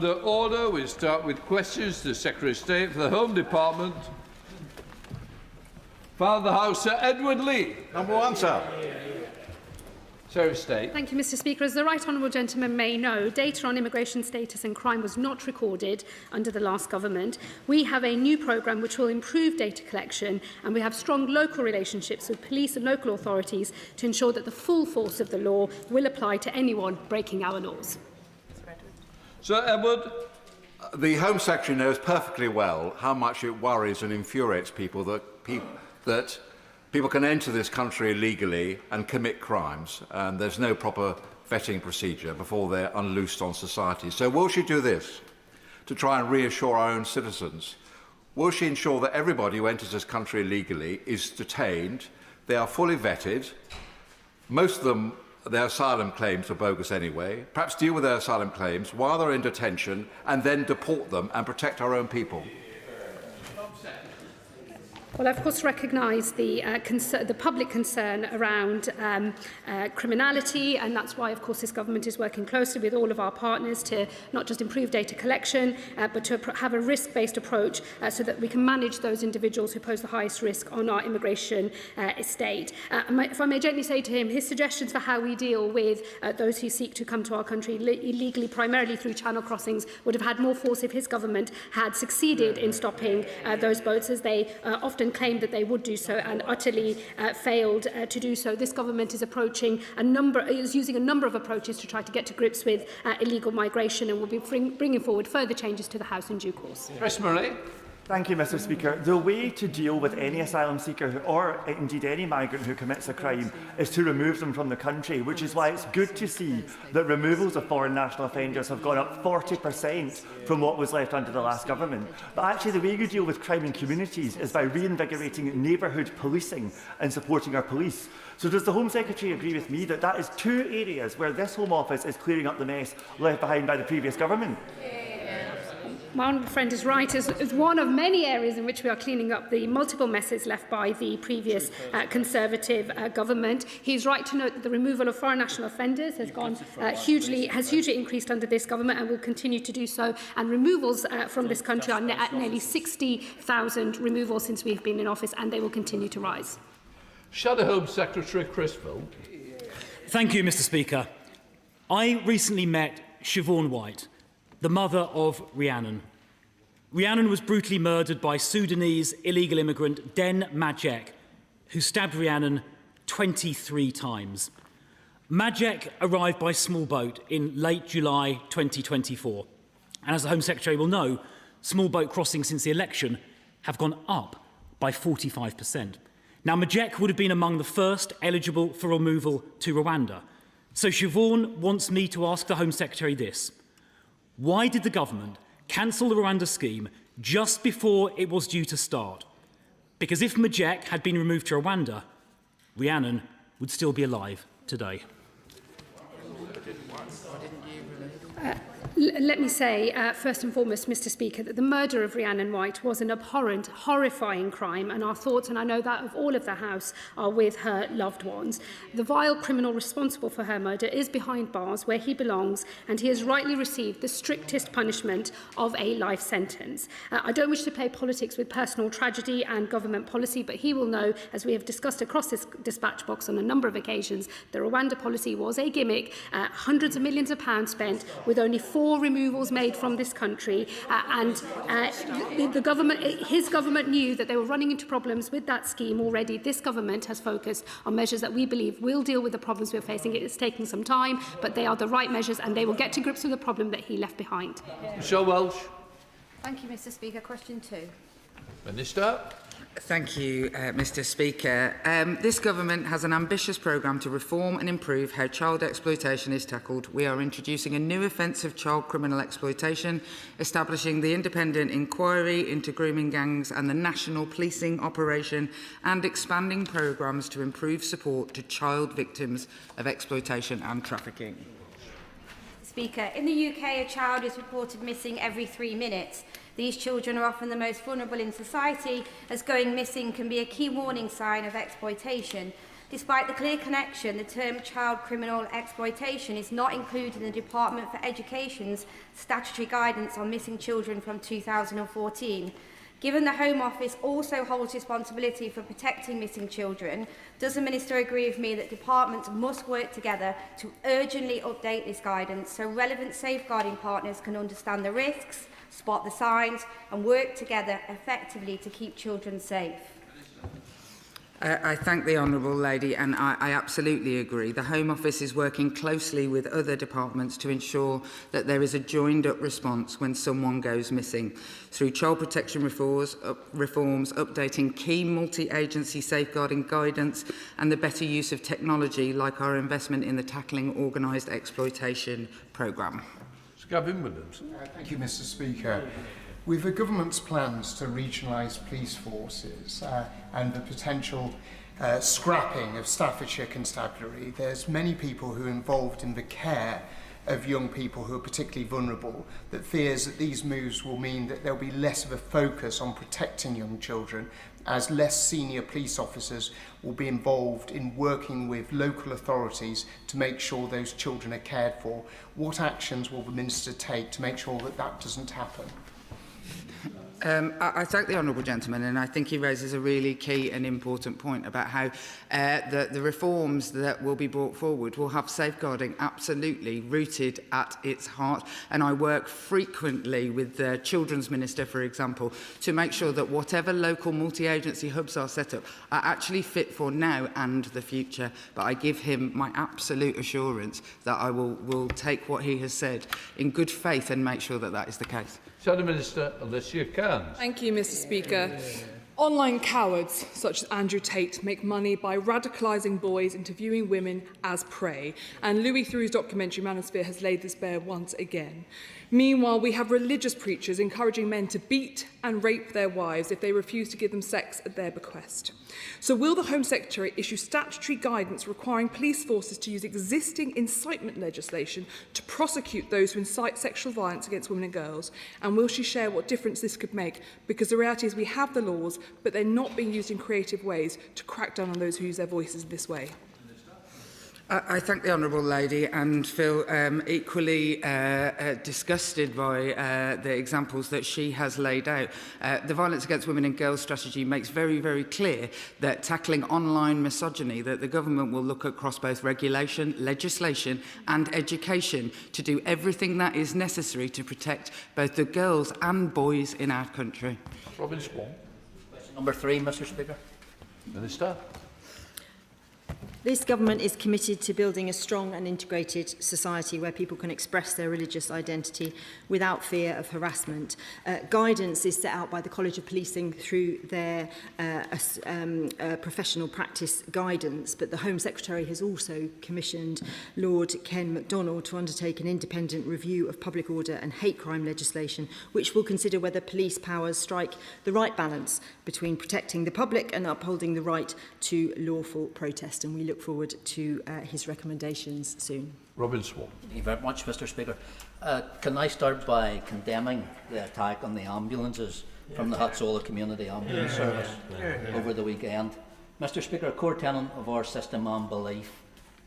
Order. We start with questions to the Secretary of State for the Home Department. Father of the House, Sir Edward Lee. Number one, sir. Secretary of State. Thank you, Mr. Speaker. As the right honourable gentleman may know, data on immigration status and crime was not recorded under the last government. We have a new programme which will improve data collection, and we have strong local relationships with police and local authorities to ensure that the full force of the law will apply to anyone breaking our laws. Sir Edward. The Home Secretary knows perfectly well how much it worries and infuriates people that people can enter this country illegally and commit crimes, and there's no proper vetting procedure before they're unloosed on society. So will she do this to try and reassure our own citizens? Will she ensure that everybody who enters this country illegally is detained, they are fully vetted, most of them, their asylum claims are bogus anyway, perhaps deal with their asylum claims while they're in detention and then deport them and protect our own people? Well, I of course recognise the public concern around criminality, and that's why, of course, this government is working closely with all of our partners to not just improve data collection, but to have a risk-based approach so that we can manage those individuals who pose the highest risk on our immigration estate. If I may gently say to him, his suggestions for how we deal with those who seek to come to our country illegally, primarily through channel crossings, would have had more force if his government had succeeded in stopping those boats, as they often claimed that they would do so and utterly failed to do so. This government is using a number of approaches to try to get to grips with illegal migration, and will be bringing forward further changes to the House in due course. Chris Murray. Thank you, Mr. Speaker. The way to deal with any asylum seeker or indeed any migrant who commits a crime is to remove them from the country, which is why it's good to see that removals of foreign national offenders have gone up 40% from what was left under the last government. But actually the way you deal with crime in communities is by reinvigorating neighbourhood policing and supporting our police. So does the Home Secretary agree with me that that is two areas where this Home Office is clearing up the mess left behind by the previous government? My honourable friend is right. Is one of many areas in which we are cleaning up the multiple messes left by the previous Conservative government. He is right to note that the removal of foreign national offenders has hugely increased under this government and will continue to do so. And removals from this country are at nearly 60,000 removals since we have been in office, and they will continue to rise. Shadow Home Secretary Criswell. Thank you, Mr. Speaker. I recently met Siobhan White, the mother of Rhiannon. Rhiannon was brutally murdered by Sudanese illegal immigrant Den Majek, who stabbed Rhiannon 23 times. Majek arrived by small boat in late July 2024. And as the Home Secretary will know, small boat crossings since the election have gone up by 45%. Now, Majek would have been among the first eligible for removal to Rwanda. So Siobhan wants me to ask the Home Secretary this. Why did the government cancel the Rwanda scheme just before it was due to start? Because if Majek had been removed to Rwanda, Rhiannon would still be alive today. Let me say, first and foremost, Mr. Speaker, that the murder of Rhiannon White was an abhorrent, horrifying crime, and our thoughts, and I know that of all of the House, are with her loved ones. The vile criminal responsible for her murder is behind bars where he belongs, and he has rightly received the strictest punishment of a life sentence. I don't wish to play politics with personal tragedy and government policy, but he will know, as we have discussed across this dispatch box on a number of occasions, the Rwanda policy was a gimmick, hundreds of millions of pounds spent with only 4 removals made from this country, his government knew that they were running into problems with that scheme already. This government has focused on measures that we believe will deal with the problems we're facing. It is taking some time, but they are the right measures, and they will get to grips with the problem that he left behind. Michelle Welsh. Thank you, Mr. Speaker. Question 2. Minister. Thank you, Mr. Speaker. This government has an ambitious programme to reform and improve how child exploitation is tackled. We are introducing a new offence of child criminal exploitation, establishing the independent inquiry into grooming gangs and the national policing operation, and expanding programmes to improve support to child victims of exploitation and trafficking. Speaker, in the UK, a child is reported missing every 3 minutes. These children are often the most vulnerable in society, as going missing can be a key warning sign of exploitation. Despite the clear connection, the term child criminal exploitation is not included in the Department for Education's statutory guidance on missing children from 2014. Given the Home Office also holds responsibility for protecting missing children, does the Minister agree with me that departments must work together to urgently update this guidance so relevant safeguarding partners can understand the risks, spot the signs and work together effectively to keep children safe? I thank the Honourable Lady, and I absolutely agree. The Home Office is working closely with other departments to ensure that there is a joined-up response when someone goes missing, through child protection reforms, updating key multi-agency safeguarding guidance, and the better use of technology, like our investment in the Tackling Organised Exploitation programme. Gavin Williams. Thank you, Mr. Speaker. With the government's plans to regionalise police forces and the potential scrapping of Staffordshire Constabulary, there's many people who are involved in the care of young people who are particularly vulnerable that fears that these moves will mean that there'll be less of a focus on protecting young children, as less senior police officers will be involved in working with local authorities to make sure those children are cared for. What actions will the Minister take to make sure that that doesn't happen? I thank the Honourable Gentleman, and I think he raises a really key and important point about how the reforms that will be brought forward will have safeguarding absolutely rooted at its heart. And I work frequently with the Children's Minister, for example, to make sure that whatever local multi-agency hubs are set up are actually fit for now and the future. But I give him my absolute assurance that I will take what he has said in good faith and make sure that that is the case. Shadow Minister Alicia Cairns. Thank you, Mr. Speaker. Online cowards such as Andrew Tate make money by radicalising boys into viewing women as prey, and Louis Theroux's documentary Manosphere has laid this bare once again. Meanwhile, we have religious preachers encouraging men to beat and rape their wives if they refuse to give them sex at their bequest. So will the Home Secretary issue statutory guidance requiring police forces to use existing incitement legislation to prosecute those who incite sexual violence against women and girls? And will she share what difference this could make? Because the reality is we have the laws, but they're not being used in creative ways to crack down on those who use their voices this way. I thank the Honourable Lady and feel equally disgusted by the examples that she has laid out. The Violence Against Women and Girls strategy makes very, very clear that tackling online misogyny, that the government will look across both regulation, legislation and education to do everything that is necessary to protect both the girls and boys in our country. Robin Swan. Question number 3, Mr. Speaker. Minister. This government is committed to building a strong and integrated society where people can express their religious identity without fear of harassment. Guidance is set out by the College of Policing through their professional practice guidance, but the Home Secretary has also commissioned Lord Ken MacDonald to undertake an independent review of public order and hate crime legislation, which will consider whether police powers strike the right balance between protecting the public and upholding the right to lawful protest. And we look forward to his recommendations soon. Robin Swan. Thank you very much, Mr. Speaker. Can I start by condemning the attack on the ambulances from the Hatzola Community Ambulance Service over the weekend? Mr. Speaker, a core tenet of our system and belief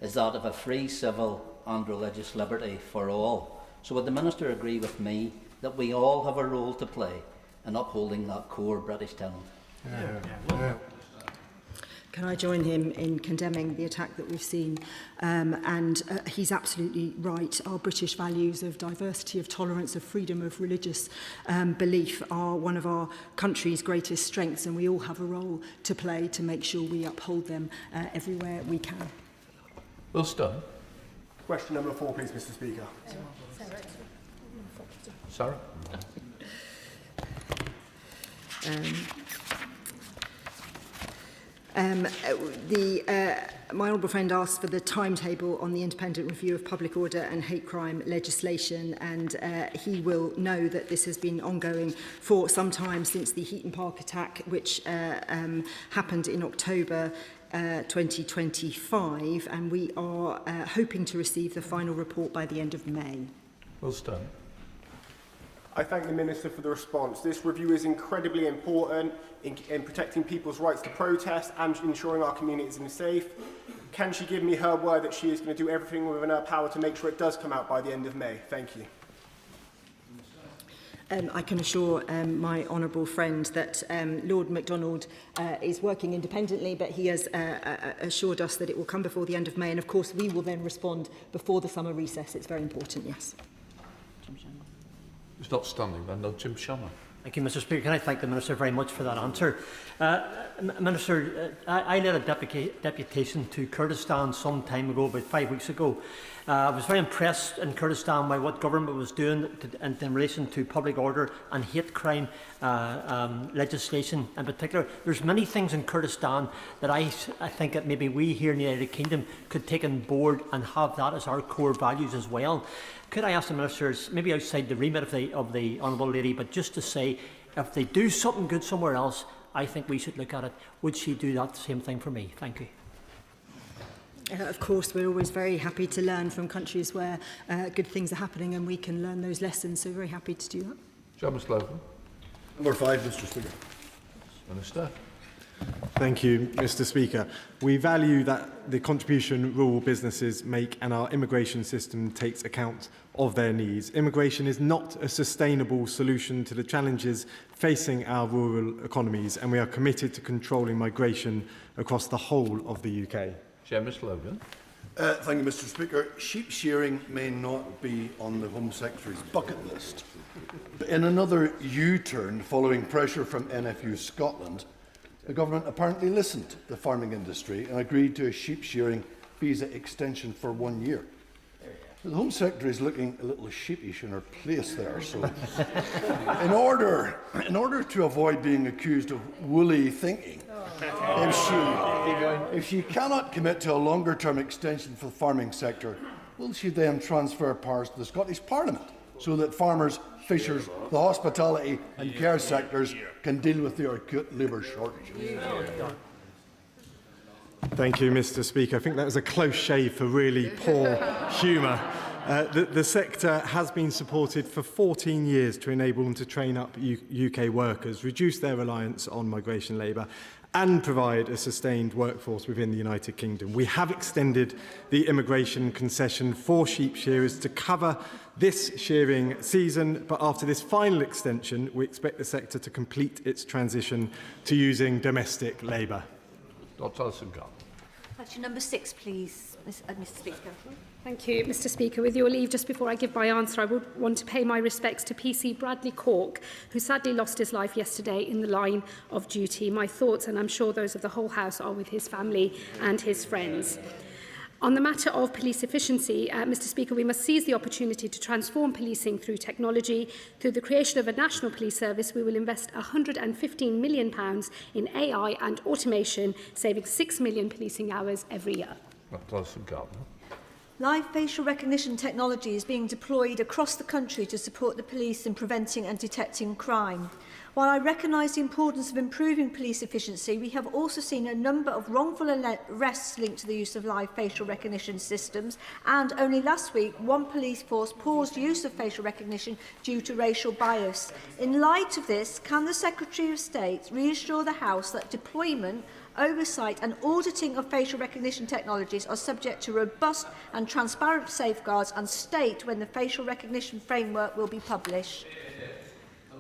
is that of a free civil and religious liberty for all. So would the Minister agree with me that we all have a role to play in upholding that core British tenet? Can I join him in condemning the attack that we've seen? He's absolutely right. Our British values of diversity, of tolerance, of freedom, of religious belief are one of our country's greatest strengths, and we all have a role to play to make sure we uphold them everywhere we can. Will Stone. Question number 4, please, Mr. Speaker. Sarah. My honourable friend asked for the timetable on the independent review of public order and hate crime legislation, and he will know that this has been ongoing for some time since the Heaton Park attack, which happened in October 2025, and we are hoping to receive the final report by the end of May. Will Stone. I thank the Minister for the response. This review is incredibly important in protecting people's rights to protest and ensuring our communities are safe. Can she give me her word that she is going to do everything within her power to make sure it does come out by the end of May? Thank you. I can assure my honourable friend that Lord MacDonald is working independently, but he has assured us that it will come before the end of May, and of course we will then respond before the summer recess. It's very important, yes. It's not standing then, no, Jim Shannon. Thank you, Mr. Speaker. Can I thank the Minister very much for that answer? Minister, I led a deputation to Kurdistan some time ago, about 5 weeks ago. I was very impressed in Kurdistan by what government was doing in relation to public order and hate crime legislation in particular. There's many things in Kurdistan that I think that maybe we here in the United Kingdom could take on board and have that as our core values as well. Could I ask the ministers, maybe outside the remit of the honourable lady, but just to say, if they do something good somewhere else, I think we should look at it. Would she do that same thing for me? Thank you. Of course, we're always very happy to learn from countries where good things are happening and we can learn those lessons, so very happy to do that. Shabana Mahmood. Number 5, Mr. Speaker. Minister. Thank you, Mr. Speaker. We value that the contribution rural businesses make and our immigration system takes account of their needs. Immigration is not a sustainable solution to the challenges facing our rural economies, and we are committed to controlling migration across the whole of the UK. Seamus Logan. Thank you, Mr. Speaker. Sheep shearing may not be on the Home Secretary's bucket list, but in another U-turn following pressure from NFU Scotland, the government apparently listened to the farming industry and agreed to a sheep shearing visa extension for 1 year. The Home Secretary is looking a little sheepish in her place there, so in order to avoid being accused of woolly thinking, if she cannot commit to a longer-term extension for the farming sector, will she then transfer powers to the Scottish Parliament so that farmers, fishers, the hospitality and care sectors can deal with their acute labour shortages? Thank you, Mr. Speaker. I think that was a close shave for really poor humour. The sector has been supported for 14 years to enable them to train up UK workers, reduce their reliance on migration labour and provide a sustained workforce within the United Kingdom. We have extended the immigration concession for sheep shearers to cover this shearing season, but after this final extension, we expect the sector to complete its transition to using domestic labour. Dr. Alison-Garn. Question number 6, please, Mr. Speaker. Thank you, Mr. Speaker. With your leave, just before I give my answer, I would want to pay my respects to PC Bradley Cork, who sadly lost his life yesterday in the line of duty. My thoughts, and I'm sure those of the whole House, are with his family and his friends. On the matter of police efficiency, Mr. Speaker, we must seize the opportunity to transform policing through technology. Through the creation of a national police service, we will invest £115 million in AI and automation, saving 6 million policing hours every year. Dr. Alison-Garn. Live facial recognition technology is being deployed across the country to support the police in preventing and detecting crime. While I recognise the importance of improving police efficiency, we have also seen a number of wrongful arrests linked to the use of live facial recognition systems, and only last week one police force paused use of facial recognition due to racial bias. In light of this, can the Secretary of State reassure the House that deployment, oversight and auditing of facial recognition technologies are subject to robust and transparent safeguards, and state when the facial recognition framework will be published?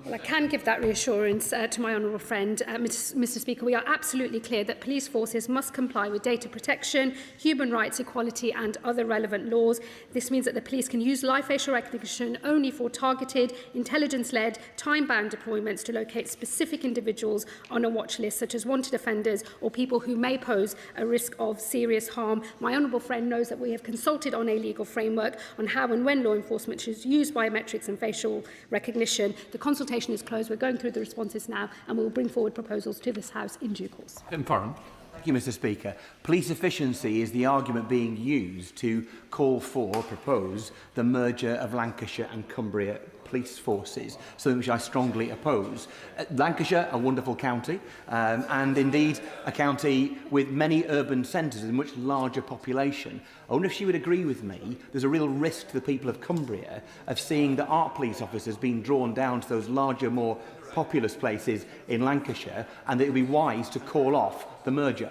Well, I can give that reassurance to my honourable friend. Mr. Speaker, we are absolutely clear that police forces must comply with data protection, human rights, equality and other relevant laws. This means that the police can use live facial recognition only for targeted, intelligence-led, time-bound deployments to locate specific individuals on a watch list, such as wanted offenders or people who may pose a risk of serious harm. My honourable friend knows that we have consulted on a legal framework on how and when law enforcement should use biometrics and facial recognition. The consultation is closed. We're going through the responses now, and we will bring forward proposals to this House in due course. Tim Farron. Thank you, Mr. Speaker. Police efficiency is the argument being used to call for or propose the merger of Lancashire and Cumbria police forces, something which I strongly oppose. Lancashire, a wonderful county, and indeed a county with many urban centres and a much larger population. I wonder if she would agree with me, there's a real risk to the people of Cumbria of seeing that our police officers being drawn down to those larger, more populous places in Lancashire, and that it would be wise to call off the merger.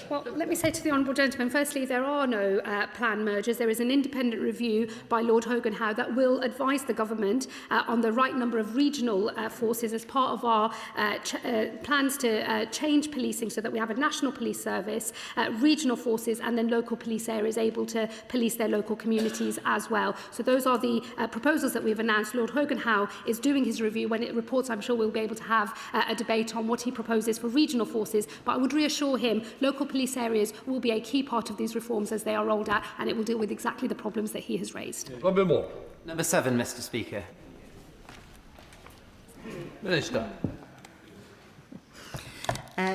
Well, let me say to the Honourable Gentleman, firstly, there are no planned mergers. There is an independent review by Lord Hogan Howe that will advise the Government on the right number of regional forces as part of our plans to change policing so that we have a national police service, regional forces and then local police areas able to police their local communities as well. So those are the proposals that we've announced. Lord Hogan Howe is doing his review. When it reports, I'm sure we'll be able to have a debate on what he proposes for regional forces. But I would reassure him, local police areas will be a key part of these reforms as they are rolled out, and it will deal with exactly the problems that he has raised. Robin Moore. Number 7, Mr. Speaker. Minister.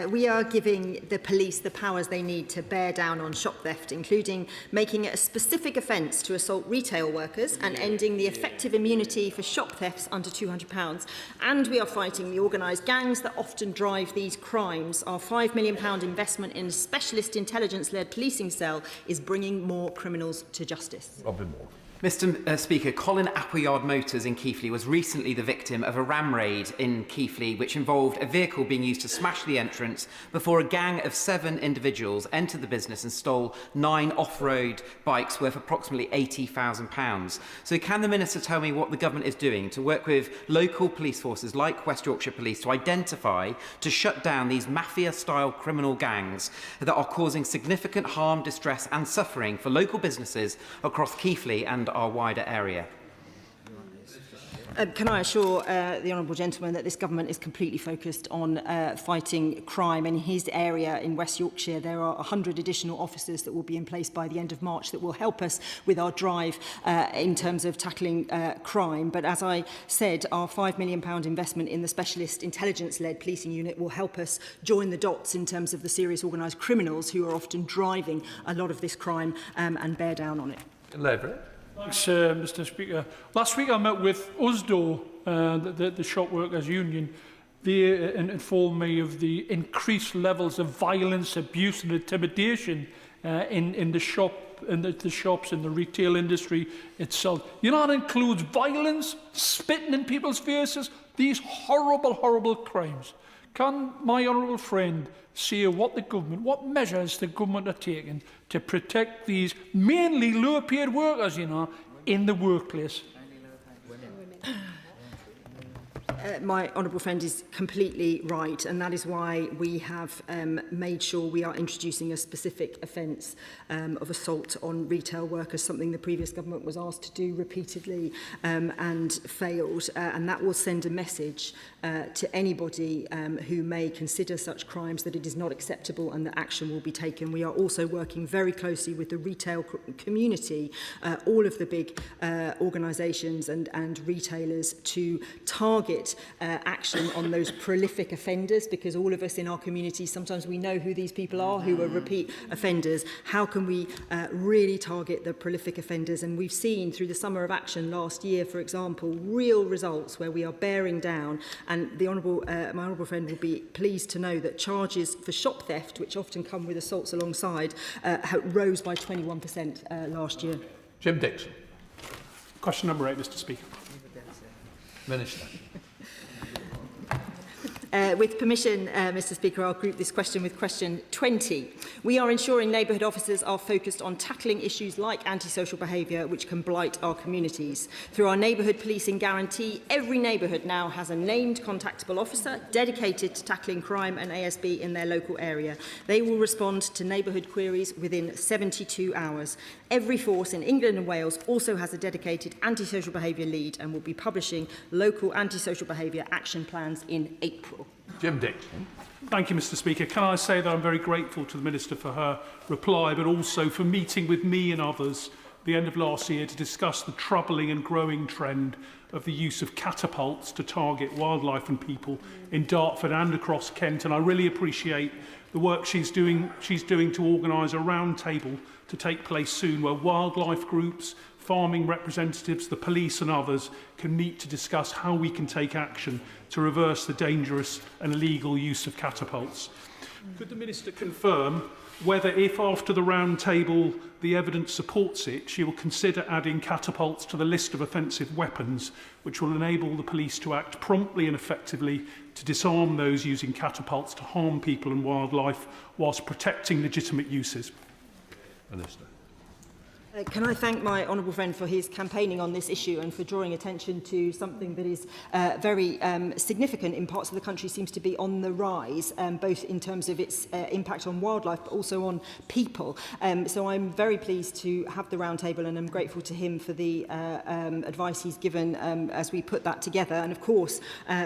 We are giving the police the powers they need to bear down on shop theft, including making it a specific offence to assault retail workers and ending the effective immunity for shop thefts under £200. And we are fighting the organised gangs that often drive these crimes. Our £5 million investment in a specialist intelligence-led policing cell is bringing more criminals to justice. Robin Moore. Mr. Speaker, Colin Appleyard Motors in Keighley was recently the victim of a ram raid in Keighley, which involved a vehicle being used to smash the entrance before a gang of 7 individuals entered the business and stole 9 off-road bikes worth approximately £80,000. So can the Minister tell me what the Government is doing to work with local police forces like West Yorkshire Police to identify, to shut down these mafia-style criminal gangs that are causing significant harm, distress and suffering for local businesses across Keighley and our wider area? Can I assure the Honourable Gentleman that this Government is completely focused on fighting crime. In his area in West Yorkshire, there are 100 additional officers that will be in place by the end of March that will help us with our drive in terms of tackling crime. But as I said, our £5 million investment in the specialist intelligence-led policing unit will help us join the dots in terms of the serious organised criminals who are often driving a lot of this crime and bear down on it. Leverett. Thanks, Mr. Speaker. Last week I met with USDO, the shop workers' union. They informed me of the increased levels of violence, abuse and intimidation in the shop, the shops in the retail industry itself. You know, that includes violence, spitting in people's faces, these horrible, horrible crimes. Can my honourable friend say what measures the government are taking to protect these mainly low-paid workers, you know, in the workplace? My honourable friend is completely right, and that is why we have made sure we are introducing a specific offence of assault on retail workers, something the previous government was asked to do repeatedly and failed. And that will send a message to anybody who may consider such crimes that it is not acceptable and that action will be taken. We are also working very closely with the retail community, all of the big organisations and retailers, to target action on those prolific offenders, because all of us in our community, sometimes we know who these people are who are repeat offenders. How can we really target the prolific offenders? And we've seen through the Summer of Action last year, for example, real results where we are bearing down, and the my honourable friend will be pleased to know that charges for shop theft, which often come with assaults alongside, rose by 21% last year. Jim Dixon. Question number 8, Mr. Speaker. Minister. With permission, Mr. Speaker, I'll group this question with question 20. We are ensuring neighbourhood officers are focused on tackling issues like antisocial behaviour which can blight our communities. Through our neighbourhood policing guarantee, every neighbourhood now has a named contactable officer dedicated to tackling crime and ASB in their local area. They will respond to neighbourhood queries within 72 hours. Every force in England and Wales also has a dedicated antisocial behaviour lead and will be publishing local antisocial behaviour action plans in April. Jim Dixon. Thank you, Mr. Speaker. Can I say that I'm very grateful to the Minister for her reply, but also for meeting with me and others at the end of last year to discuss the troubling and growing trend of the use of catapults to target wildlife and people in Dartford and across Kent. And I really appreciate the work she's doing to organise a round table to take place soon, where wildlife groups, farming representatives, the police and others can meet to discuss how we can take action to reverse the dangerous and illegal use of catapults. Could the Minister confirm whether, if after the round table the evidence supports it, she will consider adding catapults to the list of offensive weapons, which will enable the police to act promptly and effectively to disarm those using catapults to harm people and wildlife whilst protecting legitimate uses? Minister. Can I thank my honourable friend for his campaigning on this issue and for drawing attention to something that is very significant in parts of the country, seems to be on the rise, both in terms of its impact on wildlife but also on people. So I'm very pleased to have the roundtable, and I'm grateful to him for the advice he's given as we put that together. And of course,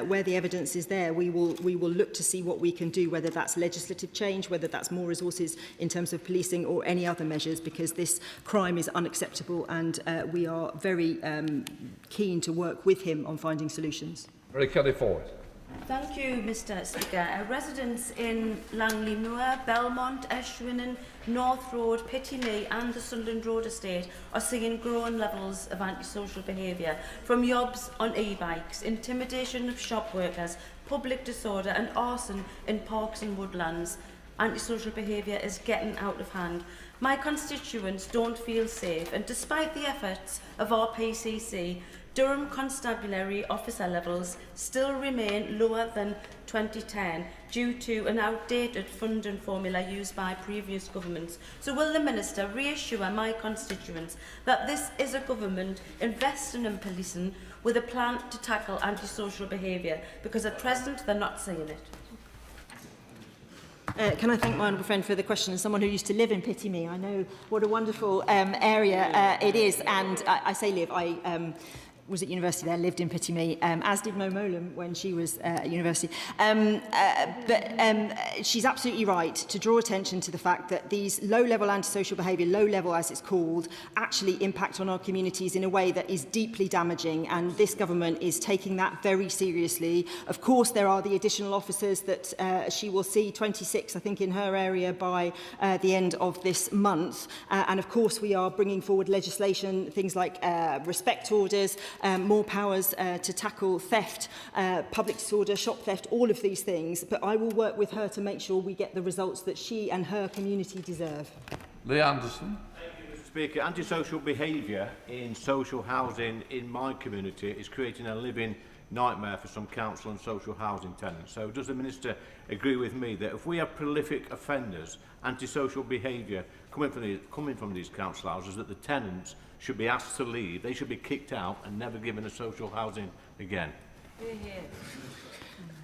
where the evidence is there, we will look to see what we can do, whether that's legislative change, whether that's more resources in terms of policing or any other measures, because this crime is unacceptable, and we are very keen to work with him on finding solutions. Very Kelly Ford. Thank you, Mr Speaker. Residents in Langley Moor, Belmont, Eschwinen, North Road, Pittinee and the Sunderland Road estate are seeing growing levels of antisocial behaviour, from yobs on e-bikes, intimidation of shop workers, public disorder and arson in parks and woodlands. Antisocial behaviour is getting out of hand. My constituents don't feel safe, and despite the efforts of our PCC, Durham Constabulary officer levels still remain lower than 2010 due to an outdated funding formula used by previous governments. So will the Minister reassure my constituents that this is a government investing in policing with a plan to tackle antisocial behaviour, because at present they're not seeing it? Can I thank my honourable friend for the question? As someone who used to live in Pittinee, I know what a wonderful area it is. And I say live, I was at university there, lived in Pittinee, as did Mo Molam when she was at university. But she's absolutely right to draw attention to the fact that these low-level antisocial behaviour, low-level as it's called, actually impact on our communities in a way that is deeply damaging, and this government is taking that very seriously. Of course, there are the additional officers that she will see, 26, I think, in her area by the end of this month. And of course, we are bringing forward legislation, things like respect orders, more powers to tackle theft, public disorder, shop theft, all of these things. But I will work with her to make sure we get the results that she and her community deserve. Lee Anderson. Thank you, Mr Speaker. Antisocial behaviour in social housing in my community is creating a living nightmare for some council and social housing tenants. So does the Minister agree with me that if we have prolific offenders, antisocial behaviour coming from these council houses, that the tenants should be asked to leave, they should be kicked out and never given a social housing again?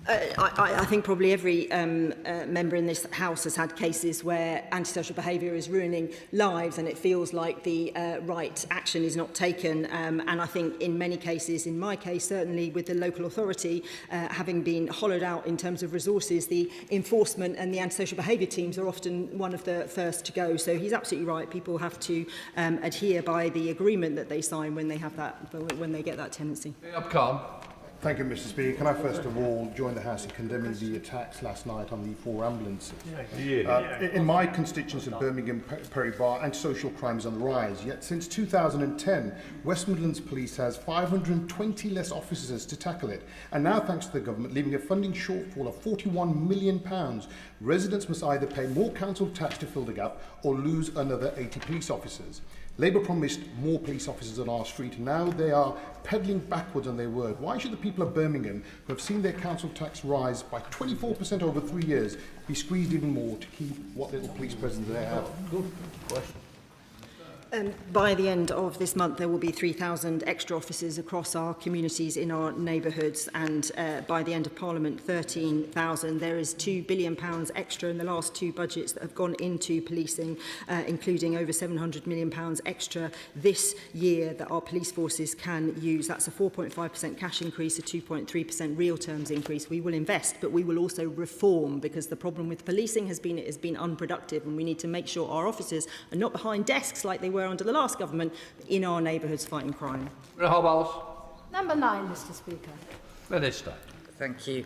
I think probably every member in this House has had cases where antisocial behaviour is ruining lives, and it feels like the right action is not taken. And I think in many cases, in my case certainly with the local authority having been hollowed out in terms of resources, the enforcement and the antisocial behaviour teams are often one of the first to go. So he's absolutely right. People have to adhere by the agreement that they sign when they have that, when they get that tenancy. Thank you, Mr Speaker. Can I first of all join the House in condemning the attacks last night on the 4 ambulances? In my constituency of Birmingham, Perry Bar, antisocial crime is on the rise. Yet since 2010, West Midlands Police has 520 less officers to tackle it. And now, thanks to the government leaving a funding shortfall of £41 million, residents must either pay more council tax to fill the gap or lose another 80 police officers. Labour promised more police officers on our street, and now they are pedalling backwards on their word. Why should the people of Birmingham, who have seen their council tax rise by 24% over 3 years, be squeezed even more to keep what little police presence they have? Good question. By the end of this month, there will be 3,000 extra officers across our communities in our neighbourhoods, and by the end of Parliament, 13,000. There is £2 billion extra in the last 2 budgets that have gone into policing, including over £700 million extra this year that our police forces can use. That's a 4.5% cash increase, a 2.3% real terms increase. We will invest, but we will also reform, because the problem with policing has been it has been unproductive, and we need to make sure our officers are not behind desks like they were under the last government, in our neighbourhoods fighting crime. Number 9, Mr Speaker. Minister. Thank you.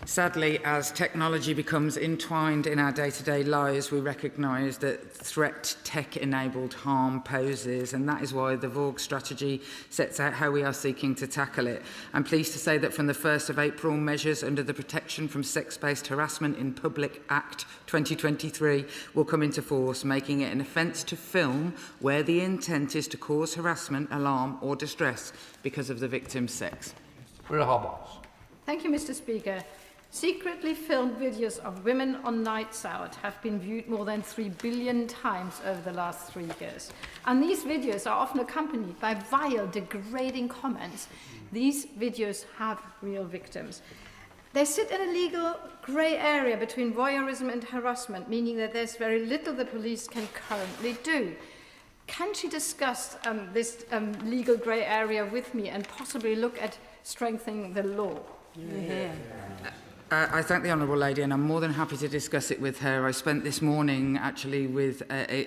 Sadly, as technology becomes entwined in our day-to-day lives, we recognise that threat tech-enabled harm poses, and that is why the VORG strategy sets out how we are seeking to tackle it. I'm pleased to say that from the 1st of April, measures under the Protection from Sex-Based Harassment in Public Act 2023 will come into force, making it an offence to film where the intent is to cause harassment, alarm or distress because of the victim's sex. Thank you, Mr. Speaker. Secretly filmed videos of women on nights out have been viewed more than 3 billion times over the last 3 years. And these videos are often accompanied by vile, degrading comments. These videos have real victims. They sit in a legal grey area between voyeurism and harassment, meaning that there's very little the police can currently do. Can she discuss this legal grey area with me and possibly look at strengthening the law? Yeah. I thank the Honourable Lady, and I'm more than happy to discuss it with her. I spent this morning actually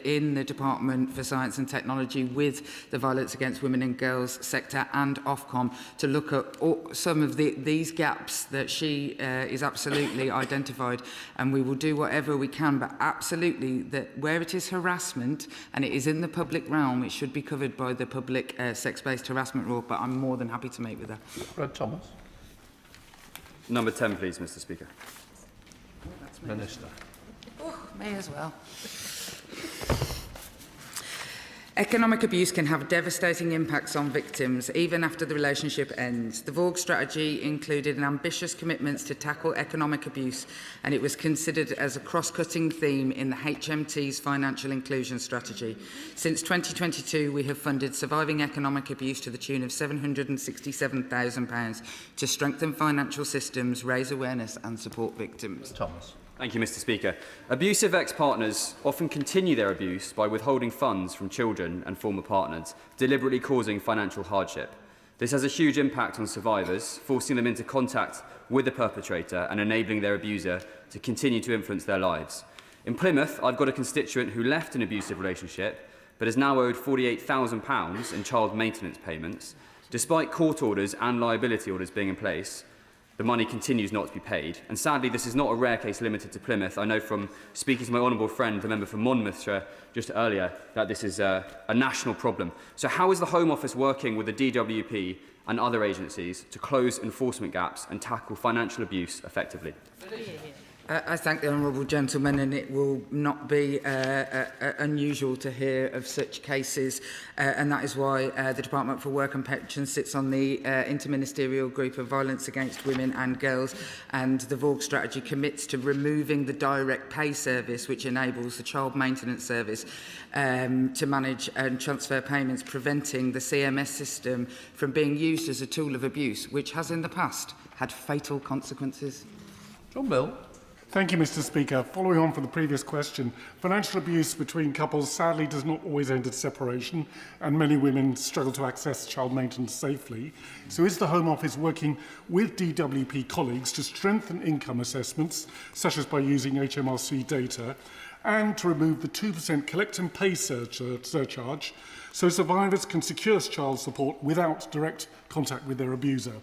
in the Department for Science and Technology with the Violence Against Women and Girls sector and Ofcom to look at some of these gaps that she is absolutely identified, and we will do whatever we can, but absolutely that where it is harassment and it is in the public realm, it should be covered by the public sex-based harassment law, but I'm more than happy to meet with her. Fred Thomas. Number 10, please, Mr. Speaker. Minister. Oh, may as well. Economic abuse can have devastating impacts on victims, even after the relationship ends. The VORG strategy included an ambitious commitment to tackle economic abuse, and it was considered as a cross-cutting theme in the HMT's financial inclusion strategy. Since 2022, we have funded surviving economic abuse to the tune of £767,000 to strengthen financial systems, raise awareness and support victims. Thomas. Thank you, Mr. Speaker. Abusive ex-partners often continue their abuse by withholding funds from children and former partners, deliberately causing financial hardship. This has a huge impact on survivors, forcing them into contact with the perpetrator and enabling their abuser to continue to influence their lives. In Plymouth, I've got a constituent who left an abusive relationship but is now owed £48,000 in child maintenance payments. Despite court orders and liability orders being in place, the money continues not to be paid. And sadly, this is not a rare case limited to Plymouth. I know from speaking to my honourable friend, the member for Monmouthshire, just earlier, that this is a national problem. So how is the Home Office working with the DWP and other agencies to close enforcement gaps and tackle financial abuse effectively? I thank the honourable gentleman, and it will not be unusual to hear of such cases, and that is why the Department for Work and Pensions sits on the Interministerial Group of Violence Against Women and Girls, and the VORG strategy commits to removing the direct pay service, which enables the child maintenance service to manage and transfer payments, preventing the CMS system from being used as a tool of abuse, which has in the past had fatal consequences. John Bill. Thank you, Mr. Speaker. Following on from the previous question, financial abuse between couples sadly does not always end at separation, and many women struggle to access child maintenance safely. So is the Home Office working with DWP colleagues to strengthen income assessments, such as by using HMRC data, and to remove the 2% collect and pay surcharge, so survivors can secure child support without direct contact with their abuser?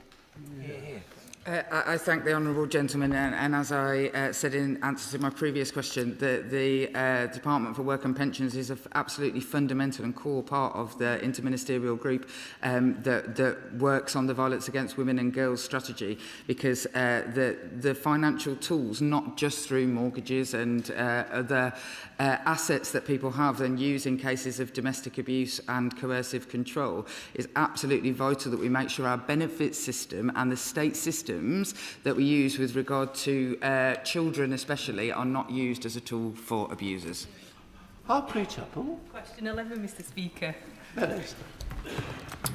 I thank the honourable gentleman, and as I said in answer to my previous question, the Department for Work and Pensions is an absolutely fundamental and core part of the interministerial group that works on the Violence Against Women and Girls strategy, because the financial tools, not just through mortgages and other assets that people have and use in cases of domestic abuse and coercive control, is absolutely vital that we make sure our benefits system and the state systems that we use with regard to children especially are not used as a tool for abusers. Question 11, Mr. Speaker.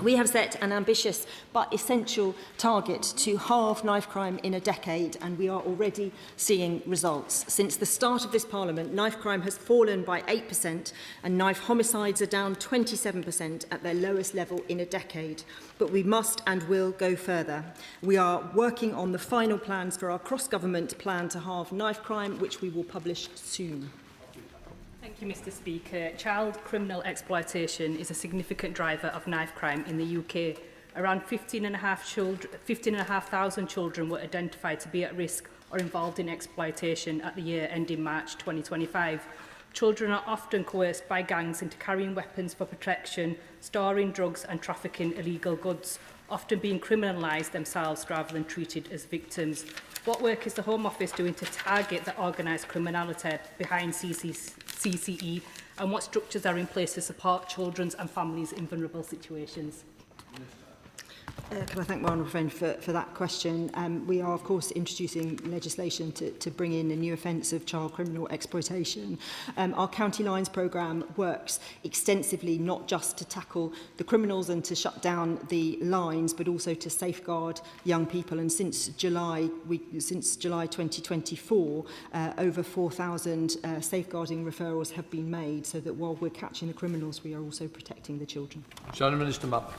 We have set an ambitious but essential target to halve knife crime in a decade, and we are already seeing results. Since the start of this Parliament, knife crime has fallen by 8% and knife homicides are down 27% at their lowest level in a decade. But we must and will go further. We are working on the final plans for our cross-government plan to halve knife crime, which we will publish soon. Thank you, Mr. Speaker. Child criminal exploitation is a significant driver of knife crime in the UK. around 15,500 children were identified to be at risk or involved in exploitation at the year ending March 2025. Children are often coerced by gangs into carrying weapons for protection, storing drugs and trafficking illegal goods, often being criminalised themselves rather than treated as victims. What work is the Home Office doing to target the organised criminality behind CCE, and what structures are in place to support children and families in vulnerable situations? Can I thank my honourable friend for that question? We are, of course, introducing legislation to bring in a new offence of child criminal exploitation. Our County Lines programme works extensively, not just to tackle the criminals and to shut down the lines, but also to safeguard young people. And since July 2024, over 4,000 safeguarding referrals have been made, so that while we're catching the criminals, we are also protecting the children. Shadow Minister Mapp.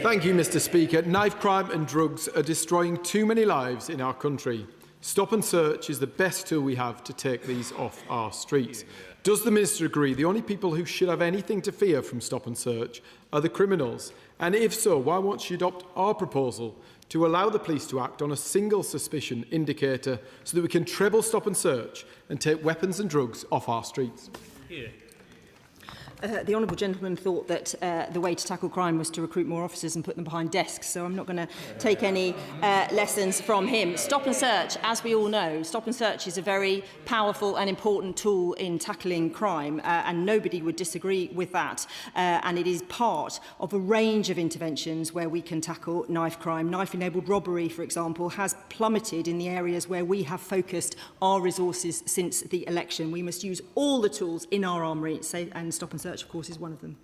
Thank you, Mr. Speaker. Knife crime and drugs are destroying too many lives in our country. Stop and search is the best tool we have to take these off our streets. Does the Minister agree the only people who should have anything to fear from stop and search are the criminals? And if so, why won't she adopt our proposal to allow the police to act on a single suspicion indicator so that we can treble stop and search and take weapons and drugs off our streets? The honourable gentleman thought that the way to tackle crime was to recruit more officers and put them behind desks, so I'm not going to take any lessons from him. Stop and search, as we all know, stop and search is a very powerful and important tool in tackling crime, and nobody would disagree with that. And it is part of a range of interventions where we can tackle knife crime. Knife-enabled robbery, for example, has plummeted in the areas where we have focused our resources since the election. We must use all the tools in our armoury, and stop and search, of course, is one of them.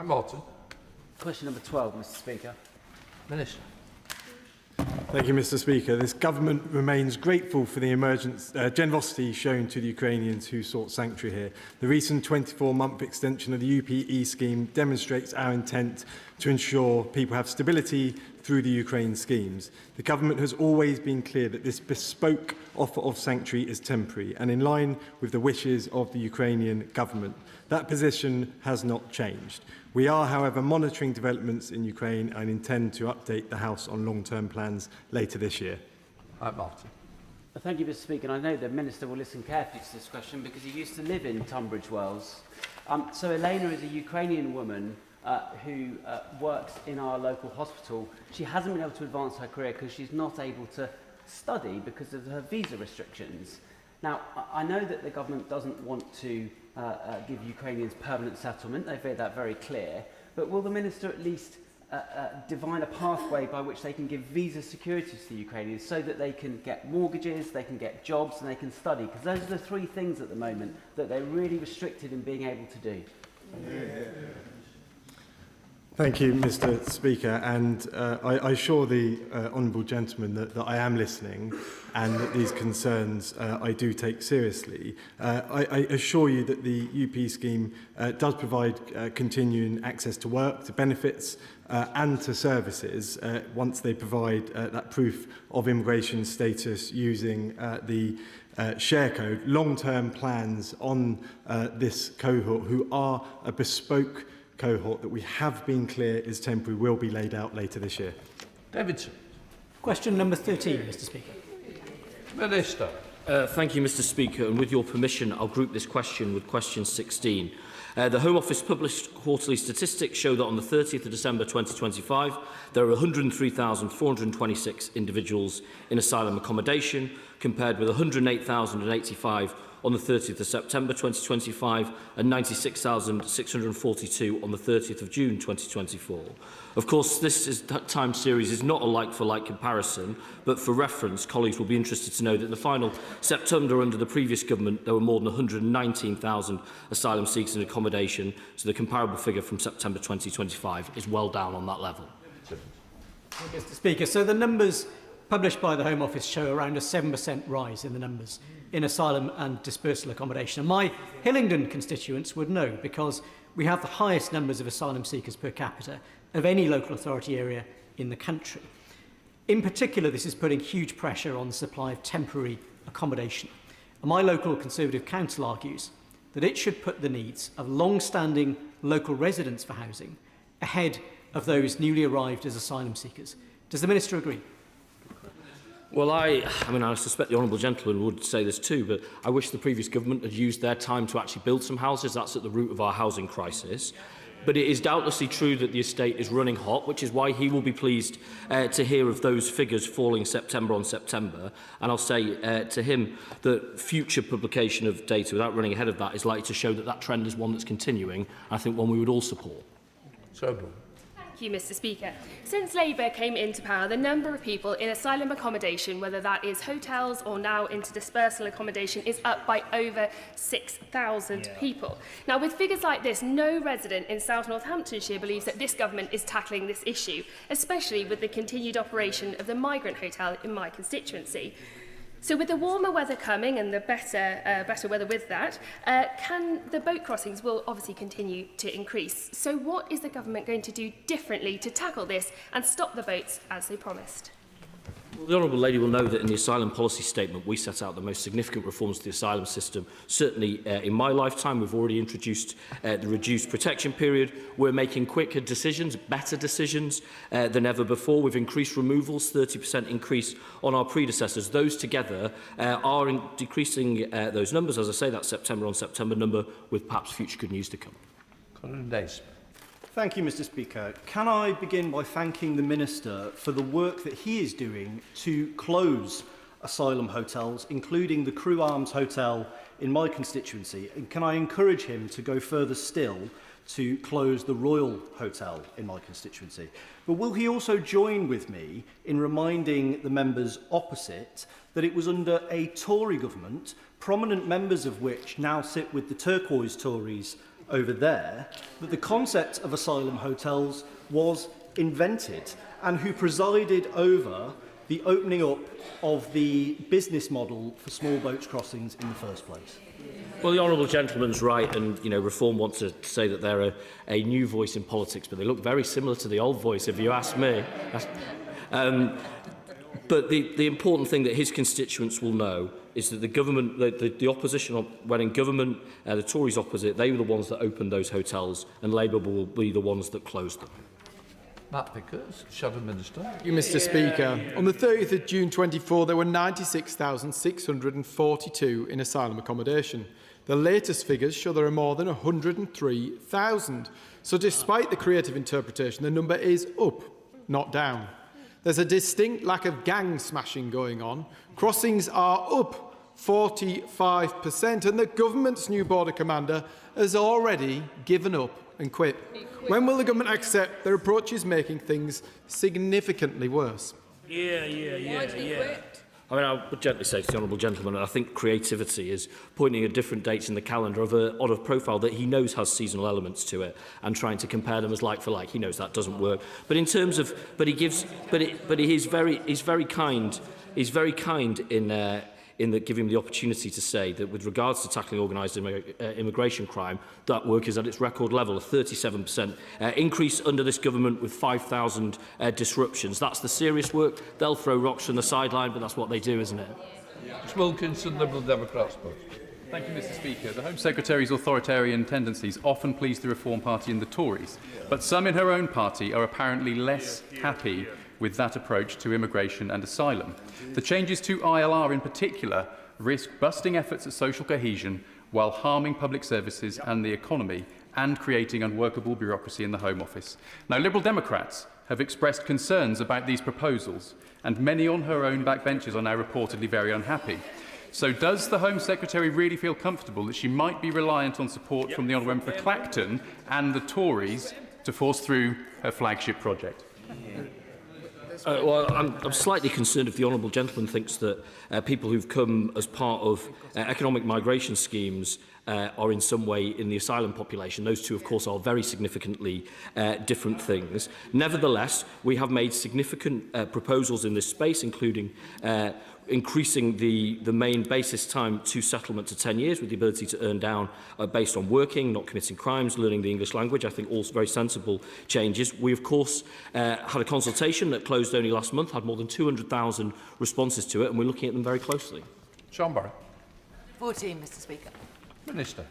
Martin. Question number 12, Mr. Speaker. Minister. Thank you, Mr. Speaker. This government remains grateful for the generosity shown to the Ukrainians who sought sanctuary here. The recent 24-month extension of the UPE scheme demonstrates our intent to ensure people have stability through the Ukraine schemes. The government has always been clear that this bespoke offer of sanctuary is temporary and in line with the wishes of the Ukrainian government. That position has not changed. We are, however, monitoring developments in Ukraine and intend to update the House on long-term plans later this year. Martin. Thank you, Mr. Speaker. And I know the Minister will listen carefully to this question because he used to live in Tunbridge Wells. So Elena is a Ukrainian woman who works in our local hospital. She hasn't been able to advance her career because she's not able to study because of her visa restrictions. Now, I know that the government doesn't want to give Ukrainians permanent settlement. They've made that very clear. But will the Minister at least divine a pathway by which they can give visa security to the Ukrainians so that they can get mortgages, they can get jobs and they can study? Because those are the three things at the moment that they're really restricted in being able to do. Thank you, Mr. Speaker, and I assure the honourable gentleman that I am listening and that these concerns I do take seriously. I assure you that the UP scheme does provide continuing access to work, to benefits and to services once they provide that proof of immigration status using the share code. Long-term plans on this cohort, who are a bespoke cohort that we have been clear is temporary, will be laid out later this year. Davidson. Question number 13, Mr. Speaker. Minister. Thank you, Mr. Speaker, and with your permission, I'll group this question with question 16. The Home Office published quarterly statistics show that on the 30th of December 2025, there are 103,426 individuals in asylum accommodation, compared with 108,085 on the 30th of September 2025 and 96,642 on the 30th of June 2024. Of course, this time series is not a like-for-like comparison, but for reference, colleagues will be interested to know that in the final September under the previous government, there were more than 119,000 asylum seekers in accommodation, so the comparable figure from September 2025 is well down on that level. Mr. Speaker, so the numbers published by the Home Office show around a 7% rise in the numbers in asylum and dispersal accommodation. And my Hillingdon constituents would know, because we have the highest numbers of asylum seekers per capita of any local authority area in the country. In particular, this is putting huge pressure on the supply of temporary accommodation. And my local Conservative council argues that it should put the needs of long-standing local residents for housing ahead of those newly arrived as asylum seekers. Does the Minister agree? Well, I suspect the honourable gentleman would say this too, but I wish the previous government had used their time to actually build some houses. That's at the root of our housing crisis. But it is doubtlessly true that the estate is running hot, which is why he will be pleased to hear of those figures falling September on September. And I'll say to him that future publication of data, without running ahead of that, is likely to show that that trend is one that's continuing. I think one we would all support. Thank you, Mr. Speaker. Since Labour came into power, the number of people in asylum accommodation, whether that is hotels or now into dispersal accommodation, is up by over 6,000 people. Now, with figures like this, no resident in South Northamptonshire believes that this government is tackling this issue, especially with the continued operation of the migrant hotel in my constituency. So with the warmer weather coming and the better weather with that, the boat crossings will obviously continue to increase. So what is the government going to do differently to tackle this and stop the boats as they promised? Well, the Honourable Lady will know that in the asylum policy statement we set out the most significant reforms to the asylum system. Certainly in my lifetime we've already introduced the reduced protection period. We're making quicker decisions, better decisions than ever before. We've increased removals, 30% increase on our predecessors. Those together are decreasing those numbers. As I say, that September on September number, with perhaps future good news to come. Thank you, Mr. Speaker. Can I begin by thanking the Minister for the work that he is doing to close asylum hotels, including the Crew Arms Hotel in my constituency? And can I encourage him to go further still to close the Royal Hotel in my constituency? But will he also join with me in reminding the members opposite that it was under a Tory government, prominent members of which now sit with the turquoise Tories over there, that the concept of asylum hotels was invented, and who presided over the opening up of the business model for small boats crossings in the first place? Well, the honourable gentleman's right, and Reform wants to say that they're a new voice in politics, but they look very similar to the old voice, if you ask me. But the important thing that his constituents will know is that the government, the opposition, when in government, the Tories opposite, they were the ones that opened those hotels, and Labour will be the ones that closed them. Matt Pickers, Shadow Minister. Thank you, Mr. Speaker. On the 30th of June 24, there were 96,642 in asylum accommodation. The latest figures show there are more than 103,000. So despite the creative interpretation, the number is up, not down. There's a distinct lack of gang smashing going on. Crossings are up 45%, and the government's new border commander has already given up and quit. When will the government accept their approach is making things significantly worse? I mean, I would gently say to the honourable gentleman, I think creativity is pointing at different dates in the calendar of a profile that he knows has seasonal elements to it, and trying to compare them as like for like. He knows that doesn't work. But in terms of, he's very kind in giving him the opportunity to say that with regards to tackling organised immigration crime, that work is at its record level, a 37% increase under this government with 5,000 disruptions. That's the serious work. They'll throw rocks from the sideline, but that's what they do, isn't it? Ms Wilkinson, Liberal Democrats. Thank you, Mr. Speaker. The Home Secretary's authoritarian tendencies often please the Reform Party and the Tories, but some in her own party are apparently less happy with that approach to immigration and asylum. The changes to ILR in particular risk busting efforts at social cohesion while harming public services and the economy and creating unworkable bureaucracy in the Home Office. Now, Liberal Democrats have expressed concerns about these proposals, and many on her own backbenches are now reportedly very unhappy. So does the Home Secretary really feel comfortable that she might be reliant on support from the Honourable Member for Clacton and the Tories to force through her flagship project? Well, I'm slightly concerned if the honourable gentleman thinks that people who've come as part of economic migration schemes are in some way in the asylum population. Those two, of course, are very significantly different things. Nevertheless, we have made significant proposals in this space, including increasing the main basis time to settlement to 10 years with the ability to earn down based on working, not committing crimes, learning the English language. I think all very sensible changes. We, of course, had a consultation that closed only last month, had more than 200,000 responses to it, and we're looking at them very closely. Sean Barrett. 14, Mr. Speaker. Minister.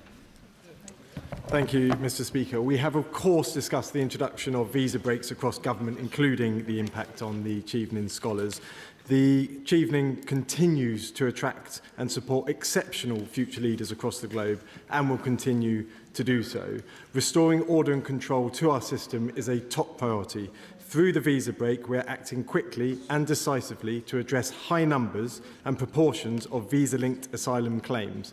Thank you, Mr. Speaker. We have, of course, discussed the introduction of visa breaks across government, including the impact on the Chevening scholars. The Chevening continues to attract and support exceptional future leaders across the globe and will continue to do so. Restoring order and control to our system is a top priority. Through the visa break, we are acting quickly and decisively to address high numbers and proportions of visa-linked asylum claims.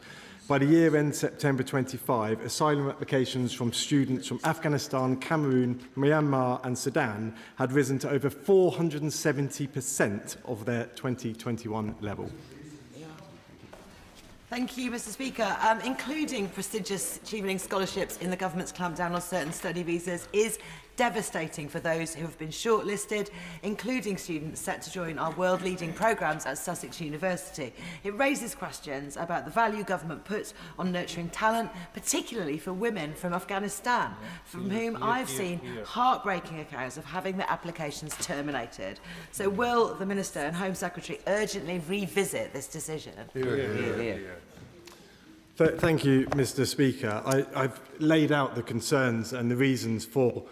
By the year end September 25, asylum applications from students from Afghanistan, Cameroon, Myanmar and Sudan had risen to over 470% of their 2021 level. Thank you, Mr. Speaker. Including prestigious Chevening scholarships in the government's clampdown on certain study visas is devastating for those who have been shortlisted, including students set to join our world-leading programmes at Sussex University. It raises questions about the value government puts on nurturing talent, particularly for women from Afghanistan, from whom I've seen heartbreaking accounts of having their applications terminated. So will the Minister and Home Secretary urgently revisit this decision? Thank you, Mr. Speaker. I've laid out the concerns and the reasons for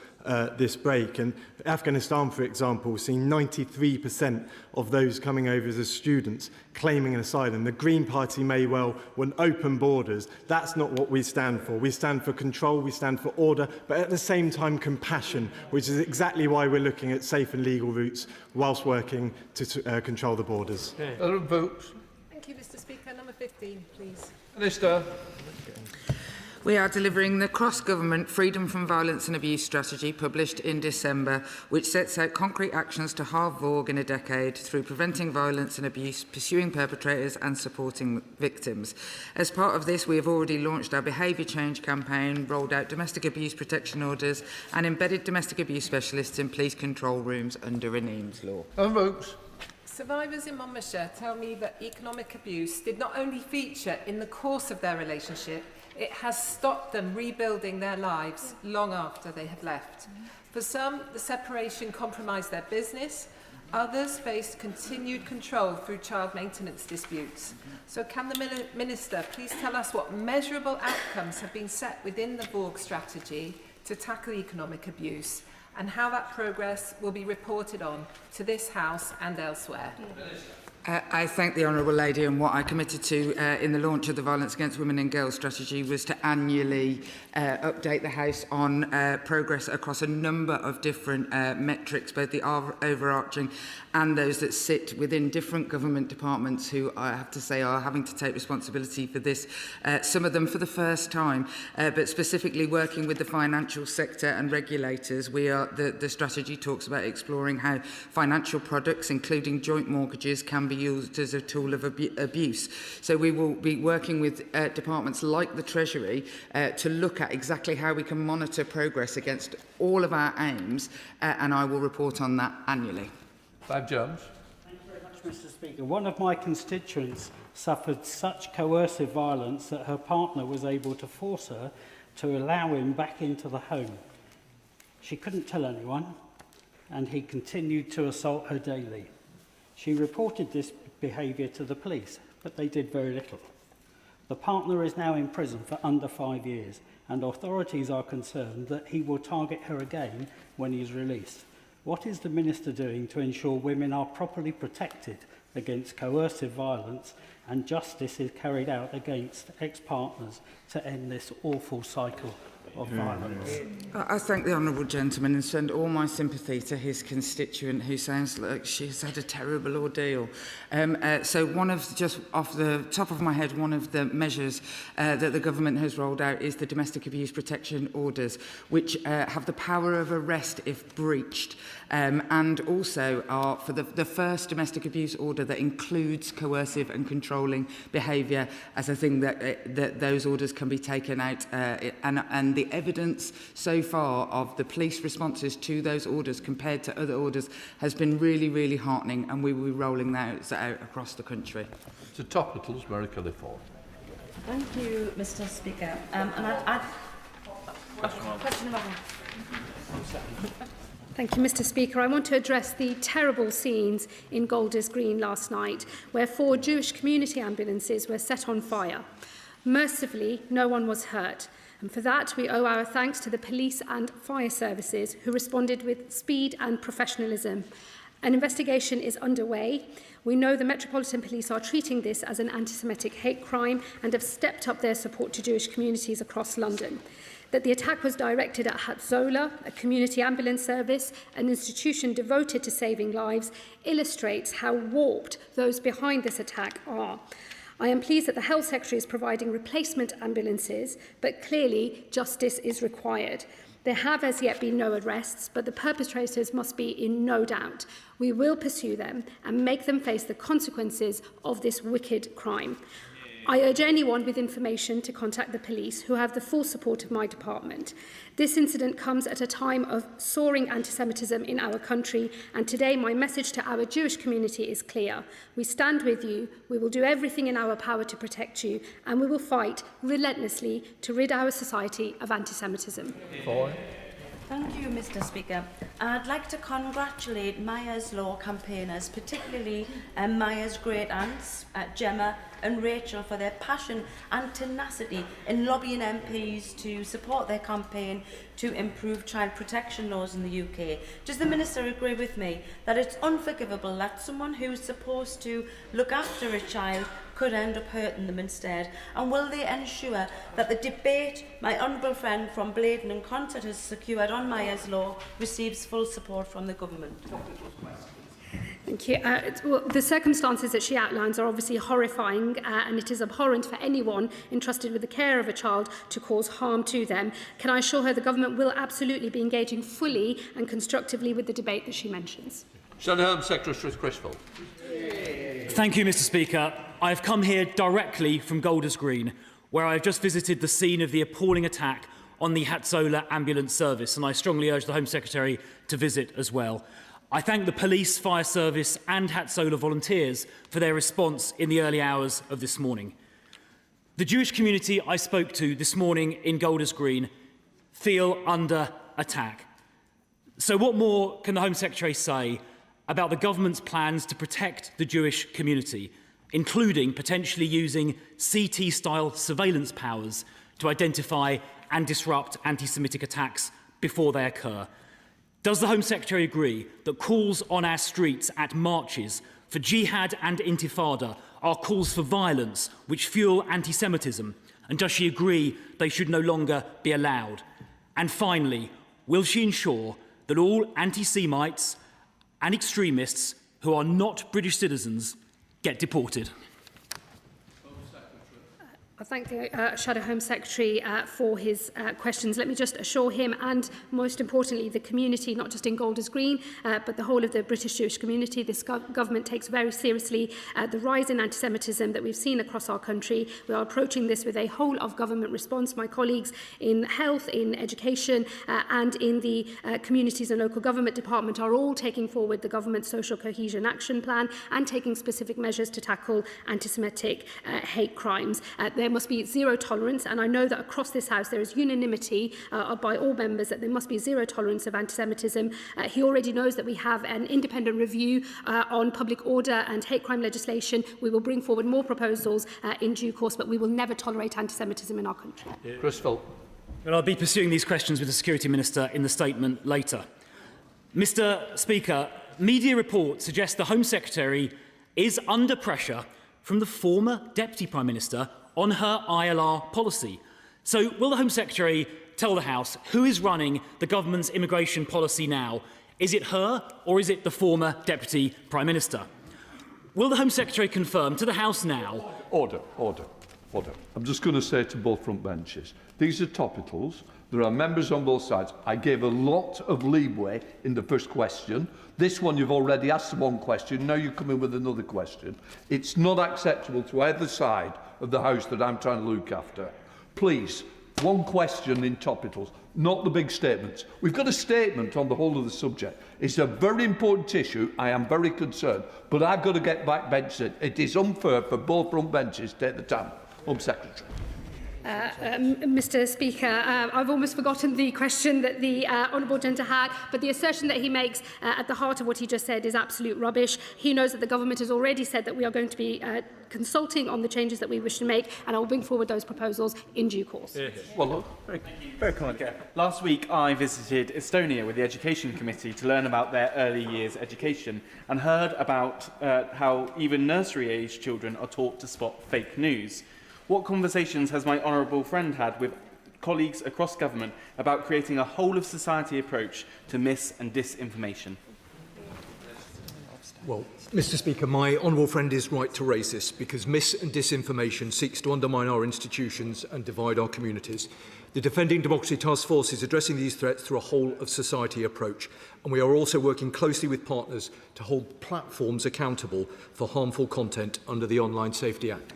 this break. And Afghanistan, for example, has seen 93% of those coming over as students claiming an asylum. The Green Party may well want open borders. That's not what we stand for. We stand for control, we stand for order, but at the same time compassion, which is exactly why we're looking at safe and legal routes whilst working to control the borders. Votes. Thank you, Mr. Speaker. Number 15, please. Minister. We are delivering the cross-government Freedom from Violence and Abuse strategy published in December, which sets out concrete actions to halve VOG in a decade through preventing violence and abuse, pursuing perpetrators and supporting victims. As part of this, we have already launched our behaviour change campaign, rolled out domestic abuse protection orders and embedded domestic abuse specialists in police control rooms under an Eames law. Votes. Survivors in Monmouthshire tell me that economic abuse did not only feature in the course of their relationship, it has stopped them rebuilding their lives long after they have left. For some, the separation compromised their business. Others faced continued control through child maintenance disputes. So can the Minister please tell us what measurable outcomes have been set within the VOG strategy to tackle economic abuse, and how that progress will be reported on to this House and elsewhere? I thank the Honourable Lady, and what I committed to in the launch of the Violence Against Women and Girls strategy was to annually update the House on progress across a number of different metrics, both the overarching and those that sit within different government departments who, I have to say, are having to take responsibility for this, some of them for the first time, but specifically working with the financial sector and regulators. The strategy talks about exploring how financial products, including joint mortgages, can be used as a tool of abuse. So we will be working with departments like the Treasury to look at exactly how we can monitor progress against all of our aims, and I will report on that annually. Clive Jones. Thank you very much, Mr. Speaker. One of my constituents suffered such coercive violence that her partner was able to force her to allow him back into the home. She couldn't tell anyone, and he continued to assault her daily. She reported this behaviour to the police, but they did very little. The partner is now in prison for under 5 years, and authorities are concerned that he will target her again when he is released. What is the Minister doing to ensure women are properly protected against coercive violence and justice is carried out against ex-partners to end this awful cycle of violence? I thank the honourable gentleman and send all my sympathy to his constituent, who sounds like she's had a terrible ordeal. So one of, just off the top of my head, one of the measures that the government has rolled out is the domestic abuse protection orders, which have the power of arrest if breached, and also are for the first domestic abuse order that includes coercive and controlling behaviour as a thing that those orders can be taken out, and the evidence so far of the police responses to those orders compared to other orders has been really, really heartening, and we will be rolling those out across the country. To Toplittle's, Miracle Ford. Thank you, Mr. Speaker. Question number one. Thank you, Mr. Speaker. I want to address the terrible scenes in Golders Green last night, where 4 Jewish community ambulances were set on fire. Mercifully, no one was hurt, And for that, we owe our thanks to the police and fire services who responded with speed and professionalism. An investigation is underway. We know the Metropolitan Police are treating this as an anti-Semitic hate crime and have stepped up their support to Jewish communities across London. That the attack was directed at Hatzola, a community ambulance service, an institution devoted to saving lives, illustrates how warped those behind this attack are. I am pleased that the Health Secretary is providing replacement ambulances, but clearly justice is required. There have as yet been no arrests, but the perpetrators must be in no doubt. We will pursue them and make them face the consequences of this wicked crime. I urge anyone with information to contact the police, who have the full support of my department. This incident comes at a time of soaring anti-Semitism in our country, and today my message to our Jewish community is clear. We stand with you, we will do everything in our power to protect you, and we will fight relentlessly to rid our society of anti-Semitism. Thank you, Mr. Speaker. I'd like to congratulate Maya's Law campaigners, particularly Maya's great aunts, Gemma and Rachel, for their passion and tenacity in lobbying MPs to support their campaign to improve child protection laws in the UK. Does the Minister agree with me that it's unforgivable that someone who's supposed to look after a child could end up hurting them instead? And will they ensure that the debate my honourable friend from Bladen and Concert has secured on Maya's Law receives full support from the government? Thank you. Well, the circumstances that she outlines are obviously horrifying, and it is abhorrent for anyone entrusted with the care of a child to cause harm to them. Can I assure her the government will absolutely be engaging fully and constructively with the debate that she mentions? Shadow Home Secretary Criswell. Thank you, Mr. Speaker. I have come here directly from Golders Green, where I have just visited the scene of the appalling attack on the Hatzola ambulance service, and I strongly urge the Home Secretary to visit as well. I thank the police, fire service and Hatzola volunteers for their response in the early hours of this morning. The Jewish community I spoke to this morning in Golders Green feel under attack. So what more can the Home Secretary say about the government's plans to protect the Jewish community, including potentially using CT-style surveillance powers to identify and disrupt anti-Semitic attacks before they occur? Does the Home Secretary agree that calls on our streets at marches for jihad and intifada are calls for violence which fuel anti-Semitism? And does she agree they should no longer be allowed? And finally, will she ensure that all anti-Semites and extremists who are not British citizens get deported? I thank the Shadow Home Secretary for his questions. Let me just assure him and, most importantly, the community, not just in Golders Green, but the whole of the British Jewish community. This government takes very seriously the rise in anti-Semitism that we've seen across our country. We are approaching this with a whole-of-government response. My colleagues in health, in education and in the communities and local government department are all taking forward the government's social cohesion action plan and taking specific measures to tackle anti-Semitic hate crimes. There must be zero tolerance, and I know that across this House there is unanimity by all members that there must be zero tolerance of anti-Semitism. He already knows that we have an independent review on public order and hate crime legislation. We will bring forward more proposals in due course, but we will never tolerate anti-Semitism in our country. Criswell. Well, I'll be pursuing these questions with the Security Minister in the statement later. Mr. Speaker, media reports suggest the Home Secretary is under pressure from the former Deputy Prime Minister on her ILR policy. So will the Home Secretary tell the House who is running the government's immigration policy now? Is it her or is it the former Deputy Prime Minister? Will the Home Secretary confirm to the House now? Order. I'm just going to say to both front benches, these are topicals. There are members on both sides. I gave a lot of leeway in the first question. This one, you've already asked one question. Now you come in with another question. It's not acceptable to either side of the House that I'm trying to look after. Please, one question in topicals, not the big statements. We've got a statement on the whole of the subject. It's a very important issue. I am very concerned. But I've got to get back benches. It is unfair for both front benches to take the time. Home Secretary. Mr. Speaker. I've almost forgotten the question that the Honourable Gentleman had, but the assertion that he makes at the heart of what he just said is absolute rubbish. He knows that the government has already said that we are going to be consulting on the changes that we wish to make, and I will bring forward those proposals in due course. Well, very kind. Last week I visited Estonia with the Education Committee to learn about their early years education and heard about how even nursery-age children are taught to spot fake news. What conversations has my honourable friend had with colleagues across government about creating a whole-of-society approach to mis- and disinformation? Well, Mr. Speaker, my honourable friend is right to raise this because mis- and disinformation seeks to undermine our institutions and divide our communities. The Defending Democracy Task Force is addressing these threats through a whole-of-society approach, and we are also working closely with partners to hold platforms accountable for harmful content under the Online Safety Act.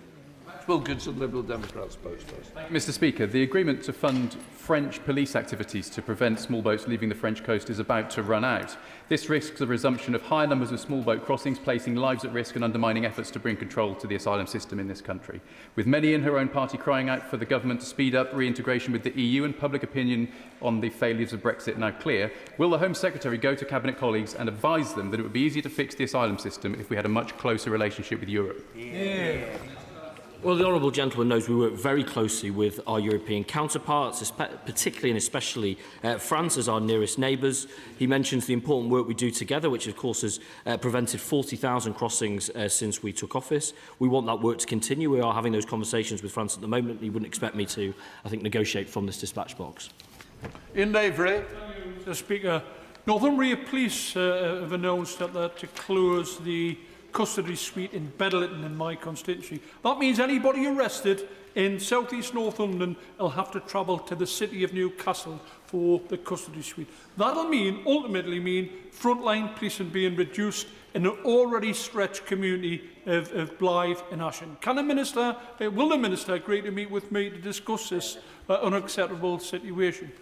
Wilkins and Liberal Democrats post first. Mr. Speaker, the agreement to fund French police activities to prevent small boats leaving the French coast is about to run out. This risks the resumption of higher numbers of small boat crossings, placing lives at risk and undermining efforts to bring control to the asylum system in this country. With many in her own party crying out for the government to speed up reintegration with the EU and public opinion on the failures of Brexit now clear, will the Home Secretary go to Cabinet colleagues and advise them that it would be easier to fix the asylum system if we had a much closer relationship with Europe? Well, the honourable gentleman knows we work very closely with our European counterparts, particularly and especially France as our nearest neighbours. He mentions the important work we do together, which of course has prevented 40,000 crossings since we took office. We want that work to continue. We are having those conversations with France at the moment. He wouldn't expect me to, I think, negotiate from this dispatch box. In Lavery. Mr. Speaker, Northumbria Police have announced that they're to close the custody suite in Bedlington in my constituency. That means anybody arrested in South East Northumberland will have to travel to the city of Newcastle for the custody suite. That'll ultimately mean frontline policing being reduced in an already stretched community of Blythe and Ashen. Will the Minister agree to meet with me to discuss this unacceptable situation?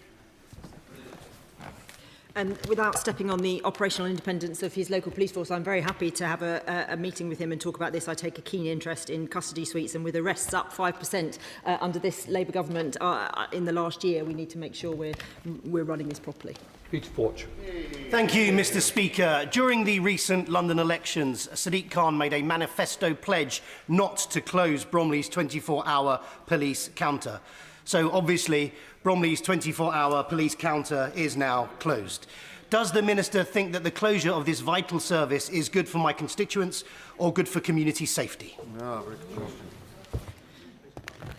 And without stepping on the operational independence of his local police force, I'm very happy to have a meeting with him and talk about this. I take a keen interest in custody suites, and with arrests up 5% under this Labour government in the last year, we need to make sure we're running this properly. Peter Porch. Thank you, Mr. Speaker. During the recent London elections, Sadiq Khan made a manifesto pledge not to close Bromley's 24-hour police counter. So obviously, Bromley's 24-hour police counter is now closed. Does the Minister think that the closure of this vital service is good for my constituents or good for community safety? I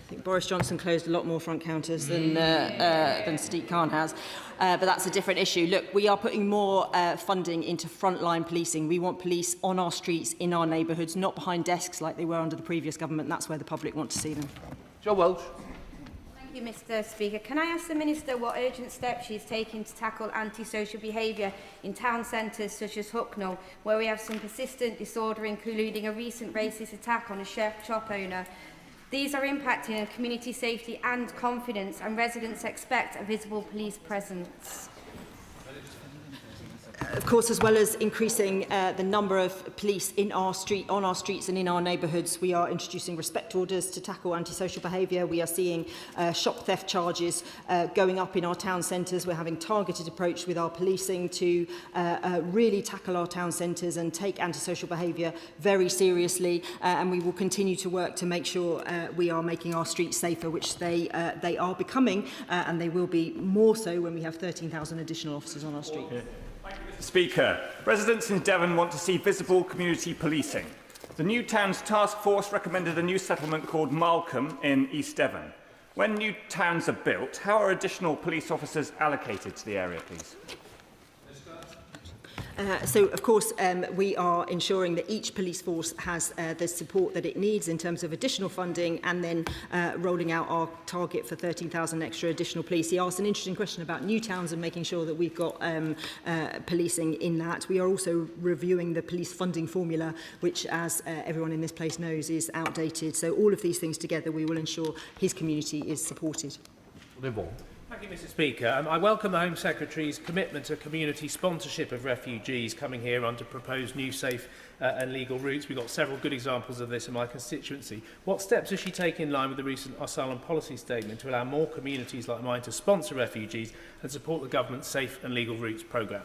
think Boris Johnson closed a lot more front counters than Sadiq Khan has, but that's a different issue. Look, we are putting more funding into frontline policing. We want police on our streets, in our neighbourhoods, not behind desks like they were under the previous government. That's where the public want to see them. Joe Welch. Thank you, Mr. Speaker. Can I ask the Minister what urgent steps she is taking to tackle antisocial behaviour in town centres such as Hucknall, where we have some persistent disorder, including a recent racist attack on a chef shop owner? These are impacting on community safety and confidence, and residents expect a visible police presence. Of course, as well as increasing the number of police on our streets and in our neighbourhoods, we are introducing respect orders to tackle antisocial behaviour. We are seeing shop theft charges going up in our town centres. We're having targeted approach with our policing to really tackle our town centres and take antisocial behaviour very seriously. And we will continue to work to make sure we are making our streets safer, which they are becoming, and they will be more so when we have 13,000 additional officers on our streets. Yeah. Mr. Speaker, residents in Devon want to see visible community policing. The New Towns Task Force recommended a new settlement called Malcolm in East Devon. When new towns are built, how are additional police officers allocated to the area, please? So, of course, we are ensuring that each police force has the support that it needs in terms of additional funding, and then rolling out our target for 13,000 extra additional police. He asked an interesting question about new towns and making sure that we've got policing in that. We are also reviewing the police funding formula, which, as everyone in this place knows, is outdated. So all of these things together, we will ensure his community is supported. Thank you, Mr Speaker. I welcome the Home Secretary's commitment to community sponsorship of refugees coming here under proposed new safe and legal routes. We've got several good examples of this in my constituency. What steps has she taken in line with the recent asylum policy statement to allow more communities like mine to sponsor refugees and support the government's safe and legal routes programme?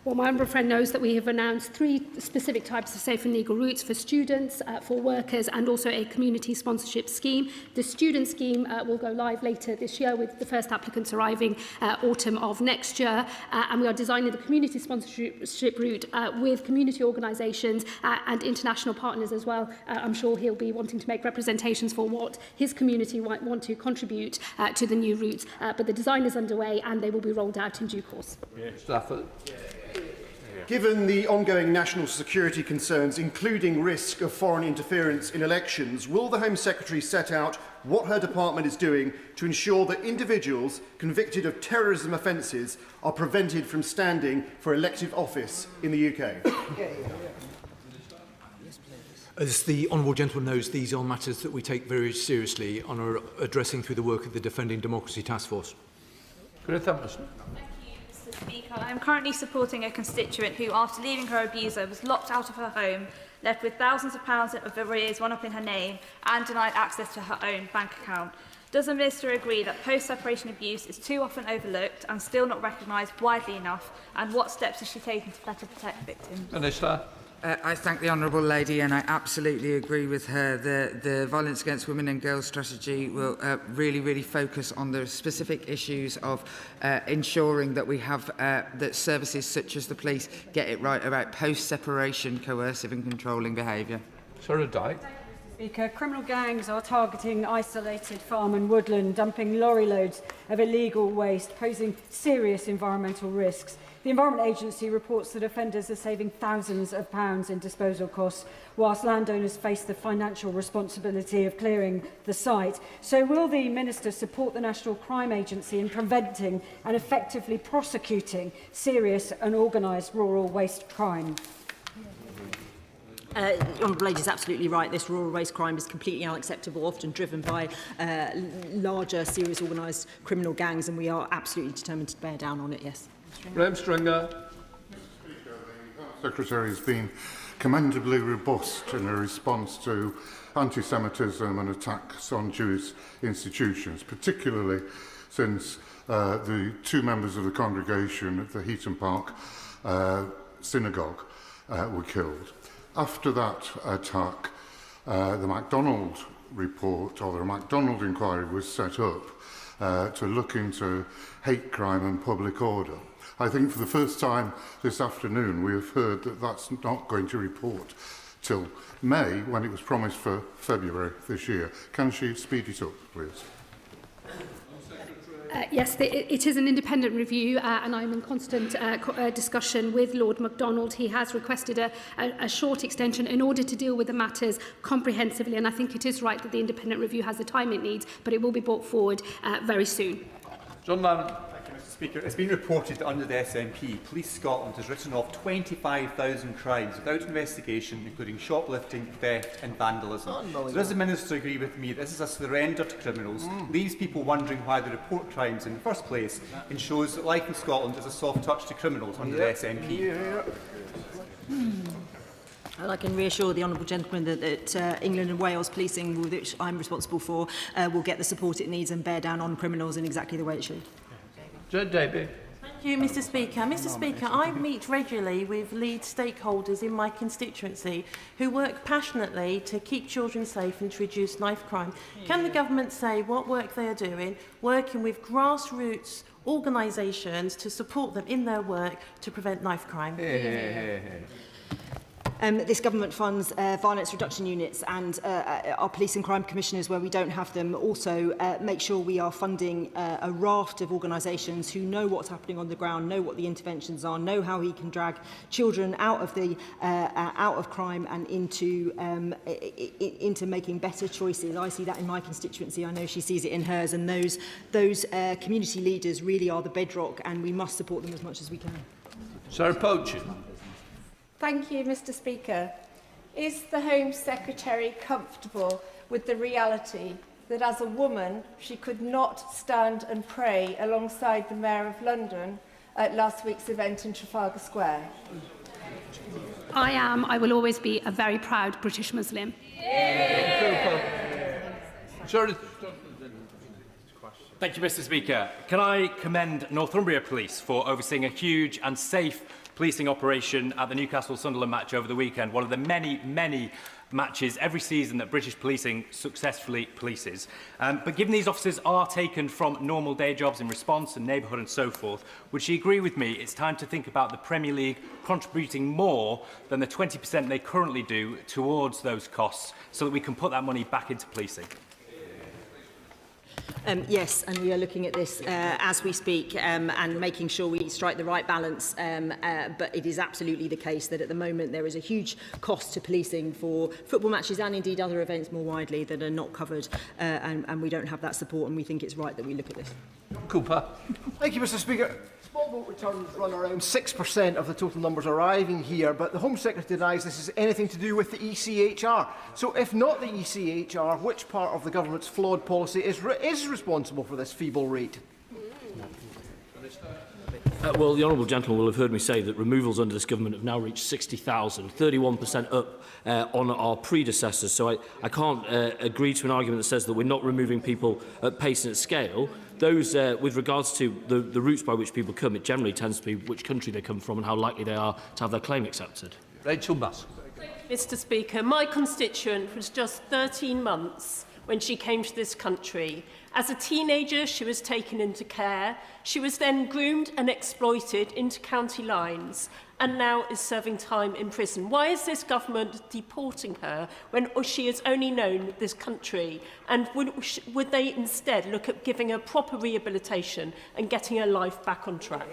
Well, my honourable friend knows that we have announced 3 specific types of safe and legal routes for students, for workers and also a community sponsorship scheme. The student scheme will go live later this year with the first applicants arriving autumn of next year. And we are designing the community sponsorship route with community organisations and international partners as well. I'm sure he'll be wanting to make representations for what his community might want to contribute to the new routes. But the design is underway and they will be rolled out in due course. Stafford. Given the ongoing national security concerns, including risk of foreign interference in elections, will the Home Secretary set out what her department is doing to ensure that individuals convicted of terrorism offences are prevented from standing for elective office in the UK? As the honourable gentleman knows, these are matters that we take very seriously and are addressing through the work of the Defending Democracy Task Force. Speaker, I am currently supporting a constituent who, after leaving her abuser, was locked out of her home, left with thousands of pounds of arrears run up in her name and denied access to her own bank account. Does the Minister agree that post-separation abuse is too often overlooked and still not recognised widely enough, and what steps has she taken to better protect victims? Minister. I thank the honourable lady and I absolutely agree with her. The Violence Against Women and Girls strategy will really focus on the specific issues of ensuring that we have that services such as the police get it right about post-separation coercive and controlling behaviour. Sarah Dyke. Speaker, criminal gangs are targeting isolated farm and woodland, dumping lorry loads of illegal waste, posing serious environmental risks. The Environment Agency reports that offenders are saving thousands of pounds in disposal costs, whilst landowners face the financial responsibility of clearing the site. So will the Minister support the National Crime Agency in preventing and effectively prosecuting serious and organised rural waste crime? The Honourable Lady is absolutely right. This rural waste crime is completely unacceptable, often driven by larger, serious organised criminal gangs, and we are absolutely determined to bear down on it, yes. Graham Stringer. The Secretary has been commendably robust in her response to anti-Semitism and attacks on Jewish institutions, particularly since the 2 members of the congregation at the Heaton Park synagogue were killed. After that attack, the MacDonald report, or the MacDonald inquiry, was set up to look into hate crime and public order. I think for the first time this afternoon we have heard that that's not going to report till May, when it was promised for February this year. Can she speed it up, please? Yes, it is an independent review and I'm in constant discussion with Lord MacDonald. He has requested a short extension in order to deal with the matters comprehensively, and I think it is right that the independent review has the time it needs, but it will be brought forward very soon. John Lamb. Speaker, it's been reported that under the SNP, Police Scotland has written off 25,000 crimes without investigation, including shoplifting, theft and vandalism. So does the Minister agree with me this is a surrender to criminals, leaves people wondering why they report crimes in the first place, and shows that life in Scotland is a soft touch to criminals under the SNP? And I can reassure the honourable gentleman that England and Wales policing, which I'm responsible for, will get the support it needs and bear down on criminals in exactly the way it should. Jed Davey. Thank you, Mr Speaker. Mr Speaker, I meet regularly with lead stakeholders in my constituency who work passionately to keep children safe and to reduce knife crime. Can the government say what work they are doing, working with grassroots organisations to support them in their work to prevent knife crime? This government funds violence reduction units, and our police and crime commissioners, where we don't have them, also make sure we are funding a raft of organisations who know what's happening on the ground, know what the interventions are, know how he can drag children out of crime and into making better choices. I see that in my constituency. I know she sees it in hers, and those community leaders really are the bedrock, and we must support them as much as we can. Sarah Poach. Thank you, Mr Speaker. Is the Home Secretary comfortable with the reality that as a woman she could not stand and pray alongside the Mayor of London at last week's event in Trafalgar Square? I will always be a very proud British Muslim. Thank you, Mr. Speaker. Can I commend Northumbria Police for overseeing a huge and safe policing operation at the Newcastle-Sunderland match over the weekend, one of the many matches every season that British policing successfully polices. But given these officers are taken from normal day jobs in response and neighbourhood and so forth, would she agree with me it's time to think about the Premier League contributing more than the 20% they currently do towards those costs so that we can put that money back into policing? Yes, and we are looking at this as we speak and making sure we strike the right balance. But it is absolutely the case that at the moment there is a huge cost to policing for football matches and indeed other events more widely that are not covered, and we don't have that support, and we think it's right that we look at this. Cooper. Thank you, Mr. Speaker. Small boat returns run around 6% of the total numbers arriving here, but the Home Secretary denies this is anything to do with the ECHR. So if not the ECHR, which part of the government's flawed policy is responsible for this feeble rate? Well, the honourable gentleman will have heard me say that removals under this government have now reached 60,000, 31% up on our predecessors. So I can't agree to an argument that says that we're not removing people at pace and at scale. Those, with regards to the routes by which people come, it generally tends to be which country they come from and how likely they are to have their claim accepted. Rachel Bass. Mr. Speaker, my constituent was just 13 months when she came to this country. As a teenager, she was taken into care. She was then groomed and exploited into county lines and now is serving time in prison. Why is this government deporting her when she has only known this country? And would they instead look at giving her proper rehabilitation and getting her life back on track?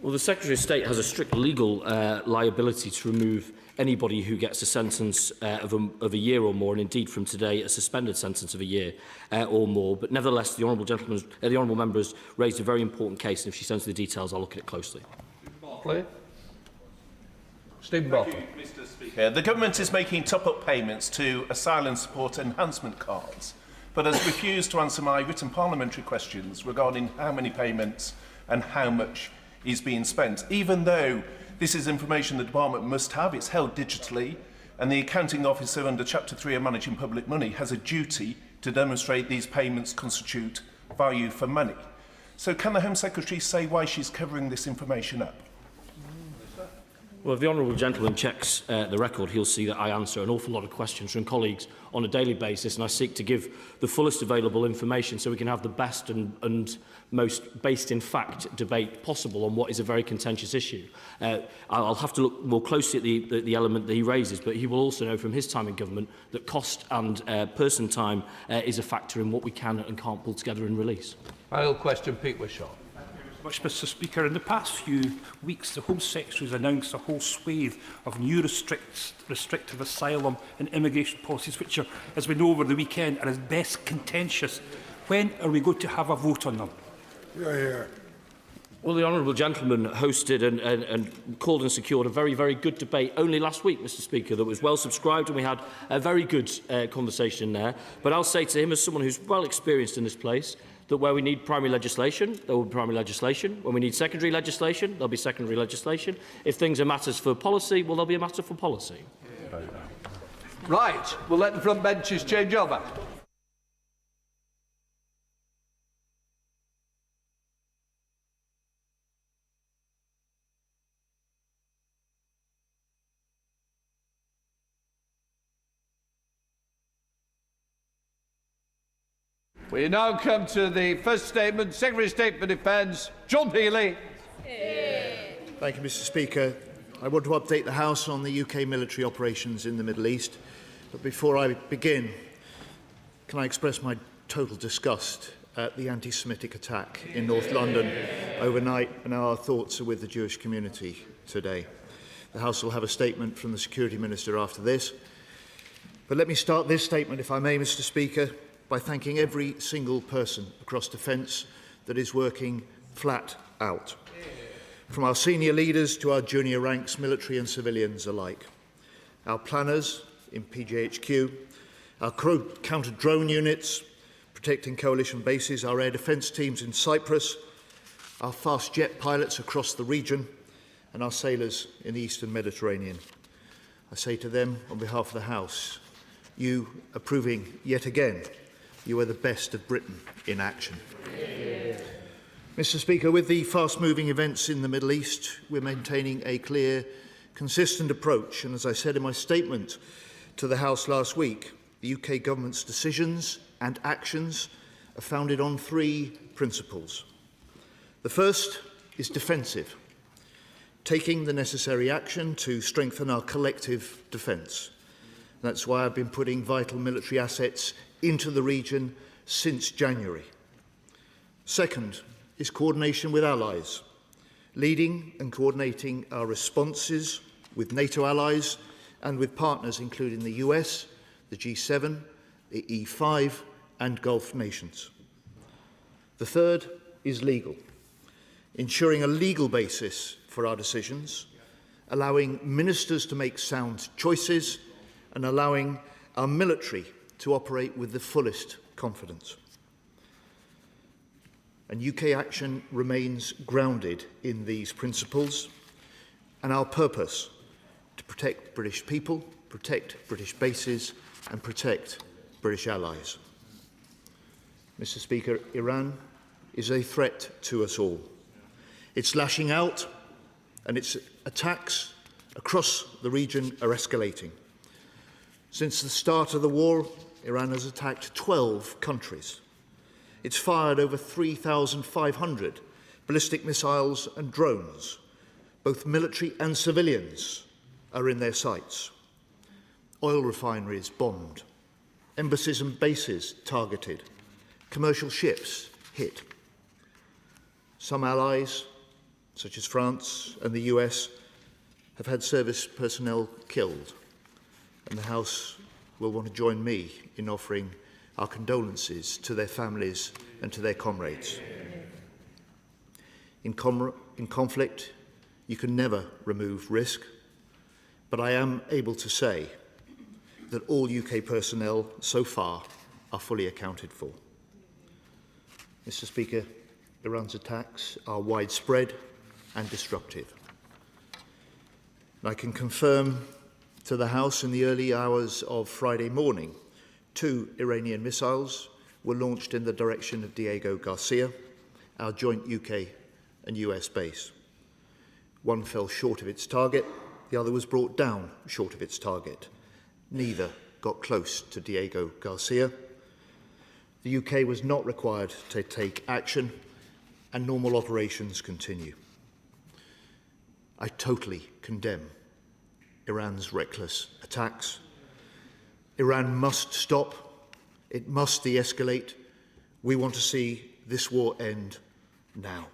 Well, the Secretary of State has a strict legal liability to remove anybody who gets a sentence of a year or more, and indeed from today a suspended sentence of a year or more. But nevertheless, the honourable member has raised a very important case, and if she sends the details, I'll look at it closely. Stephen Bartley. Thank you, Mr. Speaker. The government is making top-up payments to asylum support enhancement cards, but has refused to answer my written parliamentary questions regarding how many payments and how much is being spent. Even though this is information the department must have, it's held digitally, and the accounting officer under Chapter 3 of Managing Public Money has a duty to demonstrate these payments constitute value for money. So can the Home Secretary say why she's covering this information up? Well, if the honourable gentleman checks the record, he'll see that I answer an awful lot of questions from colleagues on a daily basis, and I seek to give the fullest available information so we can have the best and most based in fact debate possible on what is a very contentious issue. I'll have to look more closely at the element that he raises, but he will also know from his time in government that cost and person time is a factor in what we can and can't pull together and release. Final question, Pete Wishaw. Much, Mr. Speaker. In the past few weeks, the Home Secretary has announced a whole swathe of new restrictive asylum and immigration policies, which are, as we know over the weekend, are at best contentious. When are we going to have a vote on them? Well, the honourable gentleman hosted and called and secured a very, very good debate only last week, Mr. Speaker, that was well subscribed, and we had a very good conversation there. But I'll say to him, as someone who's well experienced in this place, that where we need primary legislation, there will be primary legislation. When we need secondary legislation, there'll be secondary legislation. If things are matters for policy, well, there'll be a matter for policy. Right, we'll let the front benches change over. We now come to the first statement. Secretary of State for Defence, John Healey. Thank you, Mr. Speaker. I want to update the House on the UK military operations in the Middle East. But before I begin, can I express my total disgust at the anti-Semitic attack in North London overnight, and our thoughts are with the Jewish community today. The House will have a statement from the Security Minister after this. But let me start this statement, if I may, Mr. Speaker, by thanking every single person across defence that is working flat out, from our senior leaders to our junior ranks, military and civilians alike, our planners in PJHQ, our counter-drone units protecting coalition bases, our air defence teams in Cyprus, our fast jet pilots across the region, and our sailors in the Eastern Mediterranean. I say to them, on behalf of the House, you are proving yet again you are the best of Britain in action. Mr. Speaker, with the fast-moving events in the Middle East, we're maintaining a clear, consistent approach, and as I said in my statement to the House last week, the UK Government's decisions and actions are founded on three principles. The first is defensive, taking the necessary action to strengthen our collective defence. That's why I've been putting vital military assets into the region since January. Second is coordination with allies, leading and coordinating our responses with NATO allies and with partners including the US, the G7, the E5 and Gulf nations. The third is legal, ensuring a legal basis for our decisions, allowing ministers to make sound choices and allowing our military to operate with the fullest confidence. And UK action remains grounded in these principles and our purpose to protect British people, protect British bases and protect British allies. Mr. Speaker, Iran is a threat to us all. It's lashing out and its attacks across the region are escalating. Since the start of the war, Iran has attacked 12 countries. It's fired over 3,500 ballistic missiles and drones. Both military and civilians are in their sights. Oil refineries bombed, embassies and bases targeted, commercial ships hit. Some allies, such as France and the US, have had service personnel killed, and the House will want to join me in offering our condolences to their families and to their comrades. In conflict, you can never remove risk, but I am able to say that all UK personnel so far are fully accounted for. Mr. Speaker, Iran's attacks are widespread and destructive. And I can confirm to the House in the early hours of Friday morning, 2 Iranian missiles were launched in the direction of Diego Garcia, our joint UK and US base. One fell short of its target, the other was brought down short of its target. Neither got close to Diego Garcia. The UK was not required to take action, and normal operations continue. I totally condemn Iran's reckless attacks. Iran must stop. It must de-escalate. We want to see this war end now.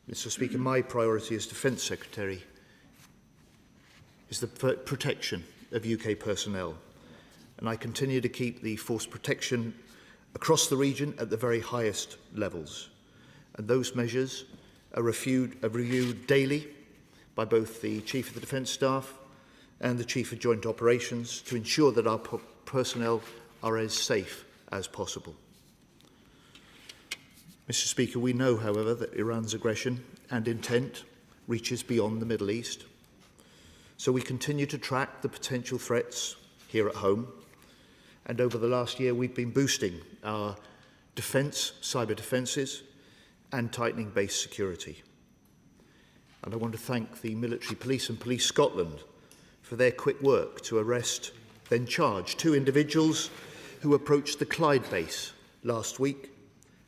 Mr. Speaker, my priority as Defence Secretary is the protection of UK personnel, and I continue to keep the force protection across the region at the very highest levels. And those measures are reviewed daily by both the Chief of the Defence Staff and the Chief of Joint Operations to ensure that our personnel are as safe as possible. Mr. Speaker, we know, however, that Iran's aggression and intent reaches beyond the Middle East. So we continue to track the potential threats here at home. And over the last year, we've been boosting our defence, cyber defences, and tightening base security. And I want to thank the Military Police and Police Scotland for their quick work to arrest, then charge 2 individuals who approached the Clyde base last week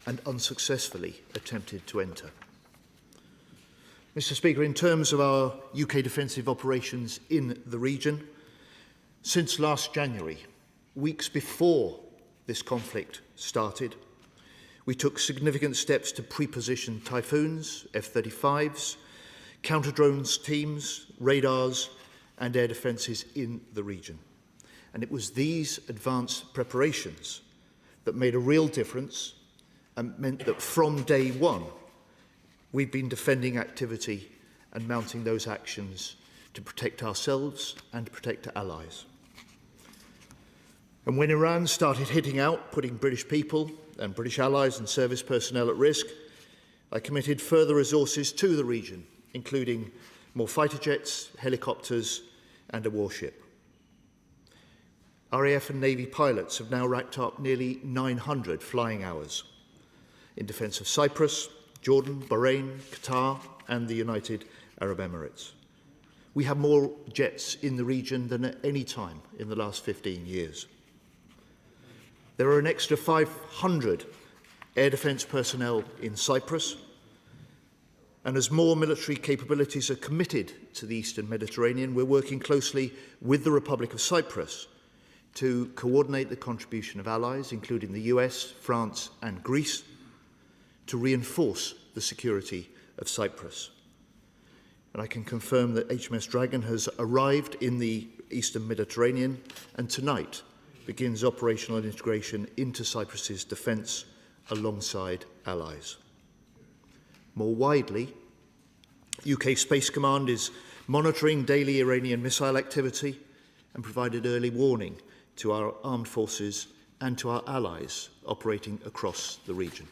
and unsuccessfully attempted to enter. Mr. Speaker, in terms of our UK defensive operations in the region, since last January, weeks before this conflict started, we took significant steps to pre-position Typhoons, F-35s, counter-drones teams, radars and air defences in the region. And it was these advanced preparations that made a real difference and meant that from day one, we've been defending activity and mounting those actions to protect ourselves and to protect our allies. And when Iran started hitting out, putting British people and British allies and service personnel at risk, I committed further resources to the region, including more fighter jets, helicopters and a warship. RAF and Navy pilots have now racked up nearly 900 flying hours in defence of Cyprus, Jordan, Bahrain, Qatar and the United Arab Emirates. We have more jets in the region than at any time in the last 15 years. There are an extra 500 air defence personnel in Cyprus, and as more military capabilities are committed to the Eastern Mediterranean, we're working closely with the Republic of Cyprus to coordinate the contribution of allies, including the US, France and Greece, to reinforce the security of Cyprus. And I can confirm that HMS Dragon has arrived in the Eastern Mediterranean and tonight begins operational integration into Cyprus's defence alongside allies. More widely, UK Space Command is monitoring daily Iranian missile activity and provided early warning to our armed forces and to our allies operating across the region.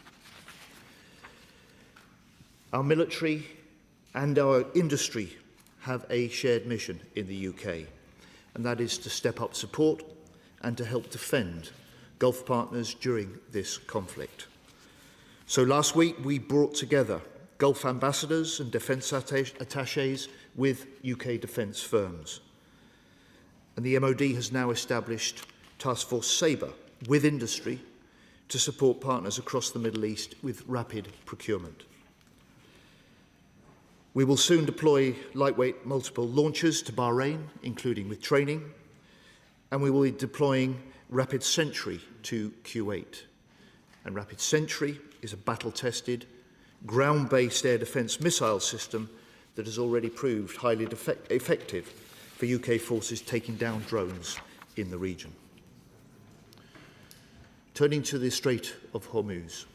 Our military and our industry have a shared mission in the UK, and that is to step up support and to help defend Gulf partners during this conflict. So last week we brought together Gulf ambassadors and defence attachés with UK defence firms. And the MOD has now established Task Force Sabre with industry to support partners across the Middle East with rapid procurement. We will soon deploy lightweight multiple launchers to Bahrain, including with training, and we will be deploying Rapid Sentry to Kuwait. And Rapid Sentry is a battle-tested, ground-based air defence missile system that has already proved highly effective for UK forces taking down drones in the region. Turning to the Strait of Hormuz.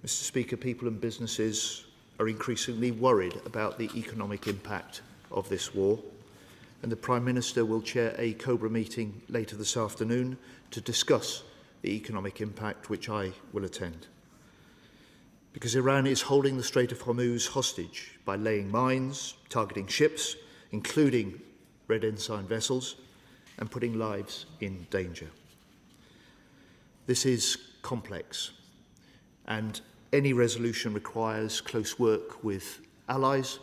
Mr. Speaker, people and businesses are increasingly worried about the economic impact of this war, and the Prime Minister will chair a COBRA meeting later this afternoon to discuss the economic impact, which I will attend. Because Iran is holding the Strait of Hormuz hostage by laying mines, targeting ships, including Red Ensign vessels, and putting lives in danger. This is complex, and any resolution requires close work with allies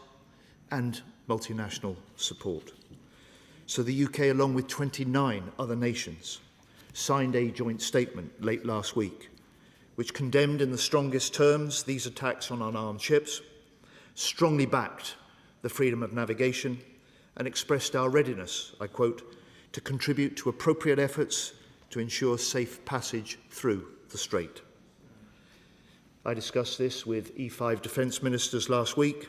and multinational support. So the UK, along with 29 other nations, signed a joint statement late last week, which condemned in the strongest terms these attacks on unarmed ships, strongly backed the freedom of navigation, and expressed our readiness, I quote, to contribute to appropriate efforts to ensure safe passage through the Strait. I discussed this with E5 defence ministers last week.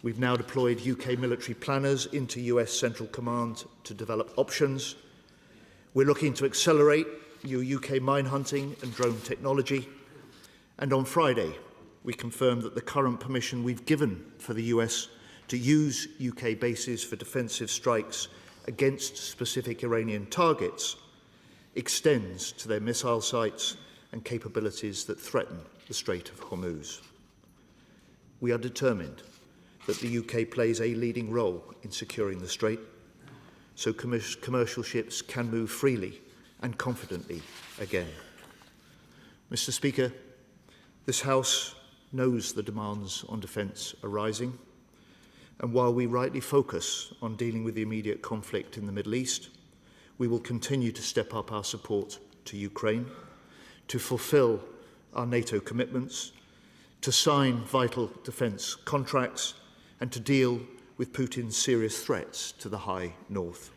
We've now deployed UK military planners into US Central Command to develop options. We're looking to accelerate new UK mine hunting and drone technology. And on Friday, we confirmed that the current permission we've given for the US to use UK bases for defensive strikes against specific Iranian targets extends to their missile sites and capabilities that threaten the Strait of Hormuz. We are determined that the UK plays a leading role in securing the Strait, so commercial ships can move freely and confidently again. Mr. Speaker, this House knows the demands on defence are rising, and while we rightly focus on dealing with the immediate conflict in the Middle East, we will continue to step up our support to Ukraine, to fulfil our NATO commitments, to sign vital defence contracts, and to deal with Putin's serious threats to the high north.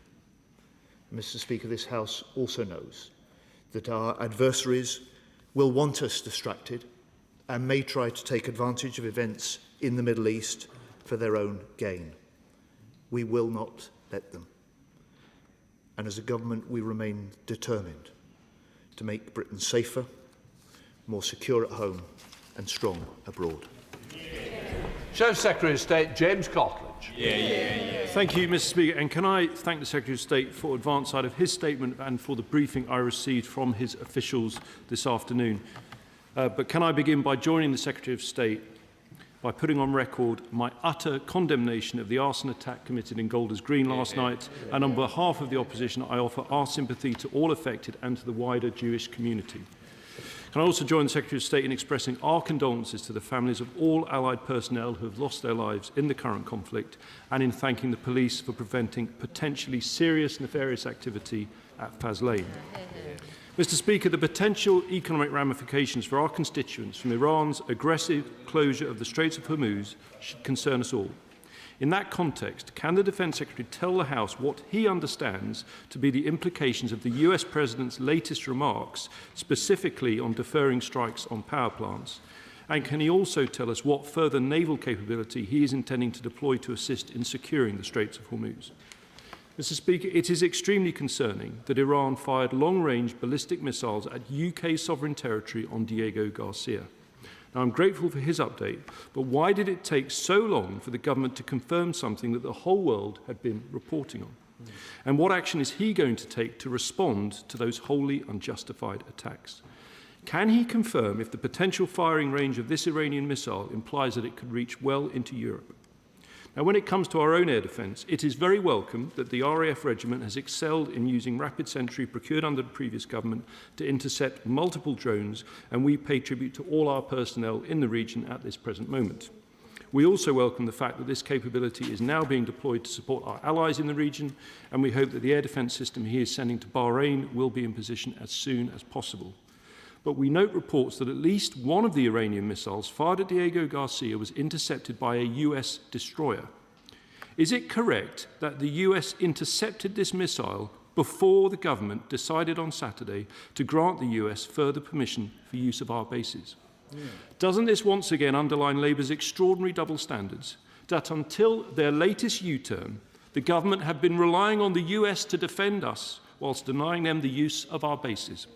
Mr. Speaker, this House also knows that our adversaries will want us distracted and may try to take advantage of events in the Middle East for their own gain. We will not let them. And as a government, we remain determined to make Britain safer, more secure at home and strong abroad. Show Secretary of State James Cottley. much. Thank you, Mr. Speaker. And can I thank the Secretary of State for advance side of his statement and for the briefing I received from his officials this afternoon. But can I begin by joining the Secretary of State by putting on record my utter condemnation of the arson attack committed in Golders Green last night, and on behalf of the opposition I offer our sympathy to all affected and to the wider Jewish community. Can I also join the Secretary of State in expressing our condolences to the families of all Allied personnel who have lost their lives in the current conflict, and in thanking the police for preventing potentially serious nefarious activity at Faz Lane. Mr. Speaker, the potential economic ramifications for our constituents from Iran's aggressive closure of the Straits of Hormuz should concern us all. In that context, can the Defence Secretary tell the House what he understands to be the implications of the US President's latest remarks, specifically on deferring strikes on power plants? And can he also tell us what further naval capability he is intending to deploy to assist in securing the Straits of Hormuz? Mr. Speaker, it is extremely concerning that Iran fired long-range ballistic missiles at UK sovereign territory on Diego Garcia. Now, I'm grateful for his update, but why did it take so long for the government to confirm something that the whole world had been reporting on? And what action is he going to take to respond to those wholly unjustified attacks? Can he confirm if the potential firing range of this Iranian missile implies that it could reach well into Europe? Now, when it comes to our own air defence, it is very welcome that the RAF regiment has excelled in using rapid sentry procured under the previous government to intercept multiple drones, and we pay tribute to all our personnel in the region at this present moment. We also welcome the fact that this capability is now being deployed to support our allies in the region, and we hope that the air defence system he is sending to Bahrain will be in position as soon as possible. But we note reports that at least one of the Iranian missiles fired at Diego Garcia was intercepted by a US destroyer. Is it correct that the US intercepted this missile before the government decided on Saturday to grant the US further permission for use of our bases? Doesn't this once again underline Labour's extraordinary double standards, that until their latest U-turn, the government have been relying on the US to defend us whilst denying them the use of our bases?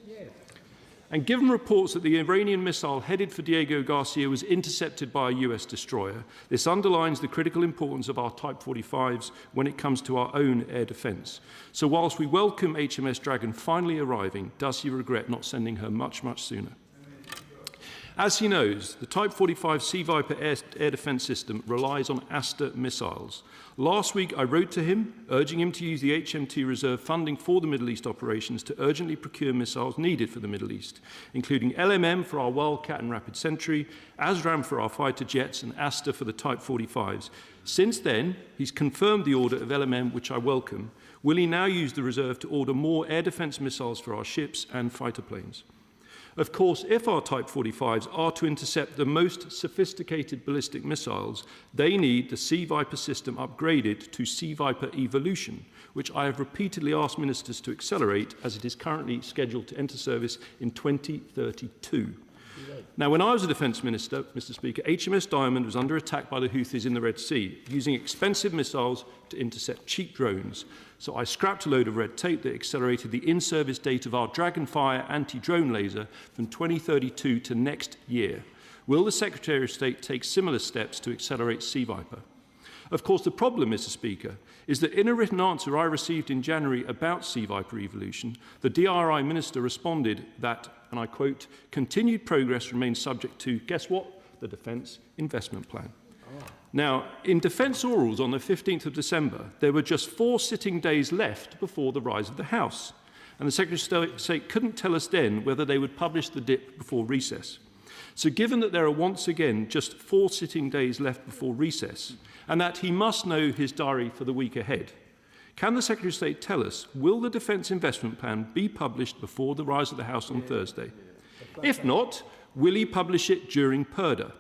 And given reports that the Iranian missile headed for Diego Garcia was intercepted by a US destroyer, this underlines the critical importance of our Type 45s when it comes to our own air defence. So whilst we welcome HMS Dragon finally arriving, does he regret not sending her much, much sooner? As he knows, the Type 45 Sea Viper air defence system relies on Aster missiles. Last week, I wrote to him, urging him to use the HMT reserve funding for the Middle East operations to urgently procure missiles needed for the Middle East, including LMM for our Wildcat and Rapid Sentry, ASRAAM for our fighter jets, and Aster for the Type 45s. Since then, he's confirmed the order of LMM, which I welcome. Will he now use the reserve to order more air defence missiles for our ships and fighter planes? Of course, if our Type 45s are to intercept the most sophisticated ballistic missiles, they need the Sea Viper system upgraded to Sea Viper Evolution, which I have repeatedly asked ministers to accelerate, as it is currently scheduled to enter service in 2032. Now, when I was a Defence Minister, Mr. Speaker, HMS Diamond was under attack by the Houthis in the Red Sea, using expensive missiles to intercept cheap drones. So I scrapped a load of red tape that accelerated the in-service date of our Dragonfire anti-drone laser from 2032 to next year. Will the Secretary of State take similar steps to accelerate Sea Viper? Of course, the problem, Mr. Speaker, is that in a written answer I received in January about Sea Viper Evolution, the DRI Minister responded that, and I quote, continued progress remains subject to, guess what? The Defence Investment Plan. Now, in Defence orals on the 15th of December, there were just 4 sitting days left before the rise of the House. And the Secretary of State couldn't tell us then whether they would publish the DIP before recess. So given that there are once again just 4 sitting days left before recess, and that he must know his diary for the week ahead, can the Secretary of State tell us, will the Defence Investment Plan be published before the rise of the House on Thursday? If not, will he publish it during purdah?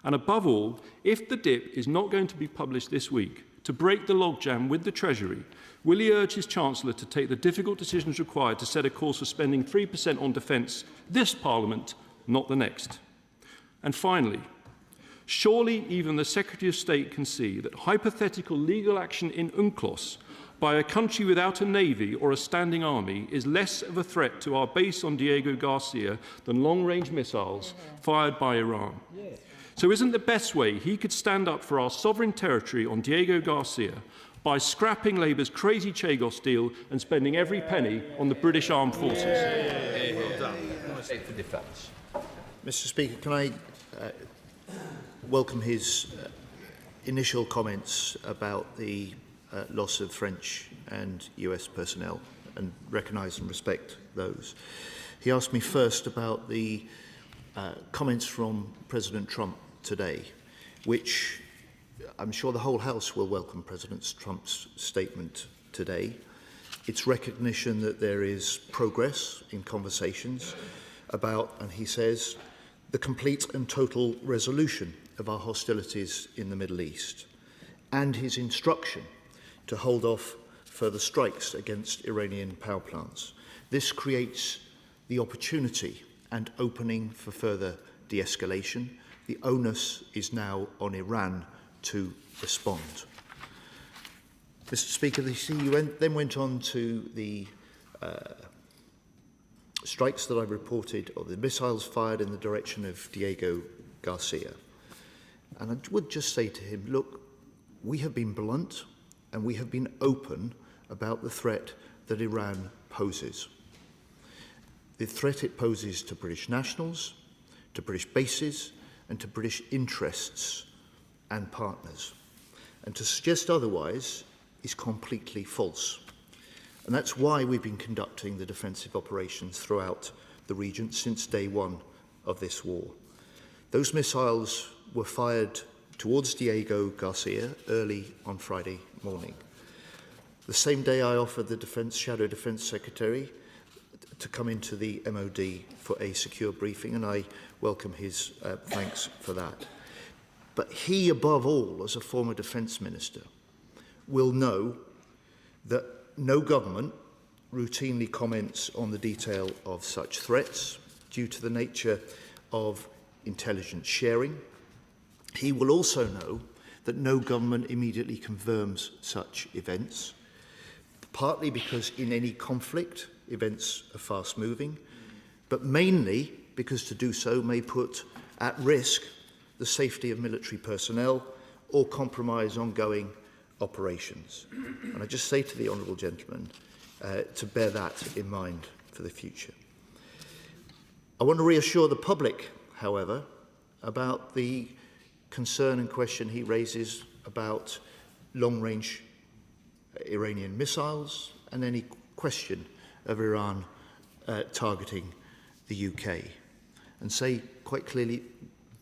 And above all, if the DIP is not going to be published this week, to break the logjam with the Treasury, will he urge his Chancellor to take the difficult decisions required to set a course for spending 3% on defence this Parliament, not the next? And finally, surely even the Secretary of State can see that hypothetical legal action in UNCLOS by a country without a navy or a standing army is less of a threat to our base on Diego Garcia than long-range missiles fired by Iran. So isn't the best way he could stand up for our sovereign territory on Diego Garcia by scrapping Labour's crazy Chagos deal and spending every penny on the British Armed Forces? Well done. For defence. Mr. Speaker, can I welcome his initial comments about the loss of French and US personnel and recognise and respect those. He asked me first about the comments from President Trump today, which I'm sure the whole House will welcome President Trump's statement today. It's recognition that there is progress in conversations about, and he says, the complete and total resolution of our hostilities in the Middle East, and his instruction to hold off further strikes against Iranian power plants. This creates the opportunity and opening for further de-escalation. The onus is now on Iran to respond. Mr. Speaker, the CU then went on to the strikes that I reported, or the missiles fired in the direction of Diego Garcia. And I would just say to him, look, we have been blunt and we have been open about the threat that Iran poses. The threat it poses to British nationals, to British bases, and to British interests and partners. And to suggest otherwise is completely false. And that's why we've been conducting the defensive operations throughout the region since day one of this war. Those missiles were fired towards Diego Garcia early on Friday morning. The same day I offered the Shadow Defence Secretary to come into the MOD for a secure briefing, and I welcome his thanks for that. But he, above all, as a former Defence Minister, will know that no government routinely comments on the detail of such threats due to the nature of intelligence sharing. He will also know that no government immediately confirms such events, partly because in any conflict, events are fast-moving, but mainly because to do so may put at risk the safety of military personnel or compromise ongoing operations. And I just say to the honourable gentleman to bear that in mind for the future. I want to reassure the public, however, about the concern and question he raises about long-range Iranian missiles and any question of Iran targeting the UK, and say quite clearly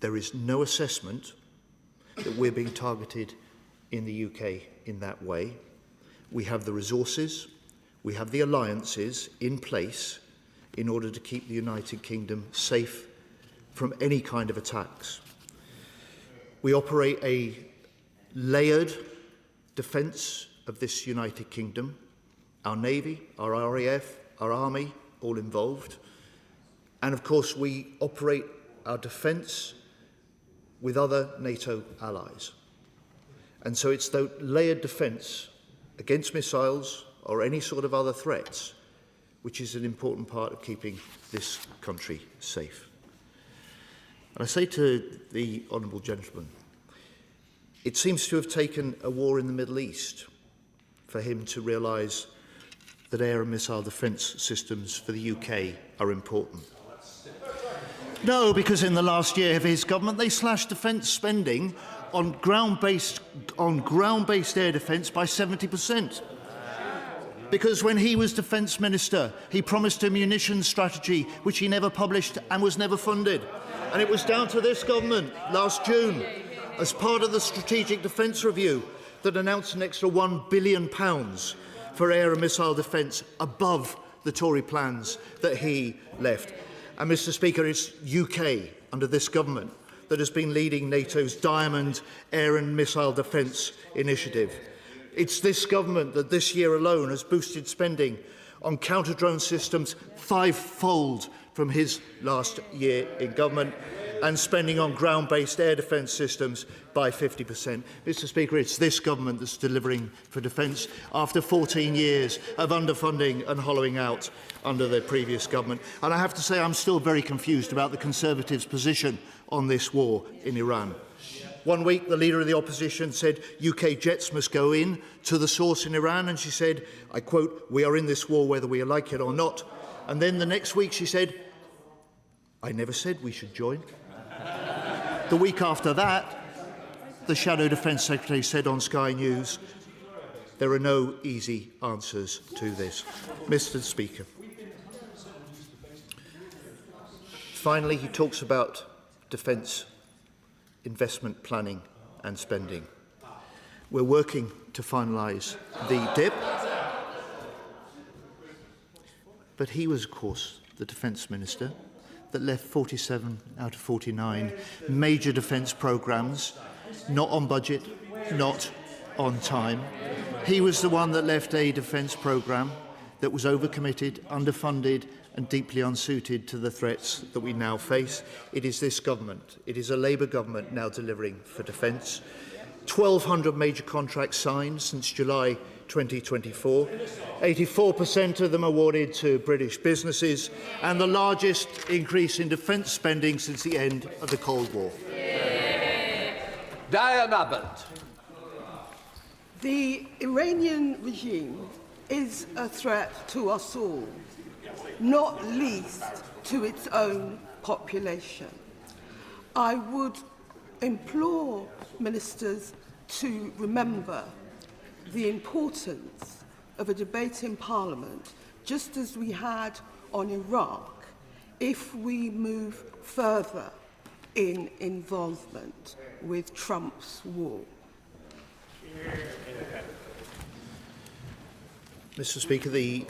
there is no assessment that we're being targeted in the UK in that way. We have the resources, we have the alliances in place in order to keep the United Kingdom safe from any kind of attacks. We operate a layered defence of this United Kingdom, our Navy, our RAF, our Army, all involved. And of course, we operate our defence with other NATO allies. And so it's the layered defence against missiles or any sort of other threats which is an important part of keeping this country safe. And I say to the honourable gentleman, it seems to have taken a war in the Middle East for him to realise that air and missile defence systems for the UK are important. No, because in the last year of his government, they slashed defence spending on ground-based air defence by 70%. Because when he was Defence Minister, he promised a munitions strategy which he never published and was never funded. And it was down to this government last June, as part of the Strategic Defence Review, that announced an extra £1 billion for air and missile defence above the Tory plans that he left. And, Mr. Speaker, it's UK, under this government, that has been leading NATO's Diamond Air and Missile Defence Initiative. It's this government that this year alone has boosted spending on counter-drone systems five-fold from his last year in government. and spending on ground-based air defence systems by 50%. Mr Speaker, it's this government that's delivering for defence after 14 years of underfunding and hollowing out under the previous government. And I have to say I'm still very confused about the Conservatives' position on this war in Iran. One week, the Leader of the Opposition said UK jets must go in to the source in Iran, and she said, I quote, "We are in this war whether we like it or not." And then the next week she said, "I never said we should join." The week after that, the Shadow Defence Secretary said on Sky News, "There are no easy answers to this." Mr Speaker. Finally, he talks about defence investment planning and spending. We're working to finalise the DIP. But he was, of course, the Defence Minister that left 47 out of 49 major defence programmes not on budget, not on time. He was the one that left a defence programme that was overcommitted, underfunded and deeply unsuited to the threats that we now face. It is this government, it is a Labour government now delivering for defence. 1,200 major contracts signed since July 2024, 84% of them awarded to British businesses, and the largest increase in defence spending since the end of the Cold War. Diane Abbott. The Iranian regime is a threat to us all, not least to its own population. I would implore ministers to remember the importance of a debate in Parliament, just as we had on Iraq, if we move further in involvement with Trump's war. Mr Speaker, the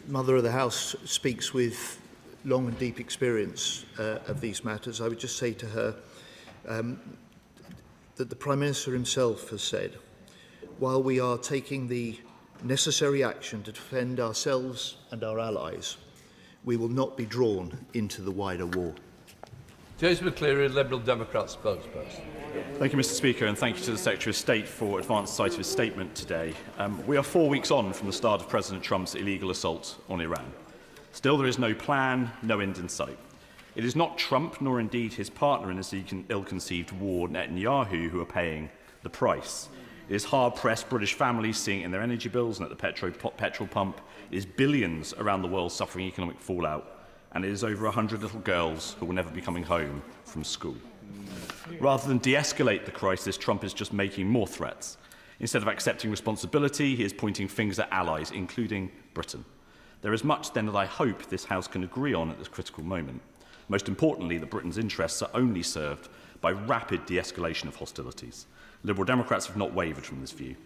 Mother of the House speaks with long and deep experience of these matters. I would just say to her that the Prime Minister himself has said, while we are taking the necessary action to defend ourselves and our allies, we will not be drawn into the wider war. James McCleary, Liberal Democrat spokesperson. Thank you, Mr Speaker, and thank you to the Secretary of State for advance sight of his statement today. We are 4 weeks on from the start of President Trump's illegal assault on Iran. Still, there is no plan, no end in sight. It is not Trump, nor indeed his partner in this ill-conceived war, Netanyahu, who are paying the price. It is hard-pressed British families seeing it in their energy bills and at the petrol pump. It is billions around the world suffering economic fallout. And it is over 100 little girls who will never be coming home from school. Rather than de-escalate the crisis, Trump is just making more threats. Instead of accepting responsibility, he is pointing fingers at allies, including Britain. There is much, then, that I hope this House can agree on at this critical moment. Most importantly, that Britain's interests are only served by rapid de-escalation of hostilities. Liberal Democrats have not wavered from this view.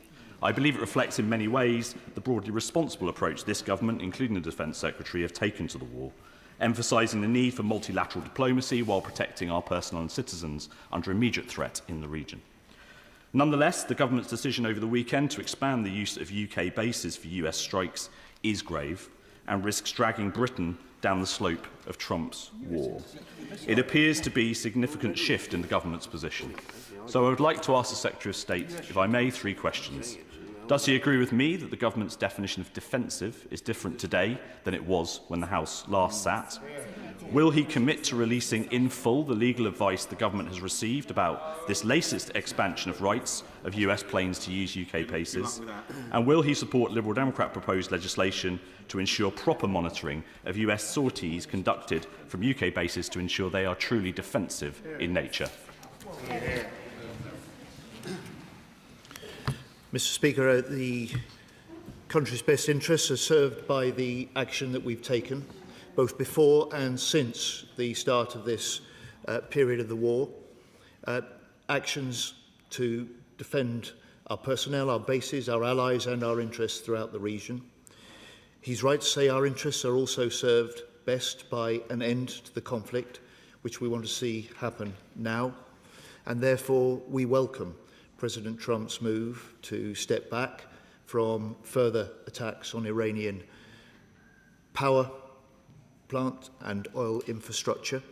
I believe it reflects in many ways the broadly responsible approach this government, including the Defence Secretary, have taken to the war, emphasising the need for multilateral diplomacy while protecting our personnel and citizens under immediate threat in the region. Nonetheless, the government's decision over the weekend to expand the use of UK bases for US strikes is grave and risks dragging Britain down the slope of Trump's war. It appears to be a significant shift in the government's position. So I would like to ask the Secretary of State, if I may, 3 questions. Does he agree with me that the government's definition of defensive is different today than it was when the House last sat? Will he commit to releasing in full the legal advice the government has received about this latest expansion of rights of US planes to use UK bases? And will he support Liberal Democrat proposed legislation to ensure proper monitoring of US sorties conducted from UK bases to ensure they are truly defensive in nature? Mr Speaker, the country's best interests are served by the action that we've taken, both before and since the start of this period of the war. Actions to defend our personnel, our bases, our allies and our interests throughout the region. He's right to say our interests are also served best by an end to the conflict, which we want to see happen now, and therefore we welcome President Trump's move to step back from further attacks on Iranian power plant and oil infrastructure.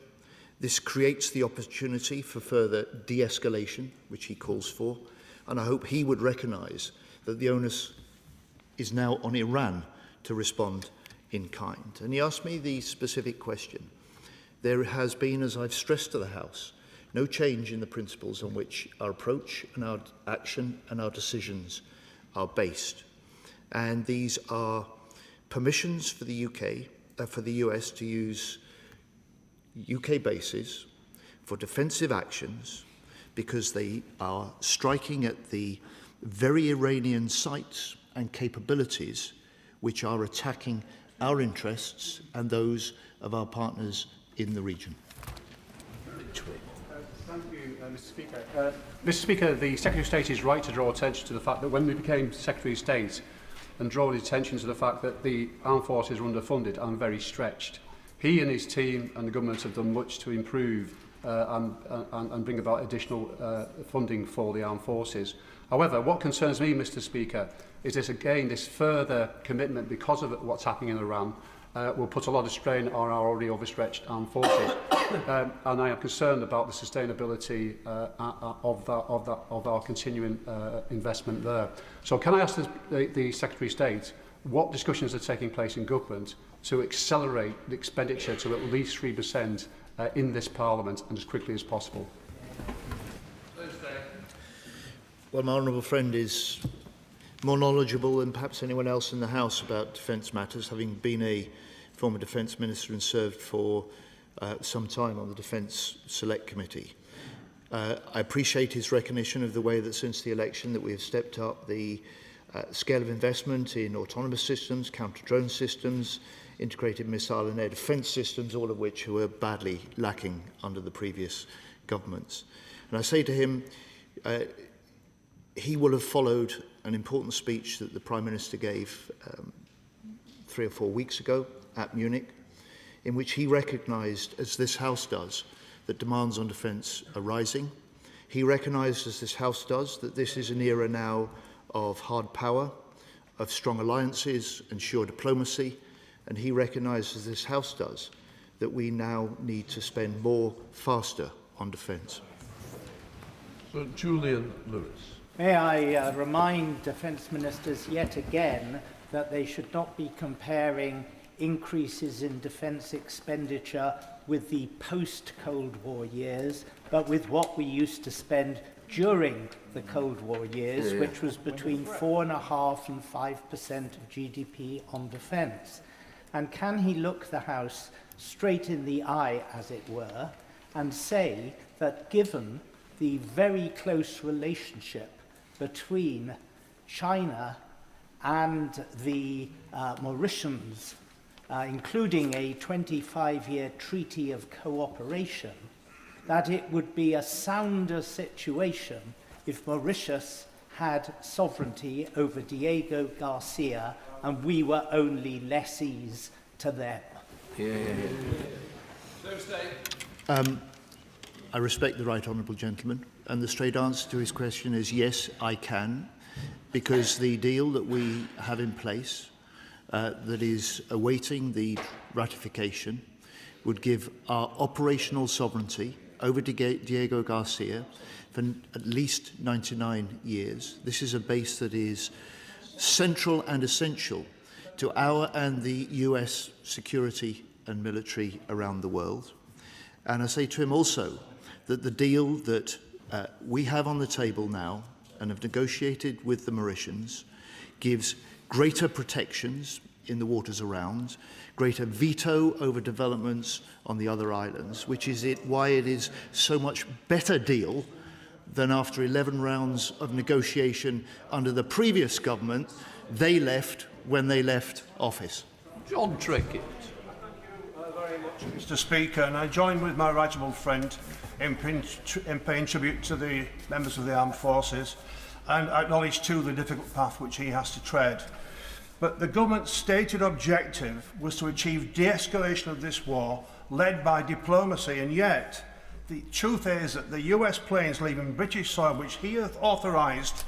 This creates the opportunity for further de-escalation, which he calls for, and I hope he would recognise that the onus is now on Iran to respond in kind. And he asked me the specific question. There has been, as I've stressed to the House, no change in the principles on which our approach and our action and our decisions are based. And these are permissions for the for the US to use UK bases for defensive actions because they are striking at the very Iranian sites and capabilities which are attacking our interests and those of our partners in the region. Thank you, Mr. Speaker. Mr. Speaker, the Secretary of State is right to draw attention to the fact that when we became Secretary of State and draw attention to the fact that the armed forces are underfunded and very stretched. He and his team and the government have done much to improve and bring about additional funding for the armed forces. However, what concerns me, Mr. Speaker, is this further commitment because of what's happening in Iran will put a lot of strain on our already overstretched armed forces. And I am concerned about the sustainability of our continuing investment there. So can I ask the Secretary of State what discussions are taking place in government to accelerate the expenditure to at least 3% in this Parliament and as quickly as possible? Well, my honourable friend is more knowledgeable than perhaps anyone else in the House about defence matters, having been a former Defence Minister and served for some time on the Defence Select Committee. I appreciate his recognition of the way that since the election that we have stepped up the scale of investment in autonomous systems, counter-drone systems, integrated missile and air defence systems, all of which were badly lacking under the previous governments. And I say to him, he will have followed an important speech that the Prime Minister gave 3 or 4 weeks ago at Munich, in which he recognised, as this House does, that demands on defence are rising. He recognised, as this House does, that this is an era now of hard power, of strong alliances and sure diplomacy, and he recognised, as this House does, that we now need to spend more faster on defence. So, Julian Lewis. May I remind defence ministers yet again that they should not be comparing increases in defence expenditure with the post-Cold War years, but with what we used to spend during the Cold War years, which was between 4.5% and 5% of GDP on defence. And can he look the House straight in the eye, as it were, and say that given the very close relationship between China and the Mauritians, including a 25-year treaty of cooperation, that it would be a sounder situation if Mauritius had sovereignty over Diego Garcia and we were only lessees to them? I respect the right honourable gentleman, and the straight answer to his question is yes, I can, because the deal that we have in place that is awaiting the ratification would give our operational sovereignty over Diego Garcia for at least 99 years. This is a base that is central and essential to our and the US security and military around the world. And I say to him also that the deal that we have on the table now and have negotiated with the Mauritians gives greater protections in the waters around, greater veto over developments on the other islands, which is why it is so much better deal than after 11 rounds of negotiation under the previous government they left when they left office. John Trickett. Mr. Speaker, and I join with my right honourable friend in paying tribute to the members of the armed forces and acknowledge too the difficult path which he has to tread. But the government's stated objective was to achieve de-escalation of this war led by diplomacy, and yet the truth is that the US planes leaving British soil, which he hath authorised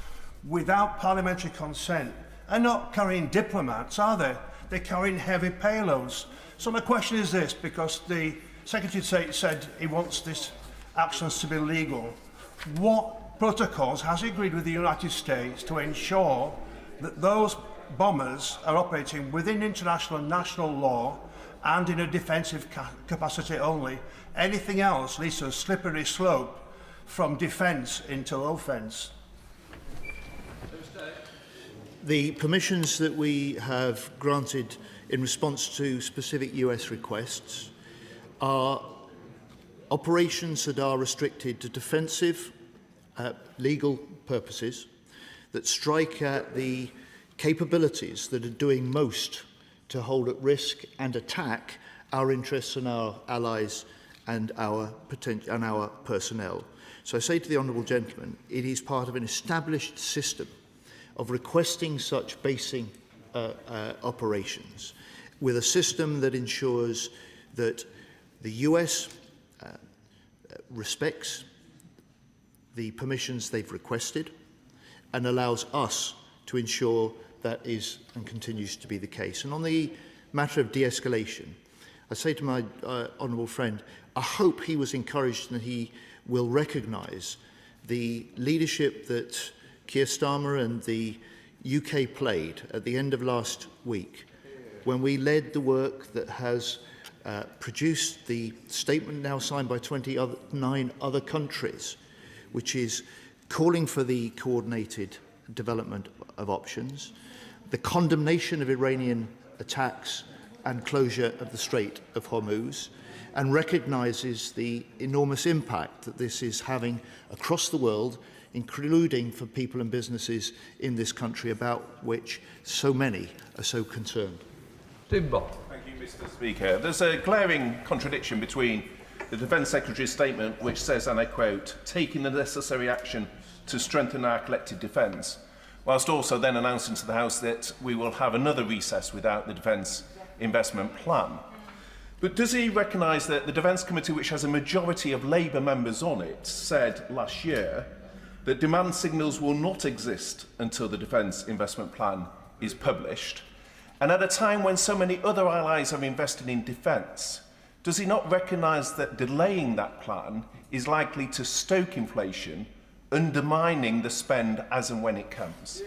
without parliamentary consent, are not carrying diplomats, are they? They're carrying heavy payloads. So my question is this, because the Secretary of State said he wants these actions to be legal. What protocols has he agreed with the United States to ensure that those bombers are operating within international and national law and in a defensive capacity only? Anything else leads to a slippery slope from defence into offence. The permissions that we have granted in response to specific US requests are operations that are restricted to defensive legal purposes that strike at the capabilities that are doing most to hold at risk and attack our interests and our allies and our personnel. So I say to the Honourable Gentleman, it is part of an established system of requesting such basing operations with a system that ensures that the US respects the permissions they've requested and allows us to ensure that is and continues to be the case. And on the matter of de-escalation, I say to my honourable friend, I hope he was encouraged and he will recognise the leadership that Keir Starmer and the UK played at the end of last week when we led the work that has produced the statement now signed by 29 other countries, which is calling for the coordinated development of options, the condemnation of Iranian attacks and closure of the Strait of Hormuz, and recognises the enormous impact that this is having across the world, including for people and businesses in this country about which so many are so concerned. Timber. Thank you, Mr. Speaker. There's a glaring contradiction between the Defence Secretary's statement, which says, and I quote, taking the necessary action to strengthen our collective defence, whilst also then announcing to the House that we will have another recess without the Defence Investment Plan. But does he recognise that the Defence Committee, which has a majority of Labour members on it, said last year that demand signals will not exist until the Defence Investment Plan is published? And at a time when so many other allies are investing in defence, does he not recognise that delaying that plan is likely to stoke inflation, undermining the spend as and when it comes?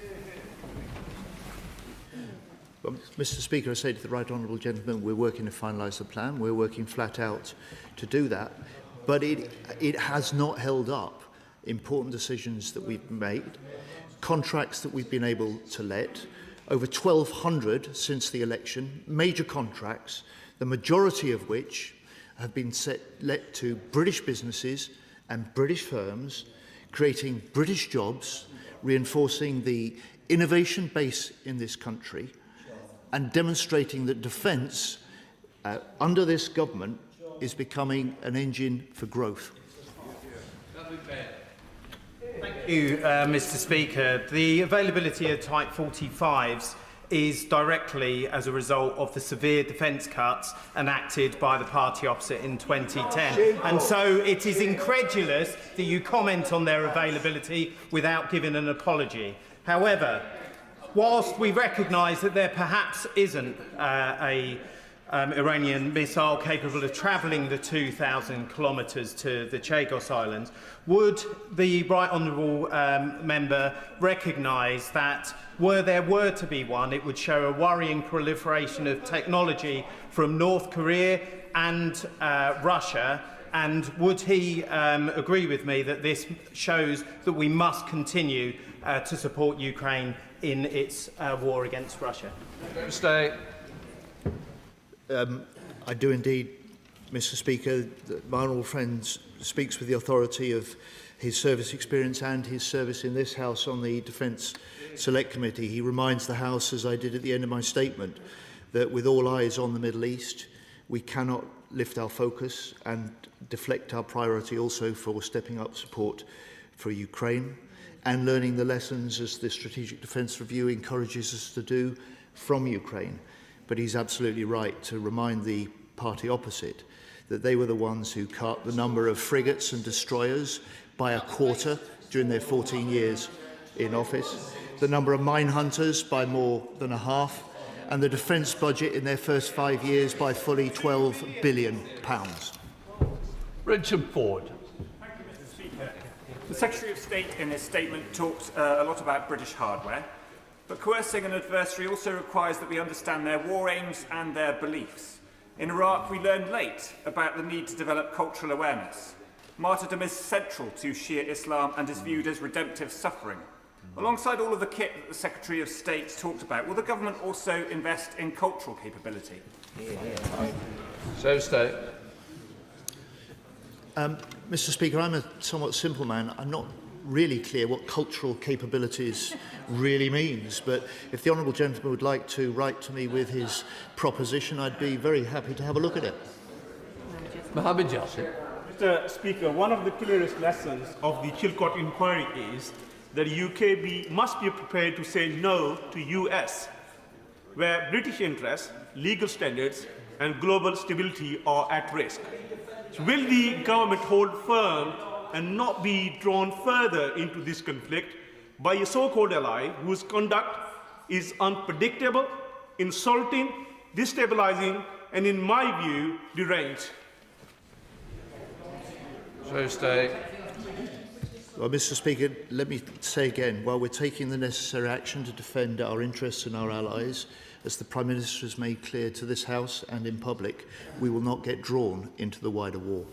Well, Mr. Speaker, I say to the right honourable gentleman, we're working to finalise the plan. We're working flat out to do that. But it has not held up important decisions that we've made, contracts that we've been able to let, over 1,200 since the election, major contracts, the majority of which have been let to British businesses and British firms, creating British jobs, reinforcing the innovation base in this country, and demonstrating that defence, under this government, is becoming an engine for growth. Thank you, Mr. Speaker. The availability of Type 45s is directly as a result of the severe defence cuts enacted by the party opposite in 2010. And so it is incredulous that you comment on their availability without giving an apology. However, whilst we recognise that there perhaps isn't a Iranian missile capable of travelling the 2,000 kilometres to the Chagos Islands, would the Right Honourable member recognise that were there to be one, it would show a worrying proliferation of technology from North Korea and Russia? And would he agree with me that this shows that we must continue to support Ukraine in its war against Russia? Stay. I do indeed, Mr. Speaker. My honourable friend speaks with the authority of his service experience and his service in this House on the Defence Select Committee. He reminds the House, as I did at the end of my statement, that with all eyes on the Middle East, we cannot lift our focus and deflect our priority also for stepping up support for Ukraine and learning the lessons, as the Strategic Defence Review encourages us to do, from Ukraine. But he's absolutely right to remind the party opposite that they were the ones who cut the number of frigates and destroyers by a quarter during their 14 years in office, the number of mine hunters by more than a half, and the defence budget in their first 5 years by fully £12 billion. Richard Ford. Thank you, Mr. Speaker. The Secretary of State in his statement talked a lot about British hardware, but coercing an adversary also requires that we understand their war aims and their beliefs. In Iraq, we learned late about the need to develop cultural awareness. Martyrdom is central to Shia Islam and is viewed as redemptive suffering. Alongside all of the kit that the Secretary of State talked about, will the government also invest in cultural capability? So State. Mr. Speaker, I'm a somewhat simple man. I'm not really clear what cultural capabilities really means, but if the honourable gentleman would like to write to me with his proposition, I'd be very happy to have a look at it. Mohammed Yassin. Mr. Speaker, one of the clearest lessons of the Chilcot inquiry is that the UK must be prepared to say no to US, where British interests, legal standards and global stability are at risk. So will the government hold firm and not be drawn further into this conflict by a so-called ally whose conduct is unpredictable, insulting, destabilizing and, in my view, deranged? So State. Well, Mr. Speaker, let me say again, while we're taking the necessary action to defend our interests and our allies, as the Prime Minister has made clear to this House and in public, we will not get drawn into the wider war.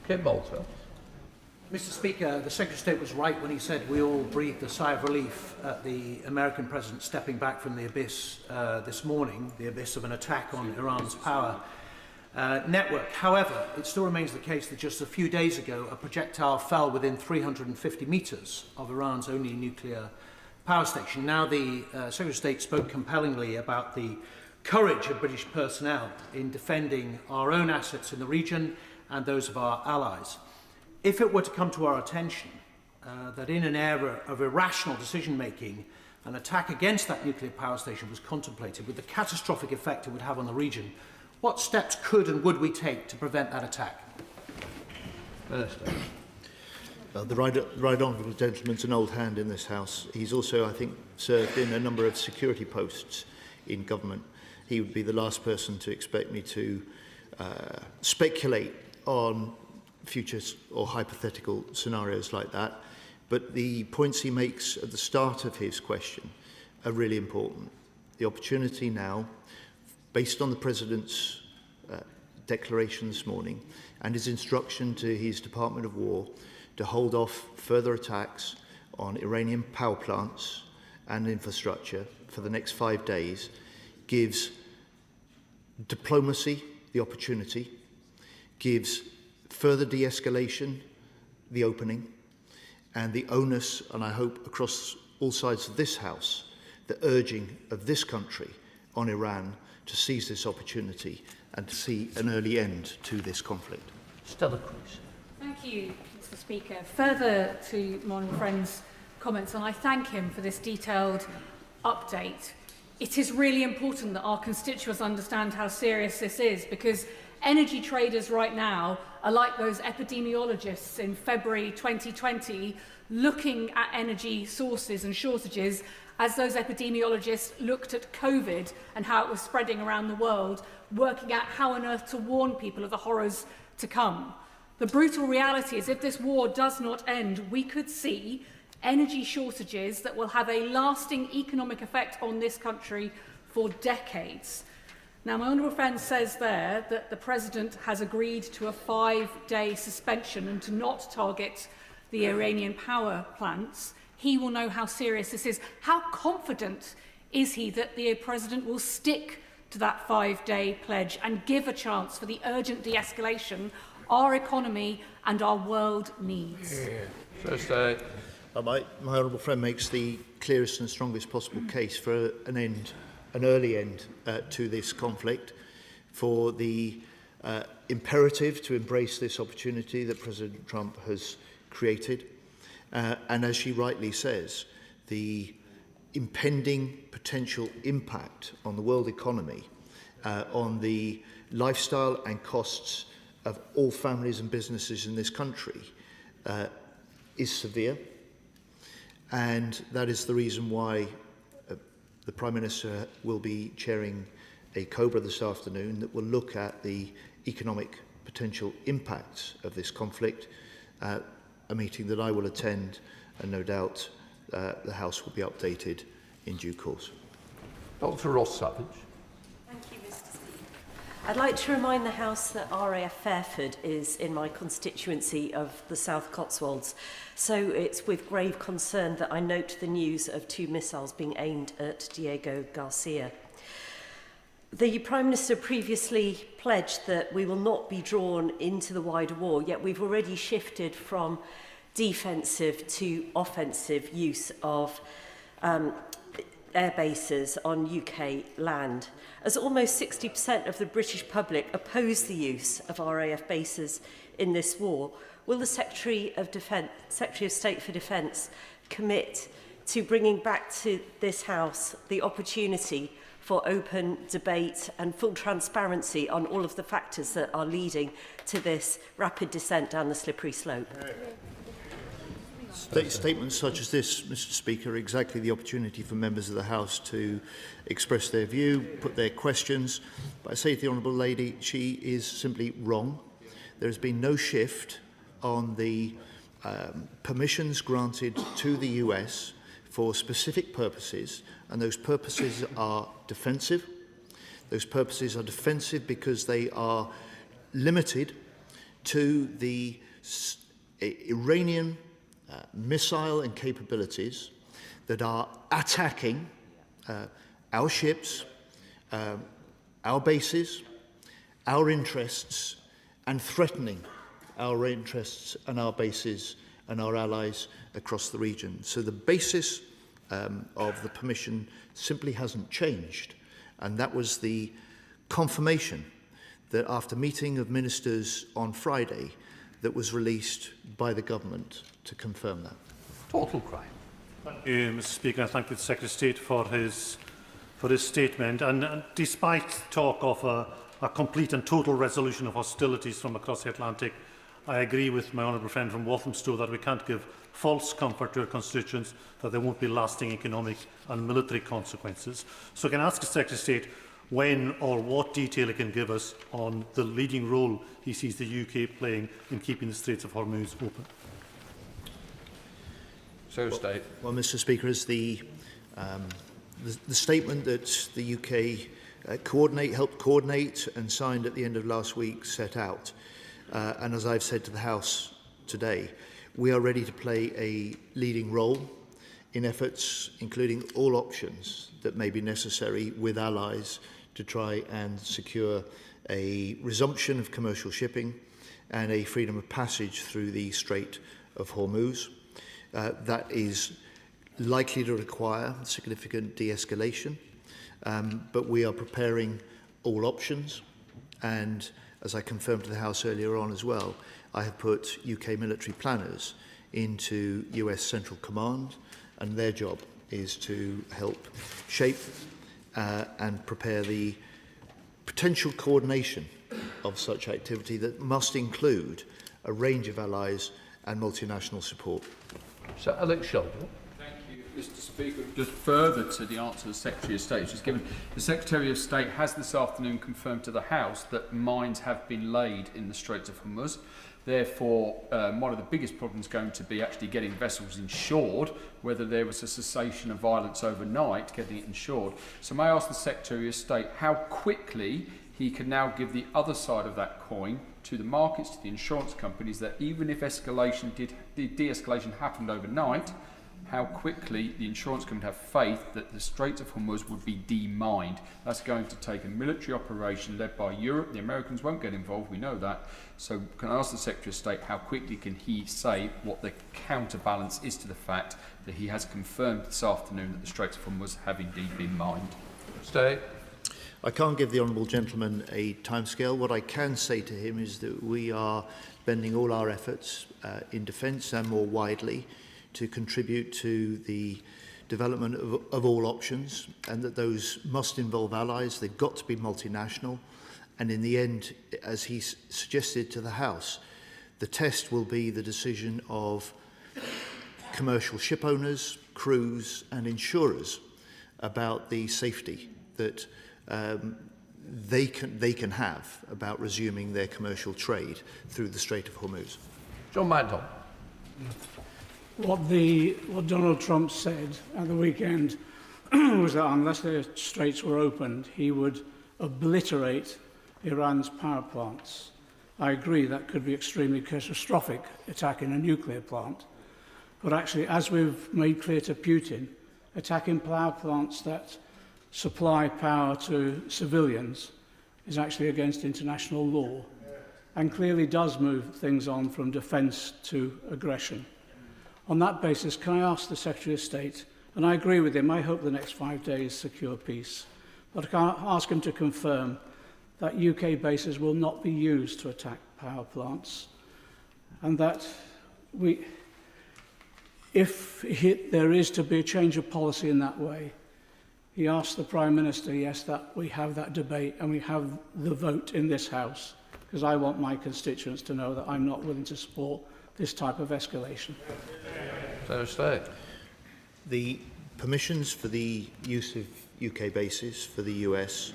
Kim Bolter. Mr. Speaker, the Secretary of State was right when he said we all breathed a sigh of relief at the American President stepping back from the abyss this morning, the abyss of an attack on Iran's power network. However, it still remains the case that just a few days ago, a projectile fell within 350 metres of Iran's only nuclear power station. Now, the Secretary of State spoke compellingly about the courage of British personnel in defending our own assets in the region and those of our allies. If it were to come to our attention that in an era of irrational decision-making, an attack against that nuclear power station was contemplated with the catastrophic effect it would have on the region, what steps could and would we take to prevent that attack? Minister. The right honourable gentleman's an old hand in this House. He's also, I think, served in a number of security posts in government. He would be the last person to expect me to speculate on future or hypothetical scenarios like that. But the points he makes at the start of his question are really important. The opportunity now, based on the President's declaration this morning and his instruction to his Department of War to hold off further attacks on Iranian power plants and infrastructure for the next 5 days, gives diplomacy the opportunity, gives further de-escalation the opening, and the onus, and I hope across all sides of this House, the urging of this country on Iran to seize this opportunity and to see an early end to this conflict. Stella Cruz. Thank you, Mr. Speaker. Further to my friend's comments, and I thank him for this detailed update. It is really important that our constituents understand how serious this is, because energy traders right now are like those epidemiologists in February 2020 looking at energy sources and shortages as those epidemiologists looked at COVID and how it was spreading around the world, working out how on earth to warn people of the horrors to come. The brutal reality is if this war does not end, we could see energy shortages that will have a lasting economic effect on this country for decades. Now, my honourable friend says there that the President has agreed to a 5-day suspension and to not target the Iranian power plants. He will know how serious this is. How confident is he that the President will stick to that 5-day pledge and give a chance for the urgent de-escalation our economy and our world needs? First, my honourable friend makes the clearest and strongest possible case for an early end to this conflict, for the imperative to embrace this opportunity that President Trump has created. And as she rightly says, the impending potential impact on the world economy, on the lifestyle and costs of all families and businesses in this country is severe. And that is the reason why the Prime Minister will be chairing a COBRA this afternoon that will look at the economic potential impacts of this conflict, a meeting that I will attend, and no doubt the House will be updated in due course. Dr. Ross-Savage. Thank you, Mr. Speaker. I'd like to remind the House that RAF Fairford is in my constituency of the South Cotswolds, so it's with grave concern that I note the news of 2 missiles being aimed at Diego Garcia. The Prime Minister previously pledged that we will not be drawn into the wider war, yet we've already shifted from defensive to offensive use of air bases on UK land. As almost 60% of the British public oppose the use of RAF bases in this war, will the Secretary of State for Defence commit to bringing back to this House the opportunity for open debate and full transparency on all of the factors that are leading to this rapid descent down the slippery slope? Statements such as this, Mr. Speaker, are exactly the opportunity for members of the House to express their view, put their questions. But I say to the Honourable Lady, she is simply wrong. There has been no shift on the permissions granted to the US for specific purposes, and those purposes are defensive. Those purposes are defensive because they are limited to the Iranian missile and capabilities that are attacking our ships, our bases, our interests, and threatening our interests and our bases and our allies across the region. So the basis of the permission simply hasn't changed, and that was the confirmation that after meeting of ministers on Friday that was released by the government to confirm that. Total crime. Thank you, Mr. Speaker. I thank the Secretary of State for his statement. And despite talk of a complete and total resolution of hostilities from across the Atlantic, I agree with my honourable friend from Walthamstow that we can't give false comfort to our constituents that there won't be lasting economic and military consequences. So can I ask the Secretary of State when or what detail he can give us on the leading role he sees the UK playing in keeping the Straits of Hormuz open? Well, Mr. Speaker, as the statement that the UK helped coordinate and signed at the end of last week set out, and as I've said to the House today, we are ready to play a leading role in efforts, including all options that may be necessary with allies to try and secure a resumption of commercial shipping and a freedom of passage through the Strait of Hormuz. That is likely to require significant de-escalation, but we are preparing all options, and as I confirmed to the House earlier on as well, I have put UK military planners into US Central Command, and their job is to help shape and prepare the potential coordination of such activity that must include a range of allies and multinational support. Sir Alex Sheldon. Thank you, Mr. Speaker. Just further to the answer the Secretary of State has given, the Secretary of State has this afternoon confirmed to the House that mines have been laid in the Straits of Hormuz. Therefore, one of the biggest problems is going to be actually getting vessels insured, whether there was a cessation of violence overnight, getting it insured. So may I ask the Secretary of State how quickly he can now give the other side of that coin to the markets, to the insurance companies, that even if de-escalation happened overnight, how quickly the insurance company have faith that the Straits of Hormuz would be demined. That's going to take a military operation led by Europe. The Americans won't get involved, we know that. So can I ask the Secretary of State how quickly can he say what the counterbalance is to the fact that he has confirmed this afternoon that the Straits of Hormuz have indeed been mined? Stay. I can't give the honourable gentleman a timescale. What I can say to him is that we are bending all our efforts in defence and more widely to contribute to the development of all options, and that those must involve allies. They've got to be multinational. And in the end, as he suggested to the House, the test will be the decision of commercial ship owners, crews and insurers about the safety that they can have about resuming their commercial trade through the Strait of Hormuz. John Manton. What Donald Trump said at the weekend was that unless the straits were opened, he would obliterate Iran's power plants. I agree that could be extremely catastrophic, attacking a nuclear plant. But actually, as we've made clear to Putin, attacking power plants that supply power to civilians is actually against international law and clearly does move things on from defence to aggression. On that basis, can I ask the Secretary of State, and I agree with him, I hope the next 5 days secure peace, but can I ask him to confirm that UK bases will not be used to attack power plants, and that if there is to be a change of policy in that way, he asked the Prime Minister, yes, that we have that debate and we have the vote in this House, because I want my constituents to know that I'm not willing to support this type of escalation. The permissions for the use of UK bases for the US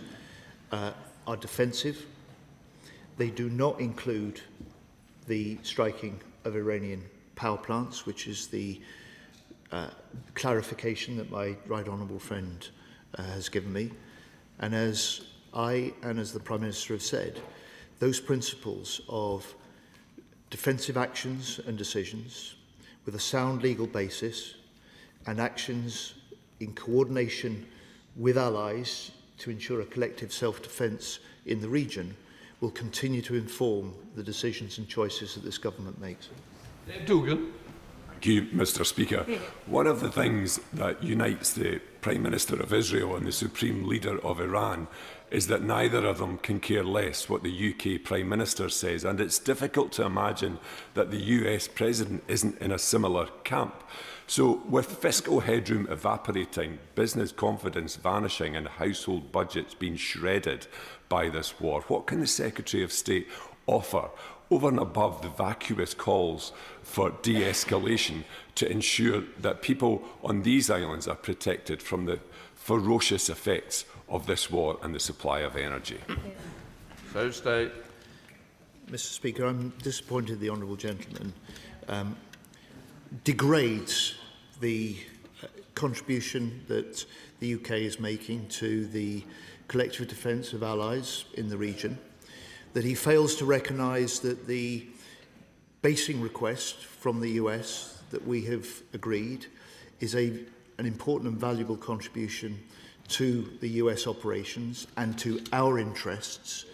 are defensive. They do not include the striking of Iranian power plants, which is the clarification that my right honourable friend has given me. And as I and as the Prime Minister have said, those principles of defensive actions and decisions with a sound legal basis and actions in coordination with allies to ensure a collective self-defence in the region will continue to inform the decisions and choices that this government makes. Dougan. Thank you, Mr. Speaker. One of the things that unites the Prime Minister of Israel and the Supreme Leader of Iran is that neither of them can care less what the UK Prime Minister says, and it's difficult to imagine that the US President isn't in a similar camp. So, with fiscal headroom evaporating, business confidence vanishing and household budgets being shredded by this war, what can the Secretary of State offer over and above the vacuous calls for de-escalation to ensure that people on these islands are protected from the ferocious effects of this war and the supply of energy? Mr. Speaker, I'm disappointed the honourable gentleman degrades the contribution that the UK is making to the collective defence of allies in the region, that he fails to recognise that the basing request from the US that we have agreed is an important and valuable contribution to the US operations and to our interests,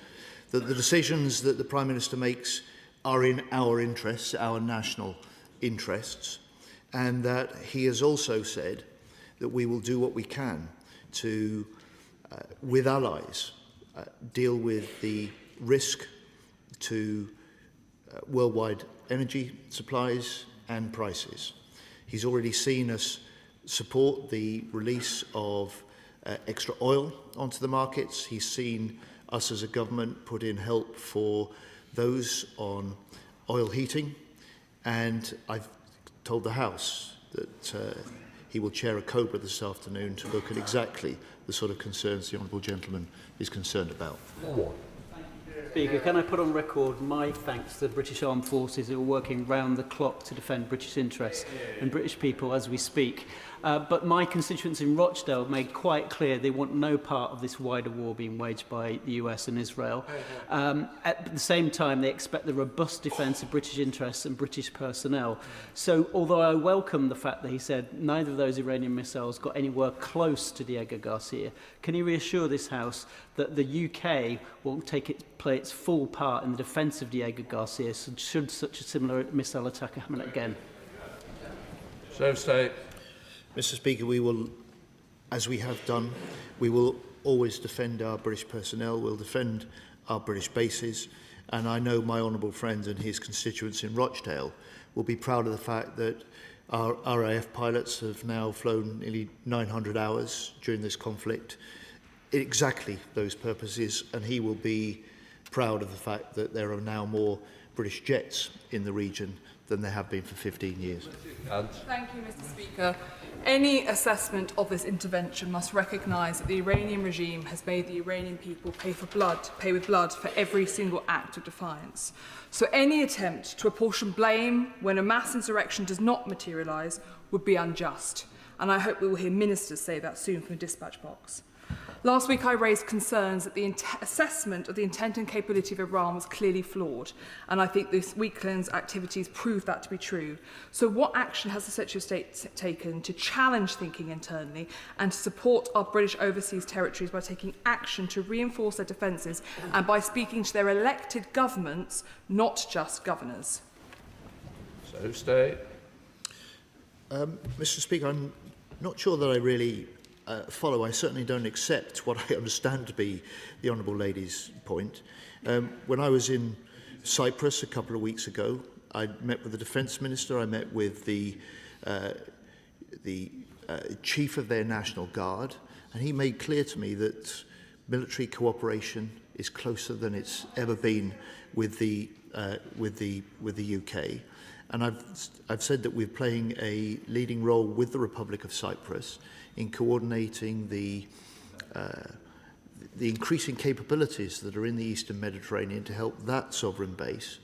that the decisions that the Prime Minister makes are in our interests, our national interests, and that he has also said that we will do what we can to, with allies, deal with the risk to worldwide energy supplies and prices. He's already seen us support the release of extra oil onto the markets. He's seen us as a government put in help for those on oil heating, and I've told the House that he will chair a COBRA this afternoon to look at exactly the sort of concerns the honourable gentleman is concerned about. Speaker, can I put on record my thanks to the British Armed Forces who are working round the clock to defend British interests and British people as we speak. But my constituents in Rochdale made quite clear they want no part of this wider war being waged by the US and Israel. At the same time, they expect the robust defence of British interests and British personnel. So, although I welcome the fact that he said neither of those Iranian missiles got anywhere close to Diego Garcia, can he reassure this House that the UK will play its full part in the defence of Diego Garcia should such a similar missile attack happen again? Mr. Speaker, we will, as we have done, we will always defend our British personnel, we'll defend our British bases, and I know my honourable friend and his constituents in Rochdale will be proud of the fact that our RAF pilots have now flown nearly 900 hours during this conflict, exactly those purposes, and he will be proud of the fact that there are now more British jets in the region than there have been for 15 years. Thank you, Mr. Speaker. Any assessment of this intervention must recognise that the Iranian regime has made the Iranian people pay with blood for every single act of defiance. So any attempt to apportion blame when a mass insurrection does not materialise would be unjust. And I hope we will hear ministers say that soon from the dispatch box. Last week I raised concerns that the assessment of the intent and capability of Iran was clearly flawed, and I think this weekend's activities proved that to be true. So what action has the Secretary of State taken to challenge thinking internally and to support our British overseas territories by taking action to reinforce their defences and by speaking to their elected governments, not just governors? So, State. Mr. Speaker, I'm not sure that I really follow. I certainly don't accept what I understand to be the Honourable Lady's point. When I was in Cyprus a couple of weeks ago, I met with the Defence Minister, I met with the Chief of their National Guard, and he made clear to me that military cooperation is closer than it's ever been with the UK. And I've said that we're playing a leading role with the Republic of Cyprus in coordinating the increasing capabilities that are in the Eastern Mediterranean to help that sovereign base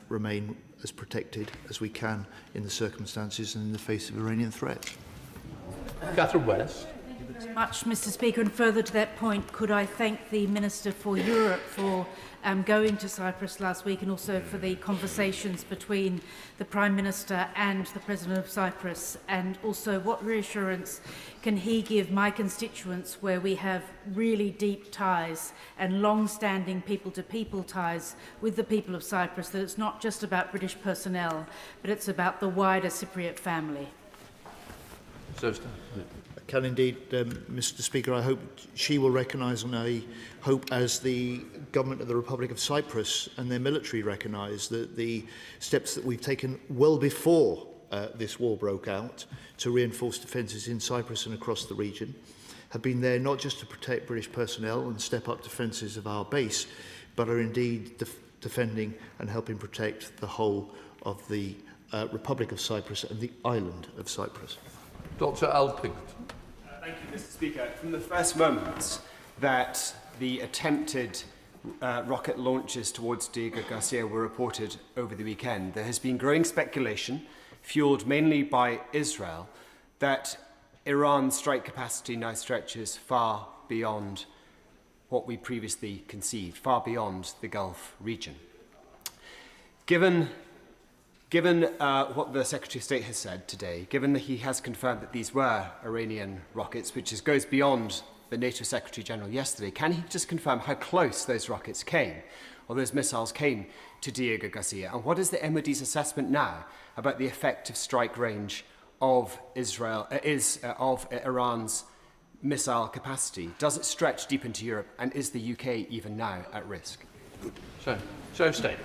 remain as protected as we can in the circumstances and in the face of Iranian threats. Catherine West. Thank you very much, Mr. Speaker. And further to that point, could I thank the Minister for Europe for going to Cyprus last week, and also for the conversations between the Prime Minister and the President of Cyprus, and also what reassurance can he give my constituents where we have really deep ties and long-standing people-to-people ties with the people of Cyprus, that it's not just about British personnel, but it's about the wider Cypriot family? I can indeed, Mr. Speaker. I hope she will recognise, and I hope as the government of the Republic of Cyprus and their military recognise, that the steps that we've taken well before this war broke out to reinforce defences in Cyprus and across the region have been there not just to protect British personnel and step up defences of our base, but are indeed defending and helping protect the whole of the Republic of Cyprus and the island of Cyprus. Dr. Alpington. Thank you, Mr. Speaker. From the first moment that the attempted rocket launches towards Diego Garcia were reported over the weekend, there has been growing speculation, fueled mainly by Israel, that Iran's strike capacity now stretches far beyond what we previously conceived, far beyond the Gulf region. Given what the Secretary of State has said today, given that he has confirmed that these were Iranian rockets, which goes beyond the NATO Secretary General yesterday, can he just confirm how close those rockets came, or those missiles came, to Diego Garcia? And what is the MOD's assessment now about the effective strike range of Iran's missile capacity? Does it stretch deep into Europe, and is the UK even now at risk? So State.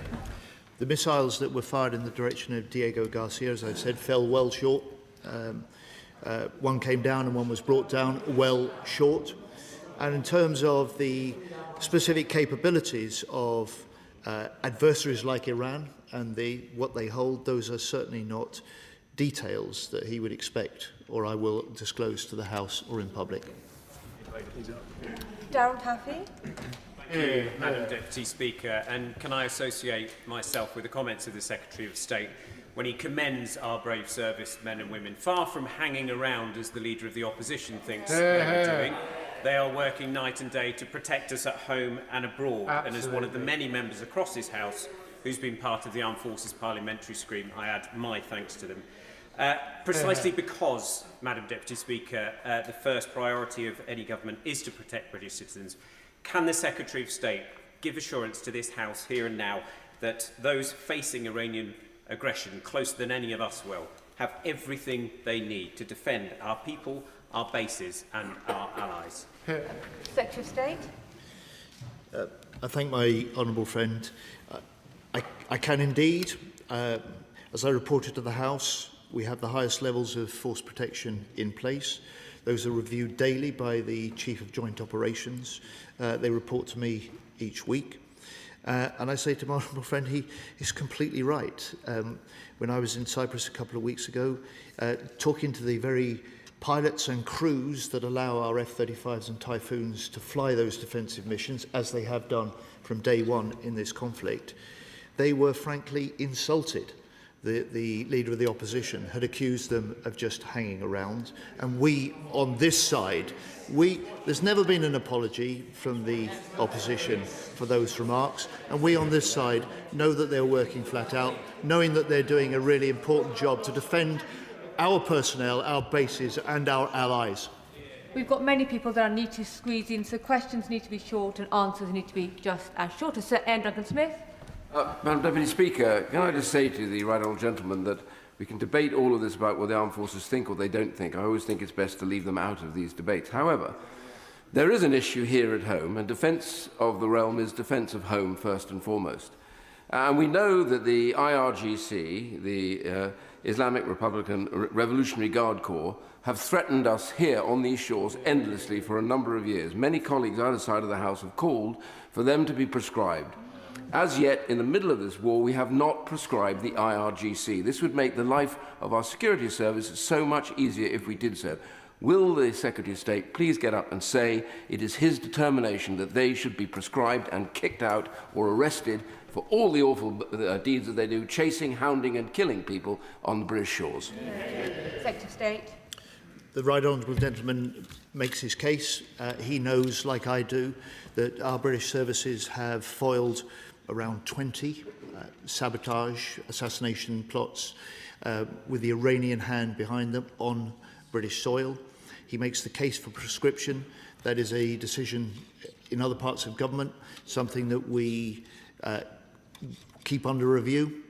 The missiles that were fired in the direction of Diego Garcia, as I've said, fell well short. One came down and one was brought down well short. And in terms of the specific capabilities of adversaries like Iran and what they hold, those are certainly not details that he would expect or I will disclose to the House or in public. Darren Taffy. Thank you, Madam Deputy Speaker, and can I associate myself with the comments of the Secretary of State when he commends our brave servicemen and women, far from hanging around as the Leader of the Opposition thinks they were doing. They are working night and day to protect us at home and abroad. Absolutely. And as one of the many members across this House who's been part of the Armed Forces Parliamentary Stream, I add my thanks to them. Precisely because, Madam Deputy Speaker, the first priority of any government is to protect British citizens, can the Secretary of State give assurance to this House here and now that those facing Iranian aggression, closer than any of us will, have everything they need to defend our people, our bases and our allies? Secretary of State. I thank my honourable friend. I can indeed. As I reported to the House, we have the highest levels of force protection in place. Those are reviewed daily by the Chief of Joint Operations. They report to me each week. And I say to my honourable friend, he is completely right. When I was in Cyprus a couple of weeks ago, talking to the very pilots and crews that allow our F-35s and Typhoons to fly those defensive missions, as they have done from day one in this conflict, they were frankly insulted. The leader of the opposition had accused them of just hanging around. And we, on this side, there's never been an apology from the opposition for those remarks. And we on this side know that they're working flat out, knowing that they're doing a really important job to defend our personnel, our bases and our allies. We've got many people that need to squeeze in, so questions need to be short and answers need to be just as short. Sir Ian Duncan-Smith. Madam Deputy Speaker, can I just say to the right honourable gentleman that we can debate all of this about what the armed forces think or they don't think. I always think it's best to leave them out of these debates. However, there is an issue here at home, and defence of the realm is defence of home first and foremost. And we know that the IRGC, the Islamic Revolutionary Guard Corps, have threatened us here on these shores endlessly for a number of years. Many colleagues either side of the House have called for them to be prescribed. As yet, in the middle of this war, we have not prescribed the IRGC. This would make the life of our security service so much easier if we did so. Will the Secretary of State please get up and say it is his determination that they should be prescribed and kicked out or arrested for all the awful deeds that they do, chasing, hounding and killing people on the British shores? Secretary of State. The right honourable gentleman makes his case. He knows, like I do, that our British services have foiled around 20 sabotage, assassination plots with the Iranian hand behind them on British soil. He makes the case for prescription. That is a decision in other parts of government, something that we keep under review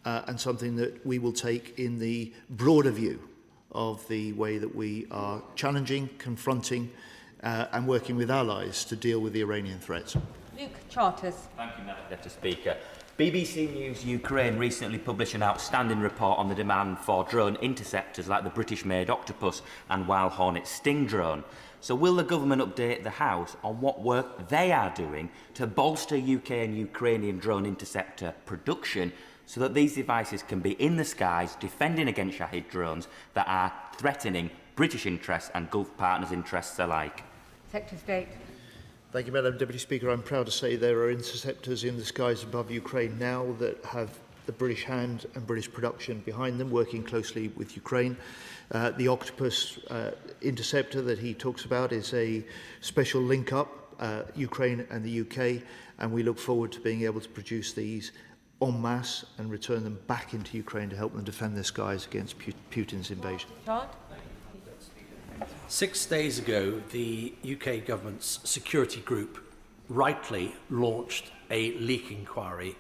and something that we will take in the broader view of the way that we are challenging, confronting and working with allies to deal with the Iranian threats. Luke Charters. Thank you, Madam Deputy Speaker. BBC News Ukraine recently published an outstanding report on the demand for drone interceptors like the British-made Octopus and Wild Hornet Sting drone. So will the government update the House on what work they are doing to bolster UK and Ukrainian drone interceptor production so that these devices can be in the skies defending against Shahid drones that are threatening British interests and Gulf partners' interests alike? Secretary of State. Thank you, Madam Deputy Speaker. I'm proud to say there are interceptors in the skies above Ukraine now that have the British hand and British production behind them, working closely with Ukraine. The Octopus interceptor that he talks about is a special link-up, Ukraine and the UK, and we look forward to being able to produce these en masse and return them back into Ukraine to help them defend their skies against Putin's invasion. Todd? 6 days ago, the UK government's security group rightly launched a leak inquiry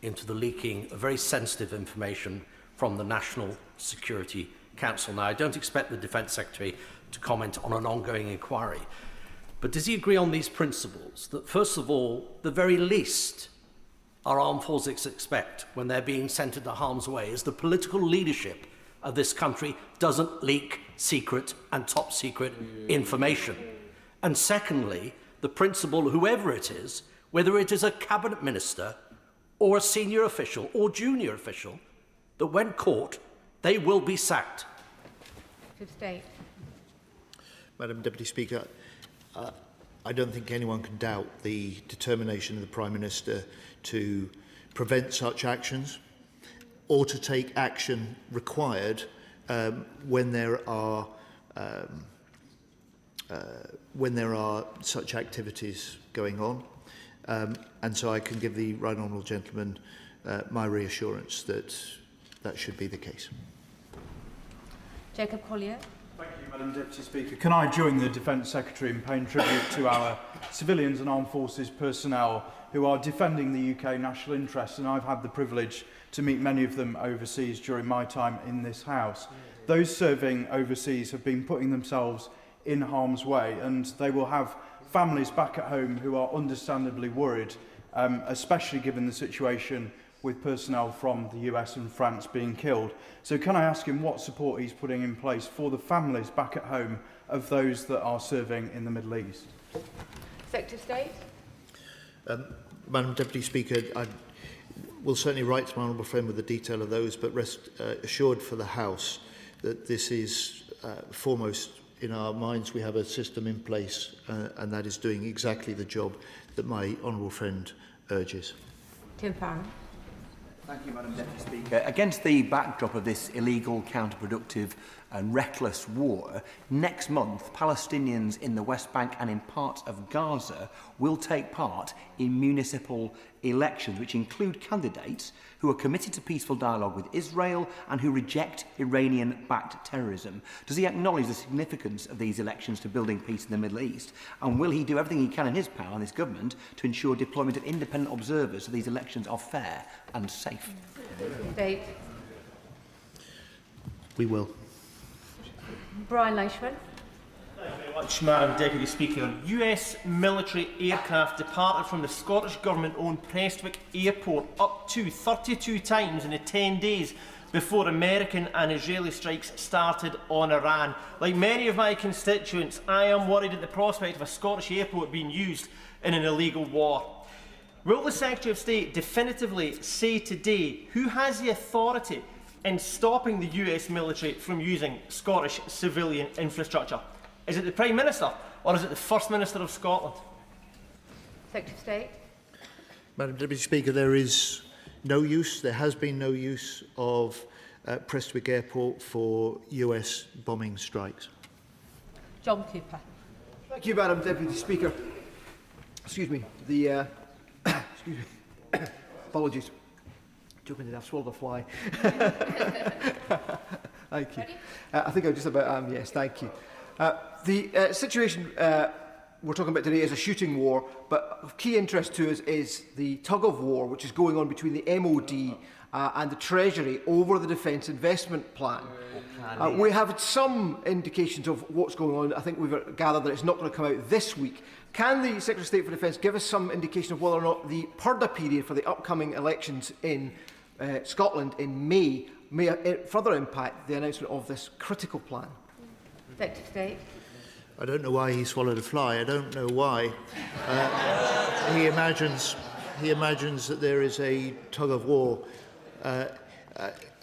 into the leaking of very sensitive information from the National Security Council. Now, I don't expect the Defence Secretary to comment on an ongoing inquiry, but does he agree on these principles that, first of all, the very least our armed forces expect when they're being sent into harm's way is the political leadership of this country doesn't leak secret and top secret information? And secondly, the principle, whoever it is, whether it is a cabinet minister or a senior official or junior official, that when caught, they will be sacked. State. Madam Deputy Speaker, I don't think anyone can doubt the determination of the Prime Minister to prevent such actions or to take action required when there are such activities going on. And so I can give the right honourable gentleman my reassurance that that should be the case. Jacob Collier. Thank you, Madam Deputy Speaker. Can I join the Defence Secretary in paying tribute to our civilians and armed forces personnel who are defending the UK national interest, and I've had the privilege to meet many of them overseas during my time in this House. Those serving overseas have been putting themselves in harm's way, and they will have families back at home who are understandably worried, especially given the situation with personnel from the US and France being killed. So can I ask him what support he's putting in place for the families back at home of those that are serving in the Middle East? Secretary of State. Madam Deputy Speaker, I will certainly write to my honourable friend with the detail of those, but rest assured for the House that this is foremost in our minds. We have a system in place and that is doing exactly the job that my honourable friend urges. Tim Farron. Thank you, Madam Deputy Speaker. Against the backdrop of this illegal, counterproductive and reckless war, next month Palestinians in the West Bank and in parts of Gaza will take part in municipal elections, which include candidates who are committed to peaceful dialogue with Israel and who reject Iranian-backed terrorism. Does he acknowledge the significance of these elections to building peace in the Middle East? And will he do everything he can in his power, and this government, to ensure deployment of independent observers so these elections are fair and safe? Dave. We will. Brian Leishman. Thank you very much, Madam Deputy Speaker. US military aircraft departed from the Scottish Government-owned Prestwick Airport up to 32 times in the 10 days before American and Israeli strikes started on Iran. Like many of my constituents, I am worried at the prospect of a Scottish airport being used in an illegal war. Will the Secretary of State definitively say today who has the authority in stopping the US military from using Scottish civilian infrastructure? Is it the Prime Minister or is it the First Minister of Scotland? Secretary of State. Madam Deputy Speaker, there has been no use of Prestwick Airport for US bombing strikes. John Cooper. Thank you, Madam Deputy Speaker. Excuse me. Excuse me. Apologies. Joking, did I swallow the fly? Thank you. I think I just about am. Yes, thank you. The situation we're talking about today is a shooting war, but of key interest to us is the tug of war which is going on between the MOD and the Treasury over the Defence Investment Plan. We have had some indications of what's going on. I think we've gathered that it's not going to come out this week. Can the Secretary of State for Defence give us some indication of whether or not the purdah period for the upcoming elections in Scotland in May further impact the announcement of this critical plan? Secretary of State. I don't know why he swallowed a fly. I don't know why he imagines that there is a tug of war,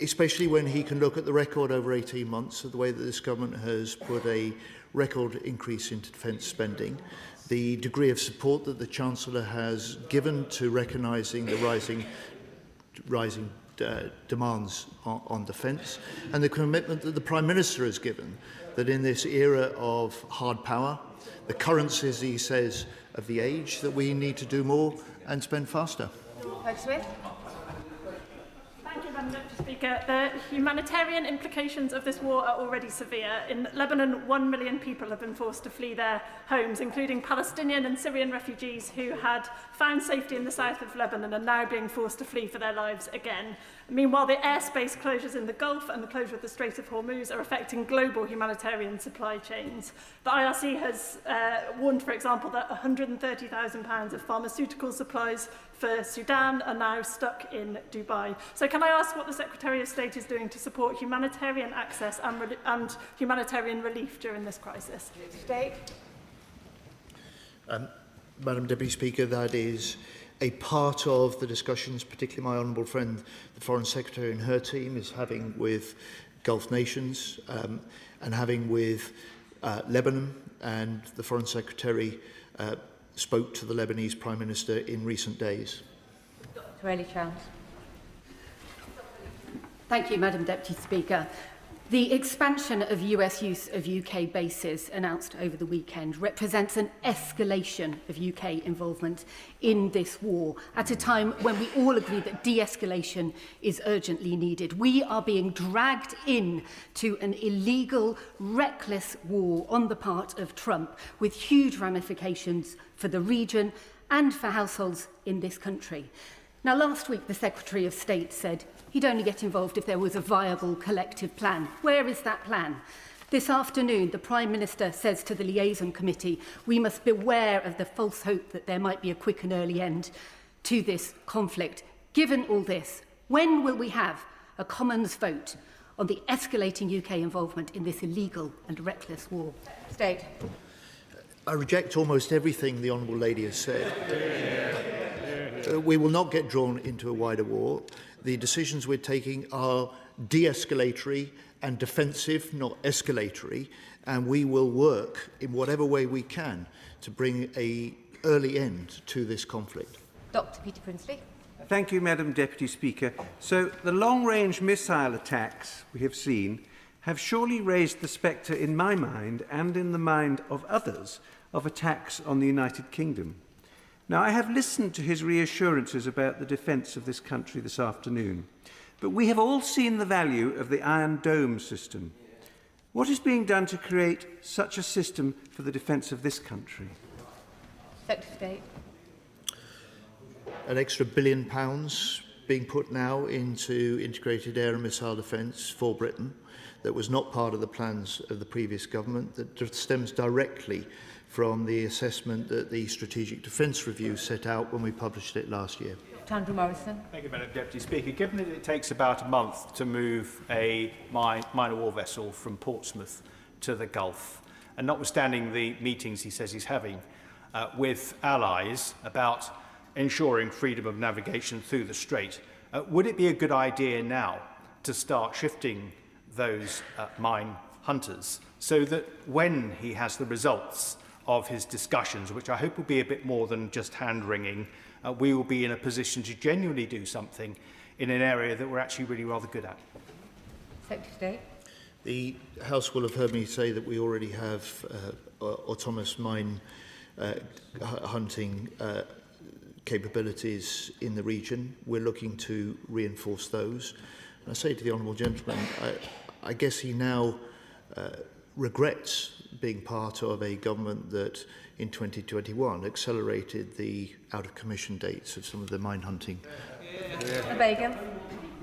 especially when he can look at the record over 18 months of the way that this government has put a record increase into defence spending, the degree of support that the Chancellor has given to recognising the rising demands on defence, and the commitment that the Prime Minister has given that in this era of hard power, the currencies, he says, of the age, that we need to do more and spend faster. Smith. Thank you, Madam Deputy Speaker. The humanitarian implications of this war are already severe. In Lebanon, 1 million people have been forced to flee their homes, including Palestinian and Syrian refugees who had found safety in the south of Lebanon and are now being forced to flee for their lives again. Meanwhile, the airspace closures in the Gulf and the closure of the Strait of Hormuz are affecting global humanitarian supply chains. The IRC has warned, for example, that £130,000 of pharmaceutical supplies for Sudan are now stuck in Dubai. So can I ask what the Secretary of State is doing to support humanitarian access and humanitarian relief during this crisis? State. Madam Deputy Speaker, that is a part of the discussions, particularly my honourable friend, the Foreign Secretary and her team, is having with Gulf nations and having with Lebanon, and the Foreign Secretary spoke to the Lebanese Prime Minister in recent days. Dr. Charles. Thank you, Madam Deputy Speaker. The expansion of US use of UK bases announced over the weekend represents an escalation of UK involvement in this war at a time when we all agree that de-escalation is urgently needed. We are being dragged into an illegal, reckless war on the part of Trump with huge ramifications for the region and for households in this country. Now, last week, the Secretary of State said he'd only get involved if there was a viable collective plan. Where is that plan? This afternoon, the Prime Minister says to the Liaison Committee, we must beware of the false hope that there might be a quick and early end to this conflict. Given all this, when will we have a Commons vote on the escalating UK involvement in this illegal and reckless war? State. I reject almost everything the Honourable Lady has said. we will not get drawn into a wider war. The decisions we're taking are de-escalatory and defensive, not escalatory, and we will work in whatever way we can to bring an early end to this conflict. Dr. Peter Prinsley. Thank you, Madam Deputy Speaker. So, the long-range missile attacks we have seen have surely raised the spectre in my mind and in the mind of others of attacks on the United Kingdom. Now, I have listened to his reassurances about the defence of this country this afternoon, but we have all seen the value of the Iron Dome system. What is being done to create such a system for the defence of this country? Secretary of State. An extra £1 billion being put now into integrated air and missile defence for Britain that was not part of the plans of the previous government, that stems directly from the assessment that the Strategic Defence Review set out when we published it last year. Andrew Morrison. Thank you, Madam Deputy Speaker. Given that it takes about a month to move a minor war vessel from Portsmouth to the Gulf, and notwithstanding the meetings he says he's having with allies about ensuring freedom of navigation through the Strait, would it be a good idea now to start shifting those mine hunters so that when he has the results of his discussions, which I hope will be a bit more than just hand-wringing, we will be in a position to genuinely do something in an area that we're actually really rather good at? Secretary of State. The House will have heard me say that we already have autonomous mine hunting capabilities in the region. We're looking to reinforce those. And I say to the honourable gentleman, I guess he now regrets being part of a government that in 2021 accelerated the out-of-commission dates of some of the mine hunting. Begum.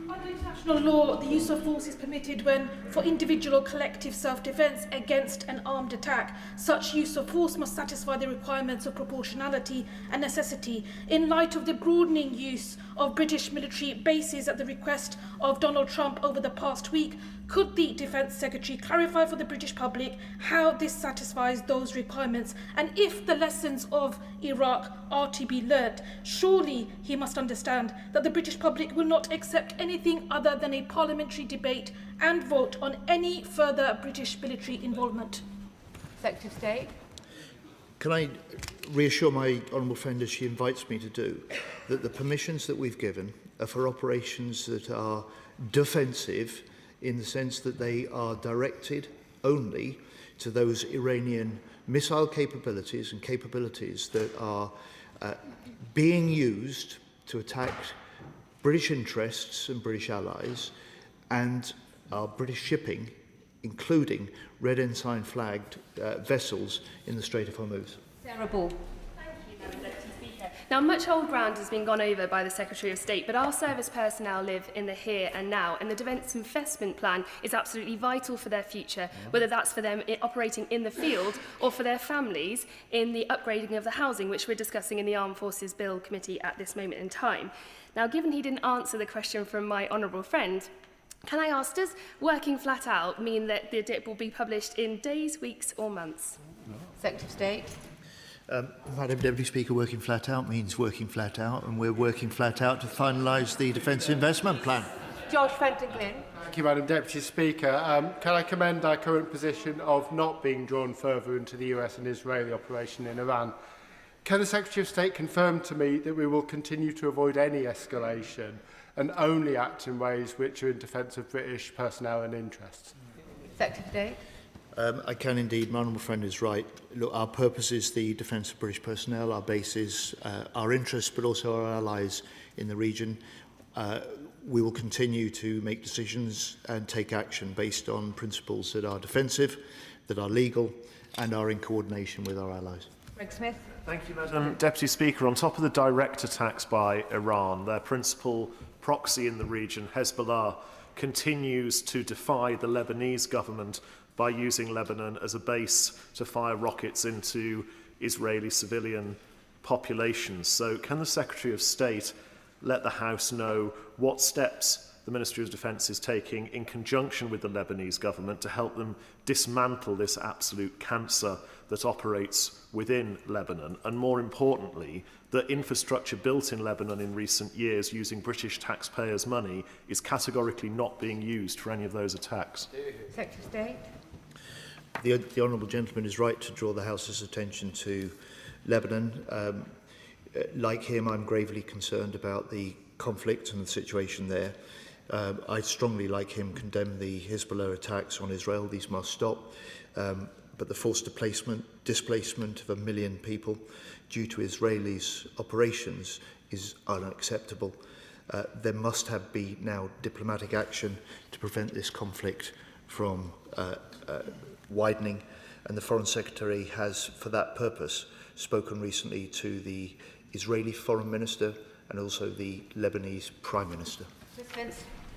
Under international law, the use of force is permitted when, for individual or collective self-defence against an armed attack, such use of force must satisfy the requirements of proportionality and necessity. In light of the broadening use of British military bases at the request of Donald Trump over the past week, could the Defence Secretary clarify for the British public how this satisfies those requirements? And if the lessons of Iraq are to be learnt, surely he must understand that the British public will not accept anything other than a parliamentary debate and vote on any further British military involvement. Secretary of State. Can I reassure my honourable friend, as she invites me to do, that the permissions that we've given are for operations that are defensive, in the sense that they are directed only to those Iranian missile capabilities and capabilities that are being used to attack British interests and British allies, and our British shipping, including Red Ensign flagged vessels in the Strait of Hormuz. Sarah Ball. Now, much old ground has been gone over by the Secretary of State, but our service personnel live in the here and now, and the Defence Investment Plan is absolutely vital for their future, whether that's for them operating in the field or for their families in the upgrading of the housing, which we're discussing in the Armed Forces Bill Committee at this moment in time. Now, given he didn't answer the question from my honourable friend, can I ask, does working flat out mean that the DIP will be published in days, weeks or months? Secretary of State. Madam Deputy Speaker, working flat out means working flat out, and we're working flat out to finalise the Defence Investment Plan. George Fenton-Glynn. Thank you, Madam Deputy Speaker. Can I commend our current position of not being drawn further into the US and Israeli operation in Iran? Can the Secretary of State confirm to me that we will continue to avoid any escalation and only act in ways which are in defence of British personnel and interests? Secretary of State. I can indeed. My honourable friend is right. Look, our purpose is the defence of British personnel. Our base is our interests, but also our allies in the region. We will continue to make decisions and take action based on principles that are defensive, that are legal, and are in coordination with our allies. Greg Smith. Thank you, Madam Deputy Speaker. On top of the direct attacks by Iran, their principal proxy in the region, Hezbollah, continues to defy the Lebanese government by using Lebanon as a base to fire rockets into Israeli civilian populations. So can the Secretary of State let the House know what steps the Ministry of Defence is taking in conjunction with the Lebanese government to help them dismantle this absolute cancer that operates within Lebanon, and more importantly, the infrastructure built in Lebanon in recent years using British taxpayers' money is categorically not being used for any of those attacks. Secretary of State. The honourable gentleman is right to draw the House's attention to Lebanon. Like him, I'm gravely concerned about the conflict and the situation there. I strongly, like him, condemn the Hezbollah attacks on Israel. These must stop. But the forced displacement of 1 million people due to Israelis' operations is unacceptable. There must be now diplomatic action to prevent this conflict from widening, and the Foreign Secretary has, for that purpose, spoken recently to the Israeli Foreign Minister and also the Lebanese Prime Minister.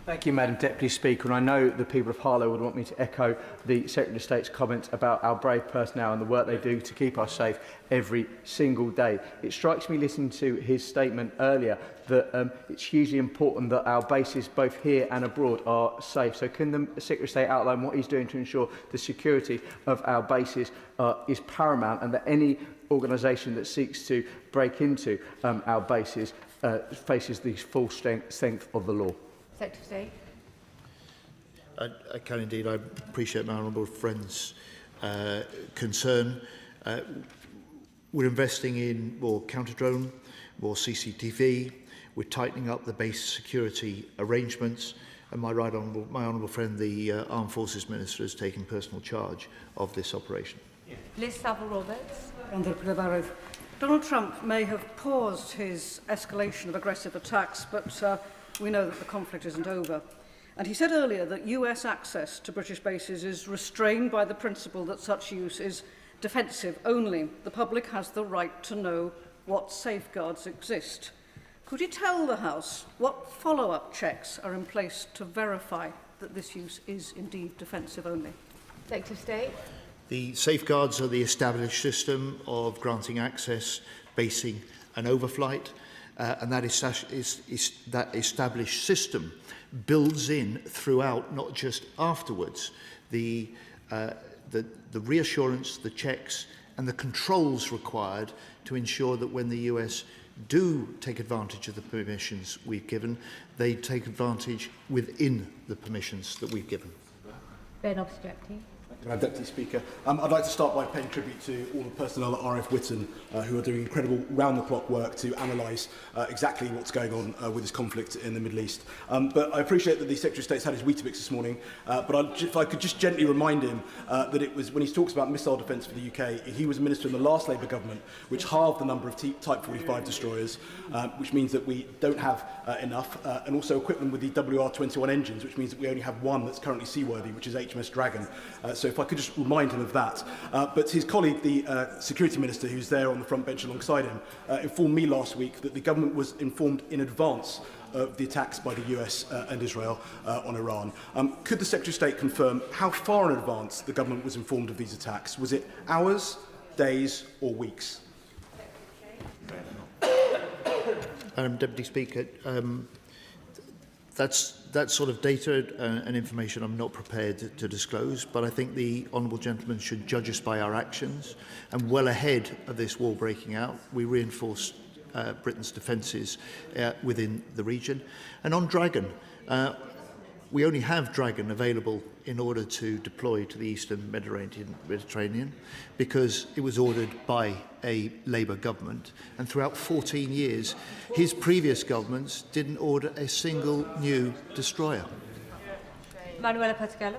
Thank you, Madam Deputy Speaker. And I know the people of Harlow would want me to echo the Secretary of State's comments about our brave personnel and the work they do to keep us safe every single day. It strikes me, listening to his statement earlier, that it's hugely important that our bases, both here and abroad, are safe. So can the Secretary of State outline what he's doing to ensure the security of our bases is paramount, and that any organisation that seeks to break into our bases faces the full strength of the law? Secretary of State. I can indeed. I appreciate my honourable friend's concern. We're investing in more counter-drone, more CCTV. We're tightening up the base security arrangements. And my honourable friend, the Armed Forces Minister, has taken personal charge of this operation. Liz Savile-Roberts. Donald Trump may have paused his escalation of aggressive attacks, but we know that the conflict isn't over. And he said earlier that US access to British bases is restrained by the principle that such use is defensive only. The public has the right to know what safeguards exist. Could you tell the House what follow-up checks are in place to verify that this use is indeed defensive only? Secretary of State. The safeguards are the established system of granting access, basing and overflight, and that established system builds in throughout, not just afterwards, the reassurance, the checks and the controls required to ensure that when the US do take advantage of the permissions we've given, they take advantage within the permissions that we've given. Ben Obstructing. Deputy Speaker. I'd like to start by paying tribute to all the personnel at RF Whitton who are doing incredible round-the-clock work to analyse exactly what's going on with this conflict in the Middle East. But I appreciate that the Secretary of State's had his Weetabix this morning, but if I could just gently remind him that it was when he talks about missile defence for the UK, he was a minister in the last Labour government, which halved the number of Type 45 destroyers, which means that we don't have enough, and also equipped them with the WR-21 engines, which means that we only have one that's currently seaworthy, which is HMS Dragon. So if I could just remind him of that. But his colleague, the Security Minister, who's there on the front bench alongside him, informed me last week that the government was informed in advance of the attacks by the US and Israel on Iran. Could the Secretary of State confirm how far in advance the government was informed of these attacks? Was it hours, days or weeks? Deputy Speaker, that sort of data and information I'm not prepared to disclose, but I think the honourable gentleman should judge us by our actions. And well ahead of this war breaking out, we reinforced Britain's defences within the region. And on Dragon, we only have Dragon available in order to deploy to the Eastern Mediterranean because it was ordered by a Labour government, and throughout 14 years his previous governments didn't order a single new destroyer. Manuela Pascallo.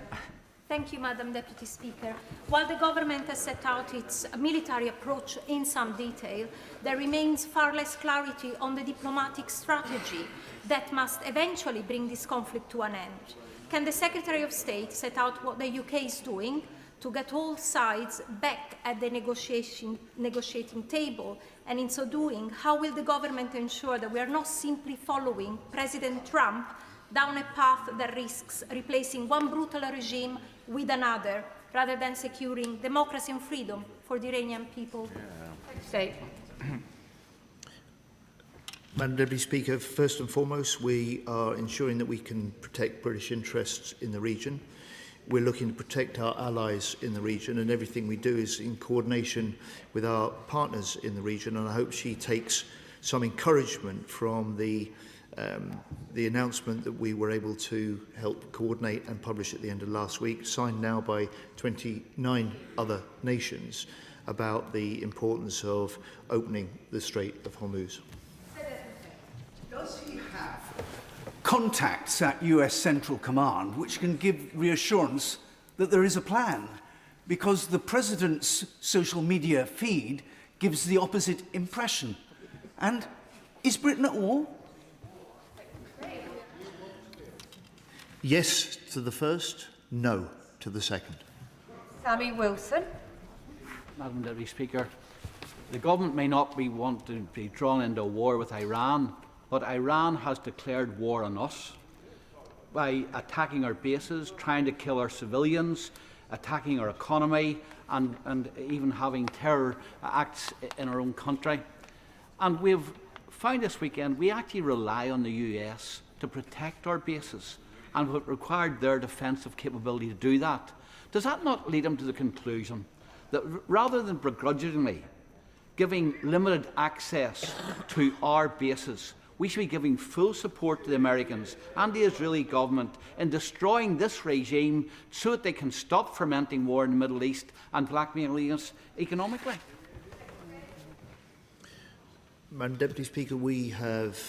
Thank you, Madam Deputy Speaker. While the government has set out its military approach in some detail, there remains far less clarity on the diplomatic strategy that must eventually bring this conflict to an end. Can the Secretary of State set out what the UK is doing to get all sides back at the negotiating table, and in so doing, how will the government ensure that we are not simply following President Trump down a path that risks replacing one brutal regime with another, rather than securing democracy and freedom for the Iranian people? State. Madam Deputy Speaker, first and foremost, we are ensuring that we can protect British interests in the region. We're looking to protect our allies in the region, and everything we do is in coordination with our partners in the region. And I hope she takes some encouragement from the announcement that we were able to help coordinate and publish at the end of last week, signed now by 29 other nations, about the importance of opening the Strait of Hormuz. Does he have contacts at US Central Command which can give reassurance that there is a plan? Because the President's social media feed gives the opposite impression. And is Britain at war? Yes to the first, no to the second. Sammy Wilson. Madam Deputy Speaker, the government may not want to be drawn into a war with Iran, but Iran has declared war on us by attacking our bases, trying to kill our civilians, attacking our economy, and even having terror acts in our own country. And we've found this weekend we actually rely on the US to protect our bases, and it required their defensive capability to do that. Does that not lead them to the conclusion that rather than begrudgingly giving limited access to our bases, we should be giving full support to the Americans and the Israeli government in destroying this regime so that they can stop fomenting war in the Middle East and blackmailing us economically? Madam Deputy Speaker, we have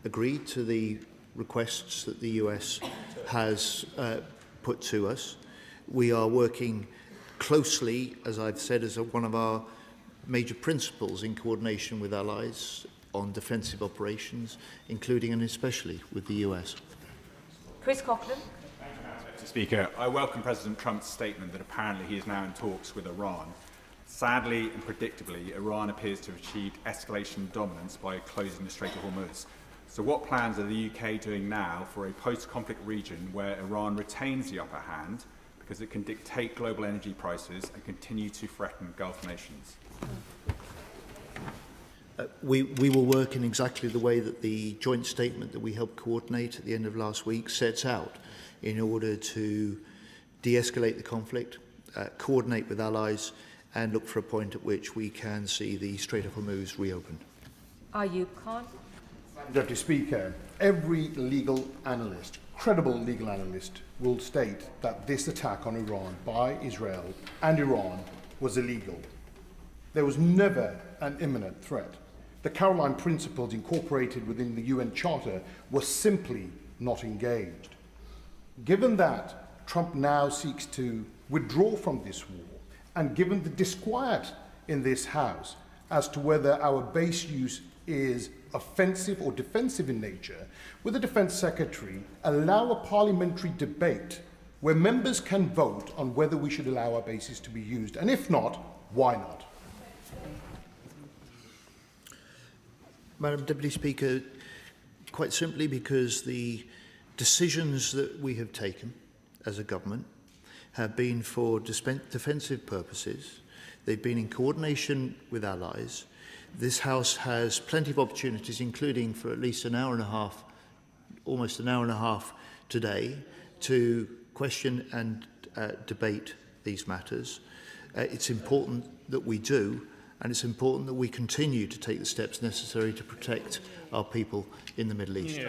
agreed to the requests that the US has put to us. We are working closely, as I've said, as one of our major principles in coordination with allies on defensive operations, including and especially with the US. Chris Coughlin. Mr. Speaker, I welcome President Trump's statement that apparently he is now in talks with Iran. Sadly and predictably, Iran appears to have achieved escalation dominance by closing the Strait of Hormuz. So what plans are the UK doing now for a post-conflict region where Iran retains the upper hand because it can dictate global energy prices and continue to threaten Gulf nations? We will work in exactly the way that the joint statement that we helped coordinate at the end of last week sets out, in order to de-escalate the conflict, coordinate with allies, and look for a point at which we can see the Strait of Hormuz reopened. Ayub Khan. Deputy Speaker, every legal analyst, credible legal analyst, will state that this attack on Iran by Israel and Iran was illegal. There was never an imminent threat. The Caroline Principles incorporated within the UN Charter were simply not engaged. Given that Trump now seeks to withdraw from this war, and given the disquiet in this House as to whether our base use is offensive or defensive in nature, will the Defence Secretary allow a parliamentary debate where members can vote on whether we should allow our bases to be used? And if not, why not? Madam Deputy Speaker, quite simply because the decisions that we have taken as a government have been for defensive purposes. They've been in coordination with allies. This House has plenty of opportunities, including for at least an hour and a half, almost an hour and a half today, to question and debate these matters. It's important that we do, and it's important that we continue to take the steps necessary to protect our people in the Middle East.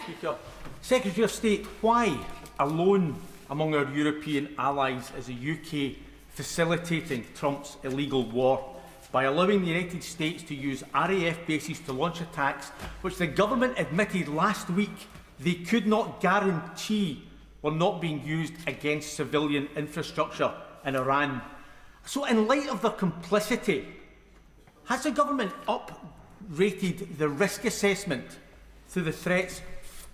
Speaker, Secretary of State, why alone among our European allies is the UK facilitating Trump's illegal war by allowing the United States to use RAF bases to launch attacks which the government admitted last week they could not guarantee were not being used against civilian infrastructure in Iran? So in light of their complicity, has the government uprated the risk assessment to the threats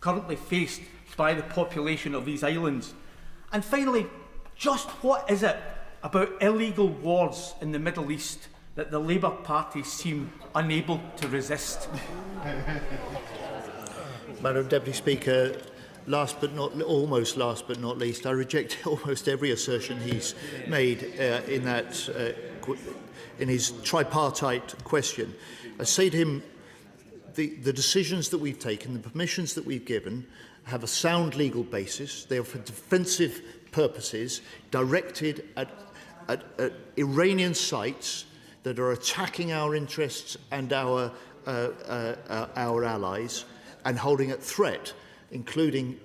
currently faced by the population of these islands? And finally, just what is it about illegal wars in the Middle East that the Labour Party seem unable to resist? Madam Deputy Speaker, almost last but not least, I reject almost every assertion he's made in his tripartite question. I say to him, the decisions that we've taken, the permissions that we've given, have a sound legal basis. They are for defensive purposes, directed at Iranian sites that are attacking our interests and our allies, and holding at threat, including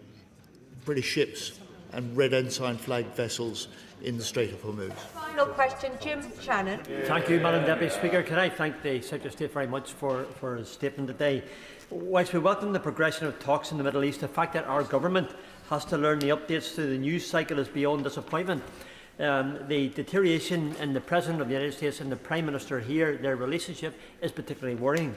British ships and red ensign flag vessels in the Strait of Hormuz. Final question, Jim Shannon. Thank you, Madam Deputy Speaker. Can I thank the Secretary of State very much for his statement today. Whilst we welcome the progression of talks in the Middle East, the fact that our government has to learn the updates to the news cycle is beyond disappointment. The deterioration in the President of the United States and the Prime Minister here, their relationship, is particularly worrying.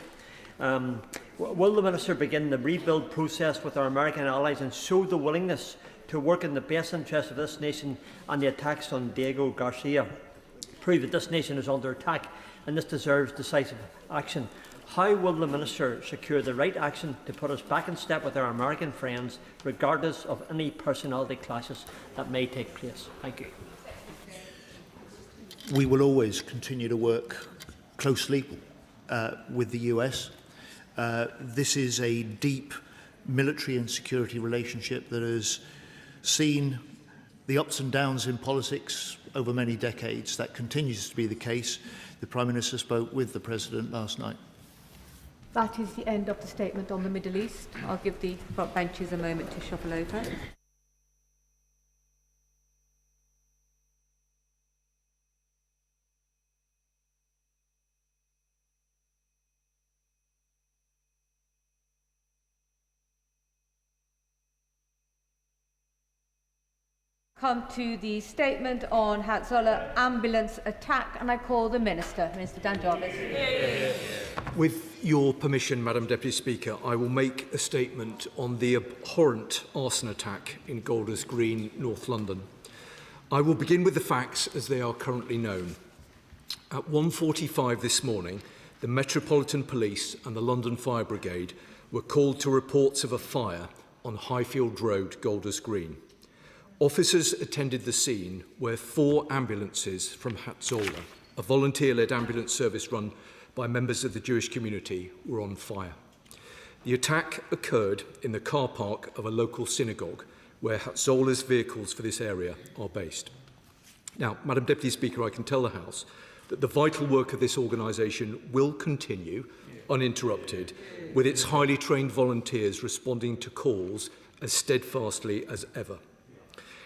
Will the Minister begin the rebuild process with our American allies and show the willingness to work in the best interest of this nation and the attacks on Diego Garcia prove that this nation is under attack and this deserves decisive action? How will the Minister secure the right action to put us back in step with our American friends, regardless of any personality clashes that may take place? Thank you. We will always continue to work closely with the US. This is a deep military and security relationship that has seen the ups and downs in politics over many decades. That continues to be the case. The Prime Minister spoke with the President last night. That is the end of the statement on the Middle East. I'll give the front benches a moment to shuffle over. Come to the statement on Hatzola ambulance attack, and I call the Minister, Minister Dan Jarvis. With your permission, Madam Deputy Speaker, I will make a statement on the abhorrent arson attack in Golders Green, North London. I will begin with the facts as they are currently known. At 1:45 this morning, the Metropolitan Police and the London Fire Brigade were called to reports of a fire on Highfield Road, Golders Green. Officers attended the scene where 4 ambulances from Hatzola, a volunteer-led ambulance service run by members of the Jewish community, were on fire. The attack occurred in the car park of a local synagogue where Hatzola's vehicles for this area are based. Now, Madam Deputy Speaker, I can tell the House that the vital work of this organisation will continue uninterrupted, with its highly trained volunteers responding to calls as steadfastly as ever.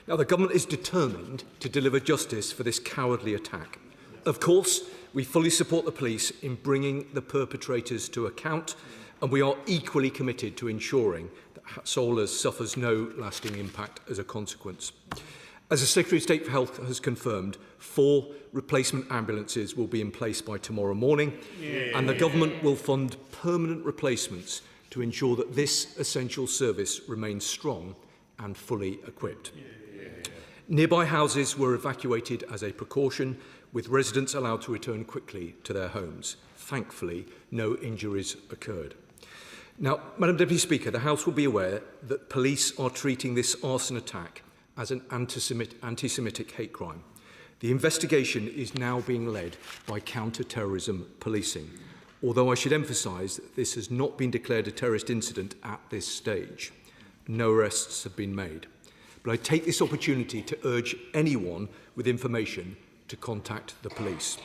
Now, the government is determined to deliver justice for this cowardly attack. Of course, we fully support the police in bringing the perpetrators to account, and we are equally committed to ensuring that Hatzola suffers no lasting impact as a consequence. As the Secretary of State for Health has confirmed, 4 replacement ambulances will be in place by tomorrow morning, and the government will fund permanent replacements to ensure that this essential service remains strong and fully equipped. Nearby houses were evacuated as a precaution, with residents allowed to return quickly to their homes. Thankfully, no injuries occurred. Now, Madam Deputy Speaker, the House will be aware that police are treating this arson attack as an anti-Semitic hate crime. The investigation is now being led by counter-terrorism policing, although I should emphasise that this has not been declared a terrorist incident at this stage. No arrests have been made. But I take this opportunity to urge anyone with information to contact the police.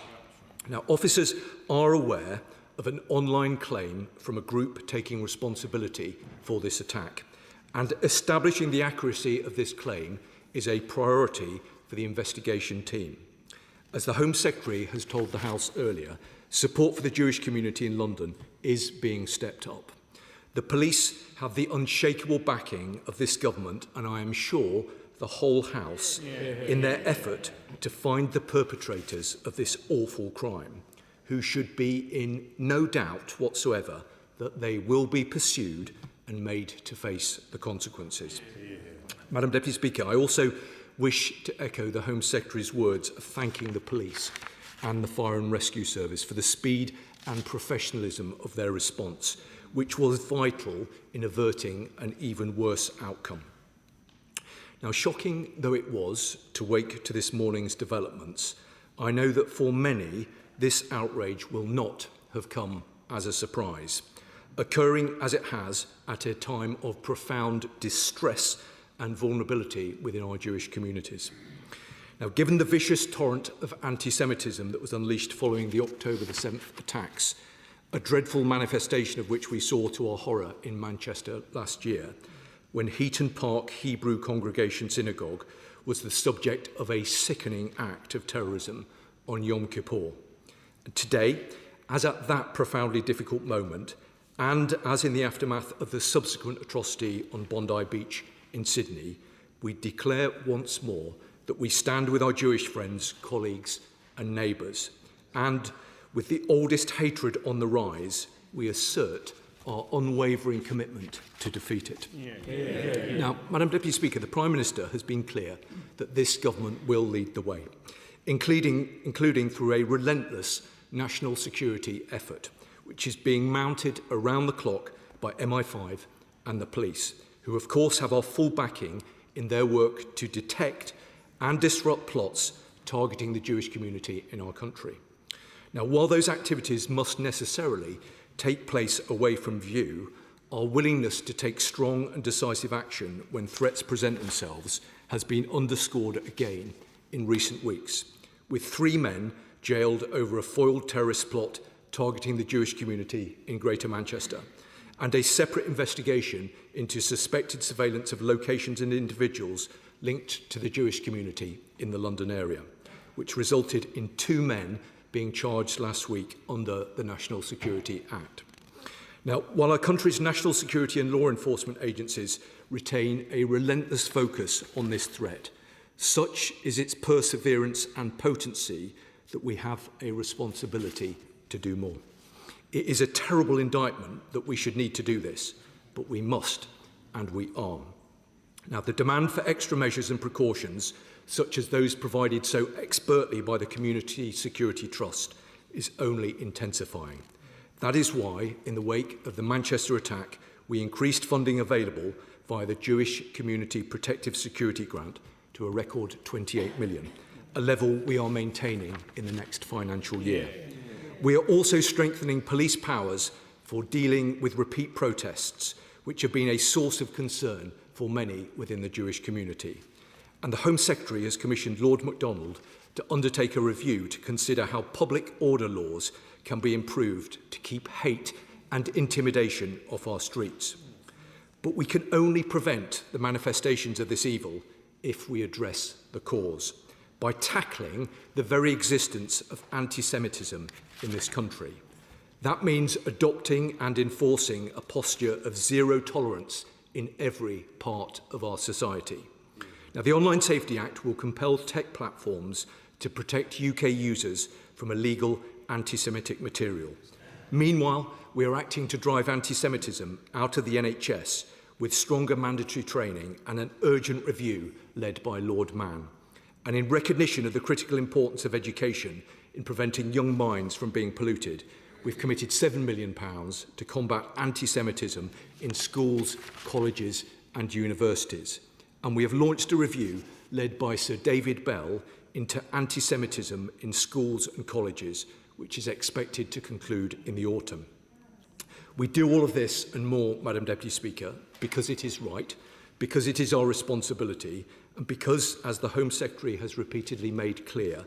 Now, officers are aware of an online claim from a group taking responsibility for this attack, and establishing the accuracy of this claim is a priority for the investigation team. As the Home Secretary has told the House earlier, support for the Jewish community in London is being stepped up. The police have the unshakable backing of this government, and I am sure the whole House, in their effort to find the perpetrators of this awful crime, who should be in no doubt whatsoever that they will be pursued and made to face the consequences. Madam Deputy Speaker, I also wish to echo the Home Secretary's words of thanking the police and the Fire and Rescue Service for the speed and professionalism of their response, which was vital in averting an even worse outcome. Now, shocking though it was to wake to this morning's developments, I know that for many, this outrage will not have come as a surprise, occurring as it has at a time of profound distress and vulnerability within our Jewish communities. Now, given the vicious torrent of anti-Semitism that was unleashed following the October the 7th attacks, a dreadful manifestation of which we saw to our horror in Manchester last year, when Heaton Park Hebrew Congregation Synagogue was the subject of a sickening act of terrorism on Yom Kippur. And today, as at that profoundly difficult moment, and as in the aftermath of the subsequent atrocity on Bondi Beach in Sydney, we declare once more that we stand with our Jewish friends, colleagues and neighbours. And with the oldest hatred on the rise, we assert our unwavering commitment to defeat it. Now, Madam Deputy Speaker, the Prime Minister has been clear that this government will lead the way, including through a relentless national security effort, which is being mounted around the clock by MI5 and the police, who of course have our full backing in their work to detect and disrupt plots targeting the Jewish community in our country. Now, while those activities must necessarily take place away from view, our willingness to take strong and decisive action when threats present themselves has been underscored again in recent weeks, with 3 men jailed over a foiled terrorist plot targeting the Jewish community in Greater Manchester, and a separate investigation into suspected surveillance of locations and individuals linked to the Jewish community in the London area, which resulted in 2 men being charged last week under the National Security Act. Now, while our country's national security and law enforcement agencies retain a relentless focus on this threat, such is its perseverance and potency that we have a responsibility to do more. It is a terrible indictment that we should need to do this, but we must, and we are. Now, the demand for extra measures and precautions, such as those provided so expertly by the Community Security Trust, is only intensifying. That is why, in the wake of the Manchester attack, we increased funding available via the Jewish Community Protective Security Grant to a record 28 million, a level we are maintaining in the next financial year. We are also strengthening police powers for dealing with repeat protests, which have been a source of concern for many within the Jewish community. And the Home Secretary has commissioned Lord MacDonald to undertake a review to consider how public order laws can be improved to keep hate and intimidation off our streets. But we can only prevent the manifestations of this evil if we address the cause, by tackling the very existence of anti-Semitism in this country. That means adopting and enforcing a posture of zero tolerance in every part of our society. Now, the Online Safety Act will compel tech platforms to protect UK users from illegal anti-Semitic material. Meanwhile, we are acting to drive anti-Semitism out of the NHS with stronger mandatory training and an urgent review led by Lord Mann. And in recognition of the critical importance of education in preventing young minds from being polluted, we've committed £7 million to combat anti-Semitism in schools, colleges and universities. And we have launched a review led by Sir David Bell into anti-Semitism in schools and colleges, which is expected to conclude in the autumn. We do all of this and more, Madam Deputy Speaker, because it is right, because it is our responsibility, and because, as the Home Secretary has repeatedly made clear,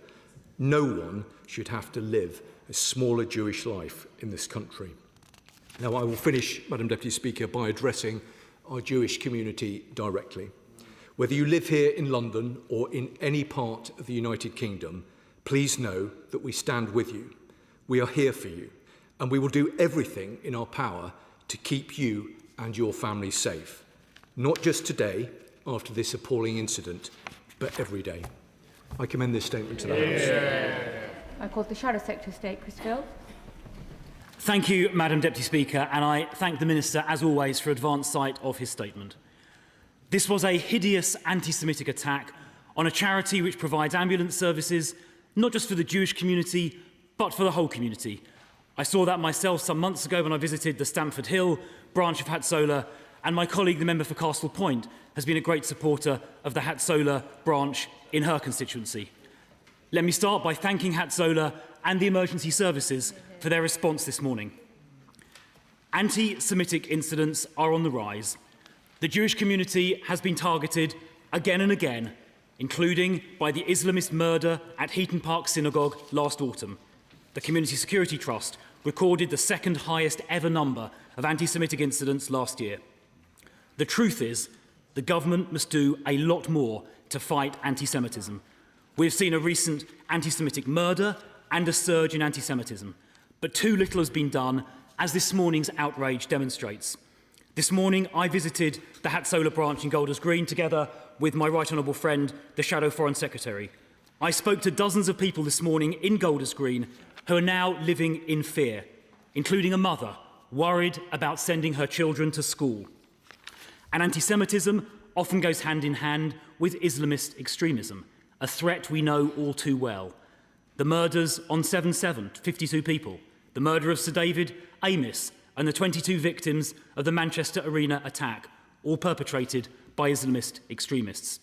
no one should have to live a smaller Jewish life in this country. Now, I will finish, Madam Deputy Speaker, by addressing our Jewish community directly. Whether you live here in London or in any part of the United Kingdom, please know that we stand with you. We are here for you, and we will do everything in our power to keep you and your family safe. Not just today, after this appalling incident, but every day. I commend this statement to the House. I call the Shadow Secretary of State, Chris Field. Thank you, Madam Deputy Speaker, and I thank the Minister, as always, for advance sight of his statement. This was a hideous anti-Semitic attack on a charity which provides ambulance services, not just for the Jewish community, but for the whole community. I saw that myself some months ago when I visited the Stamford Hill branch of Hatsola, and my colleague, the member for Castle Point, has been a great supporter of the Hatsola branch in her constituency. Let me start by thanking Hatsola and the emergency services for their response this morning. Anti-Semitic incidents are on the rise. The Jewish community has been targeted again and again, including by the Islamist murder at Heaton Park Synagogue last autumn. The Community Security Trust recorded the second highest ever number of anti-Semitic incidents last year. The truth is, the government must do a lot more to fight anti-Semitism. We've seen a recent anti-Semitic murder and a surge in anti-Semitism, but too little has been done, as this morning's outrage demonstrates. This morning, I visited the Hatsola branch in Golders Green together with my Right Honourable friend, the Shadow Foreign Secretary. I spoke to dozens of people this morning in Golders Green who are now living in fear, including a mother worried about sending her children to school. And anti-Semitism often goes hand in hand with Islamist extremism, a threat we know all too well. The murders on 7/7, 52 people, the murder of Sir David Amis, and the 22 victims of the Manchester Arena attack, all perpetrated by Islamist extremists.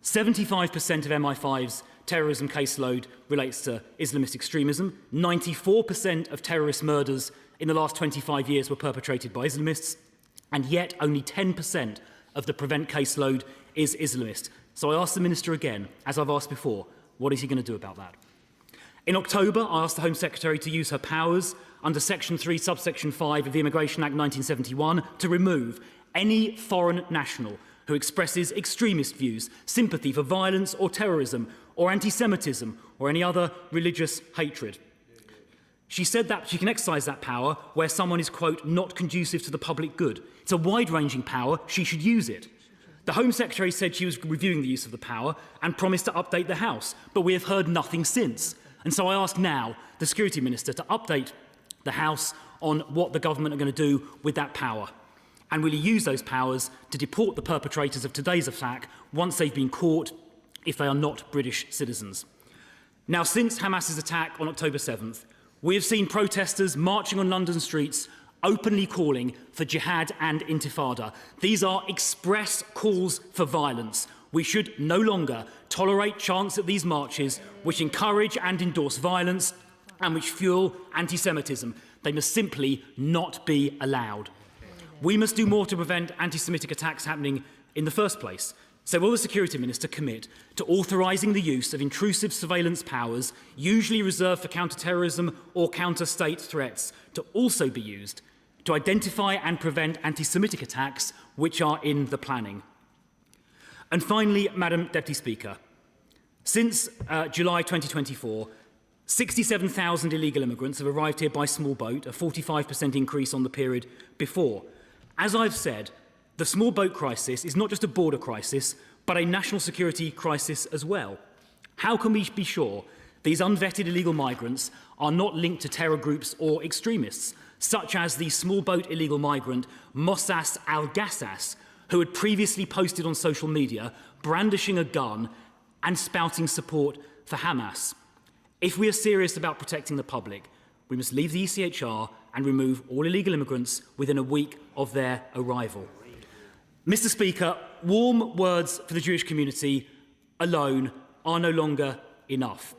75% of MI5's terrorism caseload relates to Islamist extremism. 94% of terrorist murders in the last 25 years were perpetrated by Islamists, and yet only 10% of the Prevent caseload is Islamist. So I asked the Minister again, as I've asked before, what is he going to do about that? In October, I asked the Home Secretary to use her powers under Section 3, Subsection 5 of the Immigration Act 1971 to remove any foreign national who expresses extremist views, sympathy for violence or terrorism or anti-Semitism or any other religious hatred. She said that she can exercise that power where someone is, quote, not conducive to the public good. It's a wide-ranging power. She should use it. The Home Secretary said she was reviewing the use of the power and promised to update the House, but we have heard nothing since. And so I ask now the Security Minister to update the House on what the government are going to do with that power. And will he use those powers to deport the perpetrators of today's attack once they've been caught, if they are not British citizens? Now, since Hamas's attack on October 7th, we have seen protesters marching on London streets openly calling for jihad and intifada. These are express calls for violence. We should no longer tolerate chants at these marches which encourage and endorse violence and which fuel anti-Semitism. They must simply not be allowed. We must do more to prevent anti-Semitic attacks happening in the first place. So will the Security Minister commit to authorising the use of intrusive surveillance powers, usually reserved for counter-terrorism or counter-state threats, to also be used to identify and prevent anti-Semitic attacks which are in the planning? And finally, Madam Deputy Speaker, since July 2024, 67,000 illegal immigrants have arrived here by small boat, a 45% increase on the period before. As I've said, the small boat crisis is not just a border crisis, but a national security crisis as well. How can we be sure these unvetted illegal migrants are not linked to terror groups or extremists, such as the small boat illegal migrant Mossas Al-Gassas, who had previously posted on social media brandishing a gun and spouting support for Hamas? If we are serious about protecting the public, we must leave the ECHR and remove all illegal immigrants within a week of their arrival. Mr. Speaker, warm words for the Jewish community alone are no longer enough.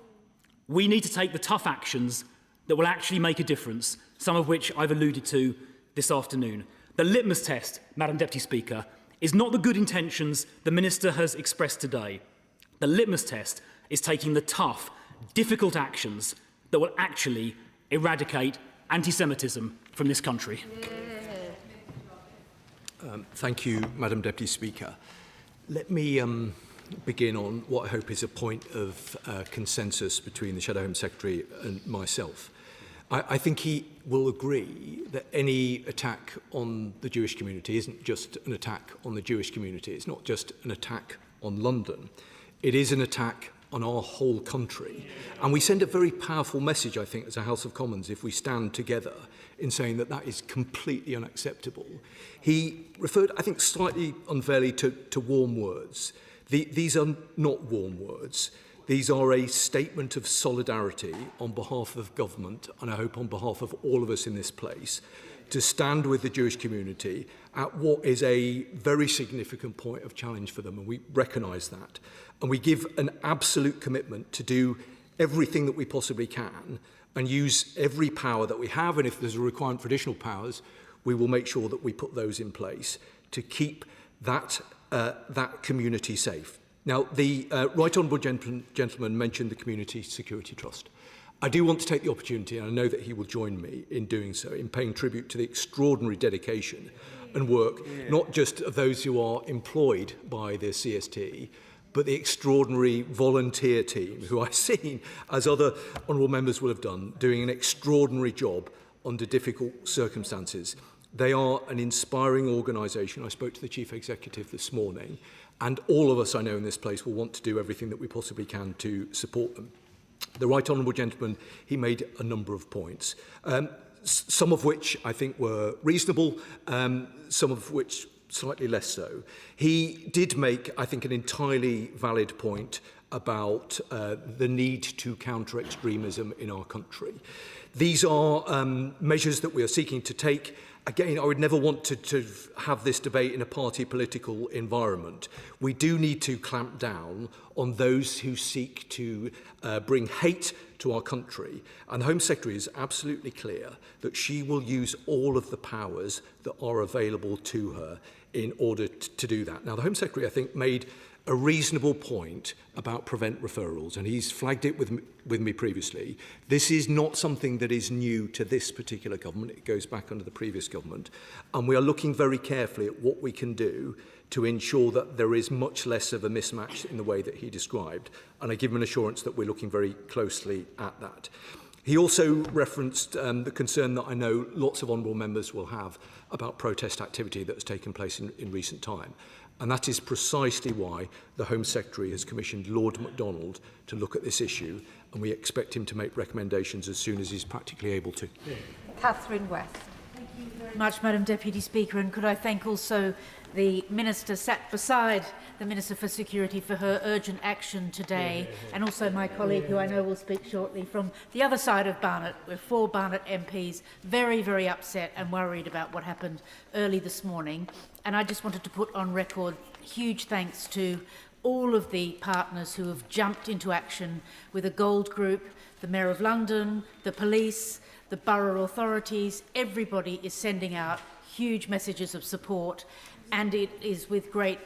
We need to take the tough actions that will actually make a difference, some of which I've alluded to this afternoon. The litmus test, Madam Deputy Speaker, is not the good intentions the Minister has expressed today. The litmus test is taking the tough, difficult actions that will actually eradicate anti-Semitism from this country. Thank you, Madam Deputy Speaker. Let me begin on what I hope is a point of consensus between the Shadow Home Secretary and myself. I think he will agree that any attack on the Jewish community isn't just an attack on the Jewish community. It's not just an attack on London. It is an attack on our whole country. And we send a very powerful message, I think, as a House of Commons, if we stand together in saying that that is completely unacceptable. He referred, I think, slightly unfairly to warm words. These are not warm words. These are a statement of solidarity on behalf of government, and I hope on behalf of all of us in this place, to stand with the Jewish community at what is a very significant point of challenge for them, and we recognise that. And we give an absolute commitment to do everything that we possibly can and use every power that we have, and if there's a requirement for additional powers, we will make sure that we put those in place to keep that community safe. Now, the Right Honourable Gentleman mentioned the Community Security Trust. I do want to take the opportunity, and I know that he will join me in doing so, in paying tribute to the extraordinary dedication and work, not just of those who are employed by the CST, but the extraordinary volunteer team who I've seen, as other honourable members will have done, doing an extraordinary job under difficult circumstances. They are an inspiring organisation. I spoke to the Chief Executive this morning, and all of us I know in this place will want to do everything that we possibly can to support them. The Right Honourable Gentleman, he made a number of points, some of which I think were reasonable, some of which slightly less so. He did make, I think, an entirely valid point about the need to counter extremism in our country. These are measures that we are seeking to take. Again, I would never want to have this debate in a party political environment. We do need to clamp down on those who seek to bring hate to our country. And the Home Secretary is absolutely clear that she will use all of the powers that are available to her in order to do that. Now, the Home Secretary, I think, made a reasonable point about prevent referrals, and he's flagged it with me previously. This is not something that is new to this particular government. It goes back under the previous government, and we are looking very carefully at what we can do to ensure that there is much less of a mismatch in the way that he described, and I give him an assurance that we're looking very closely at that. He also referenced the concern that I know lots of honourable members will have about protest activity that has taken place in recent time. And that is precisely why the Home Secretary has commissioned Lord MacDonald to look at this issue, and we expect him to make recommendations as soon as he's practically able to. Catherine West. Thank you very much, Madam Deputy Speaker, and could I thank also the Minister sat beside the Minister for Security for her urgent action today, and also my colleague who I know will speak shortly from the other side of Barnet. We're 4 Barnet MPs very, very upset and worried about what happened early this morning. And I just wanted to put on record huge thanks to all of the partners who have jumped into action with the Gold Group, the Mayor of London, the police, the borough authorities. Everybody is sending out huge messages of support, and it is with great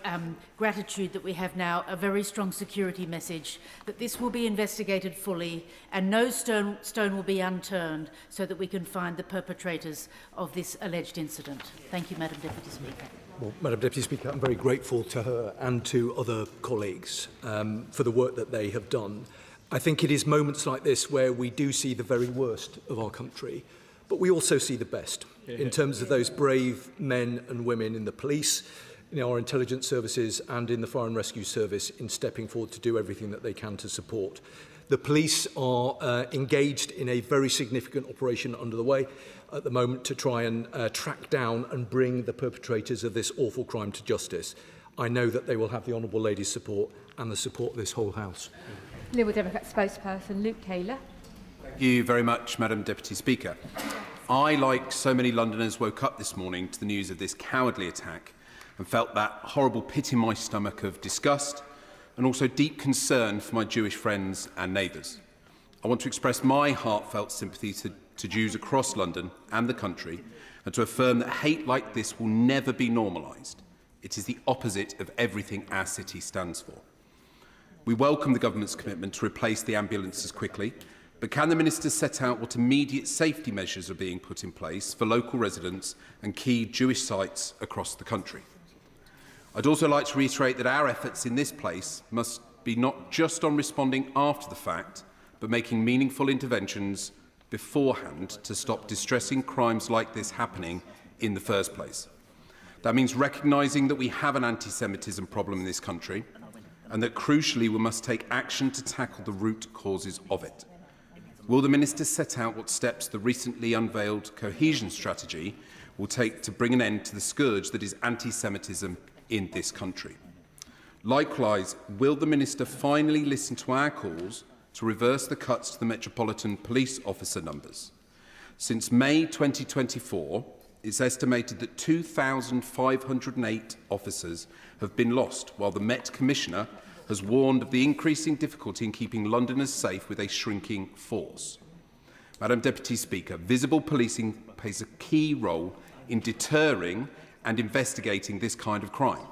gratitude that we have now a very strong security message that this will be investigated fully and no stone will be unturned so that we can find the perpetrators of this alleged incident. Thank you, Madam Deputy Speaker. Well, Madam Deputy Speaker, I'm very grateful to her and to other colleagues for the work that they have done. I think it is moments like this where we do see the very worst of our country, but we also see the best in terms of those brave men and women in the police, in our intelligence services and in the Fire and Rescue Service in stepping forward to do everything that they can to support. The police are engaged in a very significant operation under the way at the moment to try and track down and bring the perpetrators of this awful crime to justice. I know that they will have the Honourable Lady's support and the support of this whole House. Liberal Democrat spokesperson Luke Taylor. Thank you very much, Madam Deputy Speaker. I, like so many Londoners, woke up this morning to the news of this cowardly attack and felt that horrible pit in my stomach of disgust and also deep concern for my Jewish friends and neighbours. I want to express my heartfelt sympathy to Jews across London and the country, and to affirm that hate like this will never be normalised. It is the opposite of everything our city stands for. We welcome the government's commitment to replace the ambulances quickly, but can the Minister set out what immediate safety measures are being put in place for local residents and key Jewish sites across the country? I'd also like to reiterate that our efforts in this place must be not just on responding after the fact, but making meaningful interventions beforehand to stop distressing crimes like this happening in the first place. That means recognising that we have an anti-Semitism problem in this country, and that crucially we must take action to tackle the root causes of it. Will the Minister set out what steps the recently unveiled cohesion strategy will take to bring an end to the scourge that is anti-Semitism in this country? Likewise, will the Minister finally listen to our calls to reverse the cuts to the Metropolitan Police Officer numbers? Since May 2024, it's estimated that 2,508 officers have been lost, while the Met Commissioner has warned of the increasing difficulty in keeping Londoners safe with a shrinking force. Madam Deputy Speaker, visible policing plays a key role in deterring and investigating this kind of crime,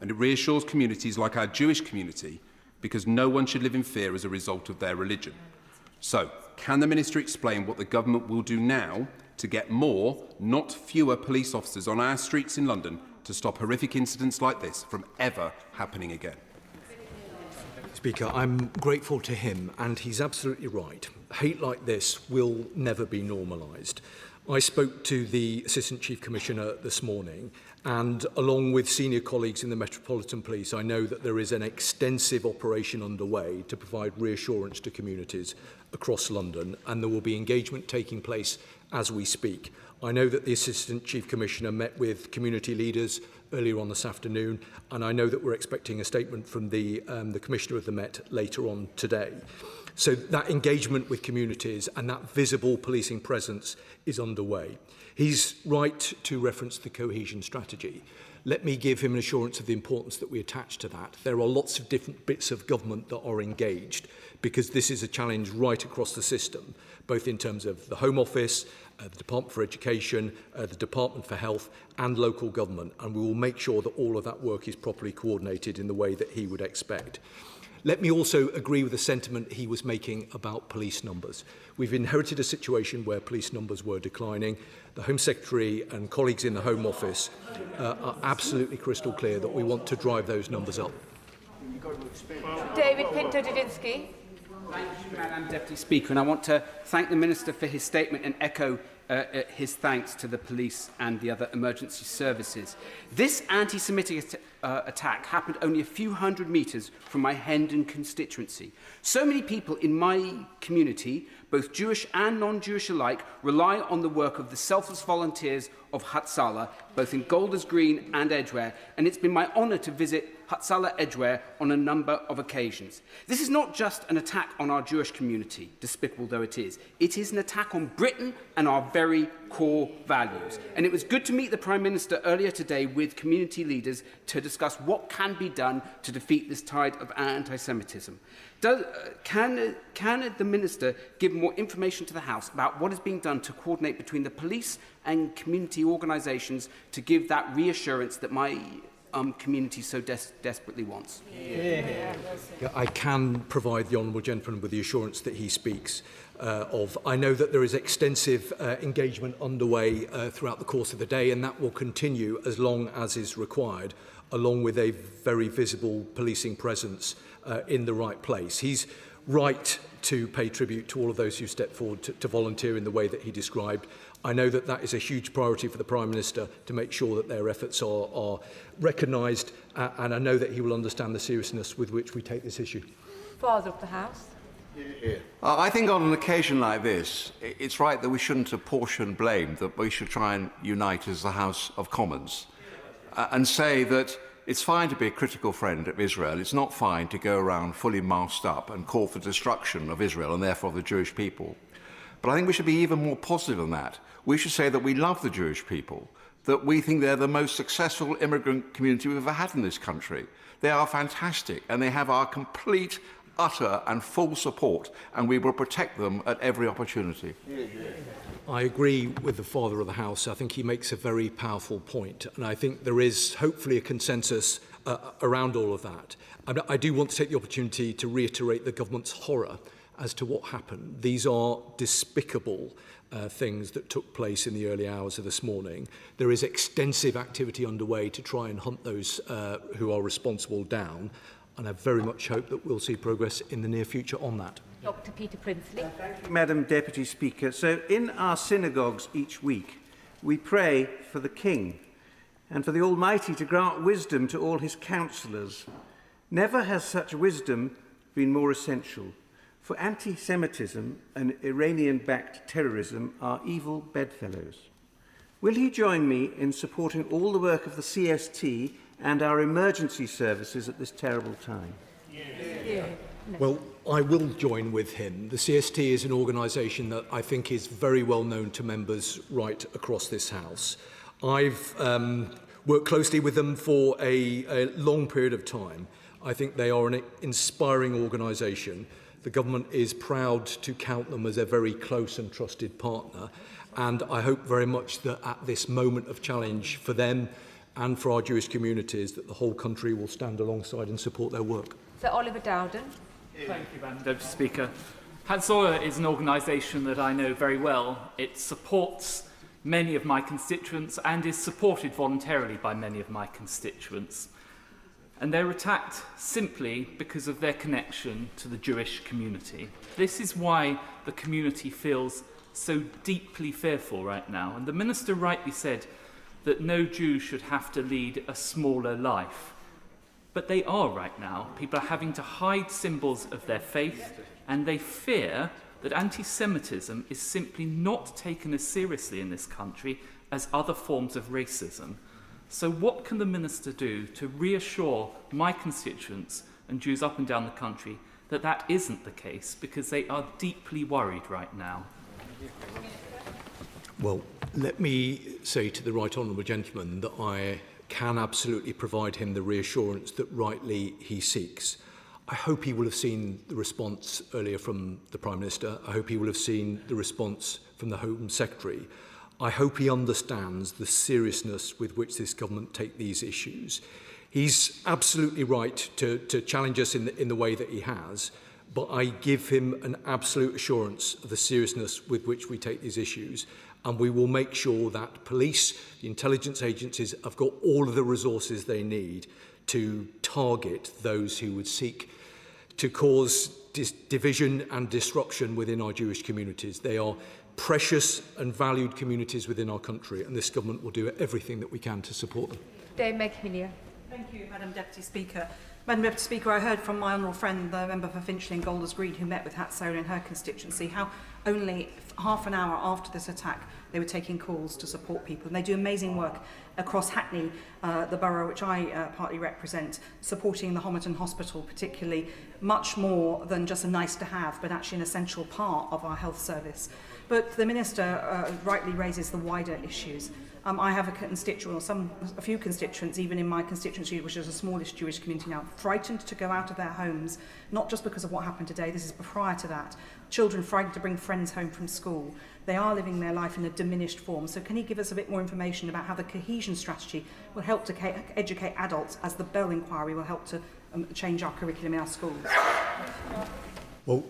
and it reassures communities like our Jewish community because no one should live in fear as a result of their religion. So, can the Minister explain what the government will do now to get more, not fewer, police officers on our streets in London to stop horrific incidents like this from ever happening again? Speaker, I'm grateful to him, and he's absolutely right. Hate like this will never be normalised. I spoke to the Assistant Chief Commissioner this morning, and along with senior colleagues in the Metropolitan Police, I know that there is an extensive operation underway to provide reassurance to communities across London, and there will be engagement taking place as we speak. I know that the Assistant Chief Commissioner met with community leaders earlier on this afternoon, and I know that we're expecting a statement from the Commissioner of the Met later on today. So that engagement with communities and that visible policing presence is underway. He's right to reference the cohesion strategy. Let me give him an assurance of the importance that we attach to that. There are lots of different bits of government that are engaged because this is a challenge right across the system, both in terms of the Home Office, the Department for Education, the Department for Health and local government, and we will make sure that all of that work is properly coordinated in the way that he would expect. Let me also agree with the sentiment he was making about police numbers. We've inherited a situation where police numbers were declining. The Home Secretary and colleagues in the Home Office are absolutely crystal clear that we want to drive those numbers up. David Pinto-Didinsky. Thank you, Madam Deputy Speaker, and I want to thank the Minister for his statement and echo his thanks to the police and the other emergency services. This anti-Semitic attack happened only a few hundred metres from my Hendon constituency. So many people in my community, both Jewish and non-Jewish alike, rely on the work of the selfless volunteers of Hatzalah, both in Golders Green and Edgware, and it's been my honour to visit Hatzalah Edgware on a number of occasions. This is not just an attack on our Jewish community, despicable though it is. It is an attack on Britain and our very core values. And it was good to meet the Prime Minister earlier today with community leaders to discuss what can be done to defeat this tide of anti-Semitism. Can the Minister give more information to the House about what is being done to coordinate between the police and community organisations to give that reassurance that my community so desperately wants? Yeah, I can provide the honourable gentleman with the assurance that he speaks of. I know that there is extensive engagement underway throughout the course of the day, and that will continue as long as is required, along with a very visible policing presence in the right place. He's right to pay tribute to all of those who stepped forward to volunteer in the way that he described. I know that that is a huge priority for the Prime Minister to make sure that their efforts are recognised, and I know that he will understand the seriousness with which we take this issue. Father of the House. I think on an occasion like this, it's right that we shouldn't apportion blame, that we should try and unite as the House of Commons and say that it's fine to be a critical friend of Israel. It's not fine to go around fully masked up and call for destruction of Israel and therefore the Jewish people. But I think we should be even more positive than that. We should say that we love the Jewish people, that we think they're the most successful immigrant community we've ever had in this country. They are fantastic, and they have our complete, utter and full support, and we will protect them at every opportunity. I agree with the Father of the House. I think he makes a very powerful point, and I think there is hopefully a consensus around all of that. I do want to take the opportunity to reiterate the government's horror as to what happened. These are despicable things that took place in the early hours of this morning. There is extensive activity underway to try and hunt those who are responsible down, and I very much hope that we'll see progress in the near future on that. Dr. Peter Prinsley. Thank you, Madam Deputy Speaker. So in our synagogues each week, we pray for the King and for the Almighty to grant wisdom to all his counsellors. Never has such wisdom been more essential. For anti-Semitism and Iranian-backed terrorism are evil bedfellows. Will he join me in supporting all the work of the CST and our emergency services at this terrible time? Well, I will join with him. The CST is an organisation that I think is very well known to members right across this House. I've worked closely with them for a long period of time. I think they are an inspiring organisation. The government is proud to count them as a very close and trusted partner, and I hope very much that at this moment of challenge for them and for our Jewish communities, that the whole country will stand alongside and support their work. Sir Oliver Dowden. Thank you, Madam Deputy Speaker. Hatzolah is an organisation that I know very well. It supports many of my constituents and is supported voluntarily by many of my constituents. And they're attacked simply because of their connection to the Jewish community. This is why the community feels so deeply fearful right now. And the Minister rightly said that no Jew should have to lead a smaller life. But they are right now. People are having to hide symbols of their faith, and they fear that anti-Semitism is simply not taken as seriously in this country as other forms of racism. So what can the Minister do to reassure my constituents and Jews up and down the country that that isn't the case, because they are deeply worried right now? Well, let me say to the right honourable gentleman that I can absolutely provide him the reassurance that rightly he seeks. I hope he will have seen the response earlier from the Prime Minister. I hope he will have seen the response from the Home Secretary. I hope he understands the seriousness with which this government take these issues. He's absolutely right to challenge us in the way that he has, but I give him an absolute assurance of the seriousness with which we take these issues, and we will make sure that police, the intelligence agencies, have got all of the resources they need to target those who would seek to cause division and disruption within our Jewish communities. They are precious and valued communities within our country, and this government will do everything that we can to support them. Dame McMillan. Thank you, Madam Deputy Speaker. Madam Deputy Speaker, I heard from my honourable friend, the member for Finchley and Golders Green, who met with Hatzolah in her constituency, how only half an hour after this attack they were taking calls to support people. And they do amazing work across Hackney, the borough which I partly represent, supporting the Homerton Hospital particularly, much more than just a nice to have, but actually an essential part of our health service. But the Minister rightly raises the wider issues. I have a constituent, or a few constituents, even in my constituency, which is the smallest Jewish community now, frightened to go out of their homes, not just because of what happened today, this is prior to that. Children frightened to bring friends home from school. They are living their life in a diminished form. So can he give us a bit more information about how the cohesion strategy will help to educate adults, as the Bell inquiry will help to change our curriculum in our schools? Well,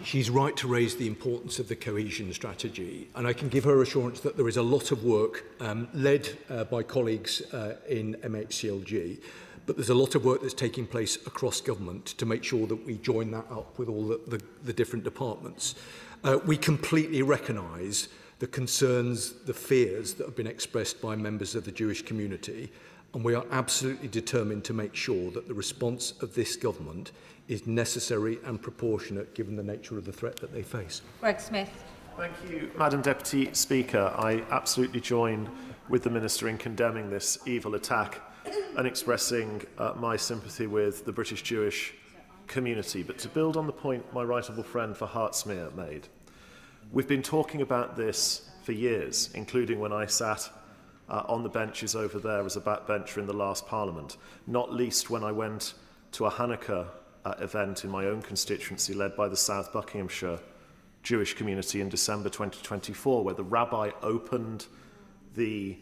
she's right to raise the importance of the cohesion strategy, and I can give her assurance that there is a lot of work led by colleagues in MHCLG, but there's a lot of work that's taking place across government to make sure that we join that up with all the different departments. We completely recognise the concerns, the fears that have been expressed by members of the Jewish community, and we are absolutely determined to make sure that the response of this government is necessary and proportionate given the nature of the threat that they face. Greg Smith. Thank you, Madam Deputy Speaker. I absolutely join with the Minister in condemning this evil attack and expressing my sympathy with the British Jewish community. But to build on the point my right honourable friend for Hartsmere made, we've been talking about this for years, including when I sat on the benches over there as a backbencher in the last Parliament, not least when I went to a Hanukkah event in my own constituency led by the South Buckinghamshire Jewish community in December 2024, where the rabbi opened the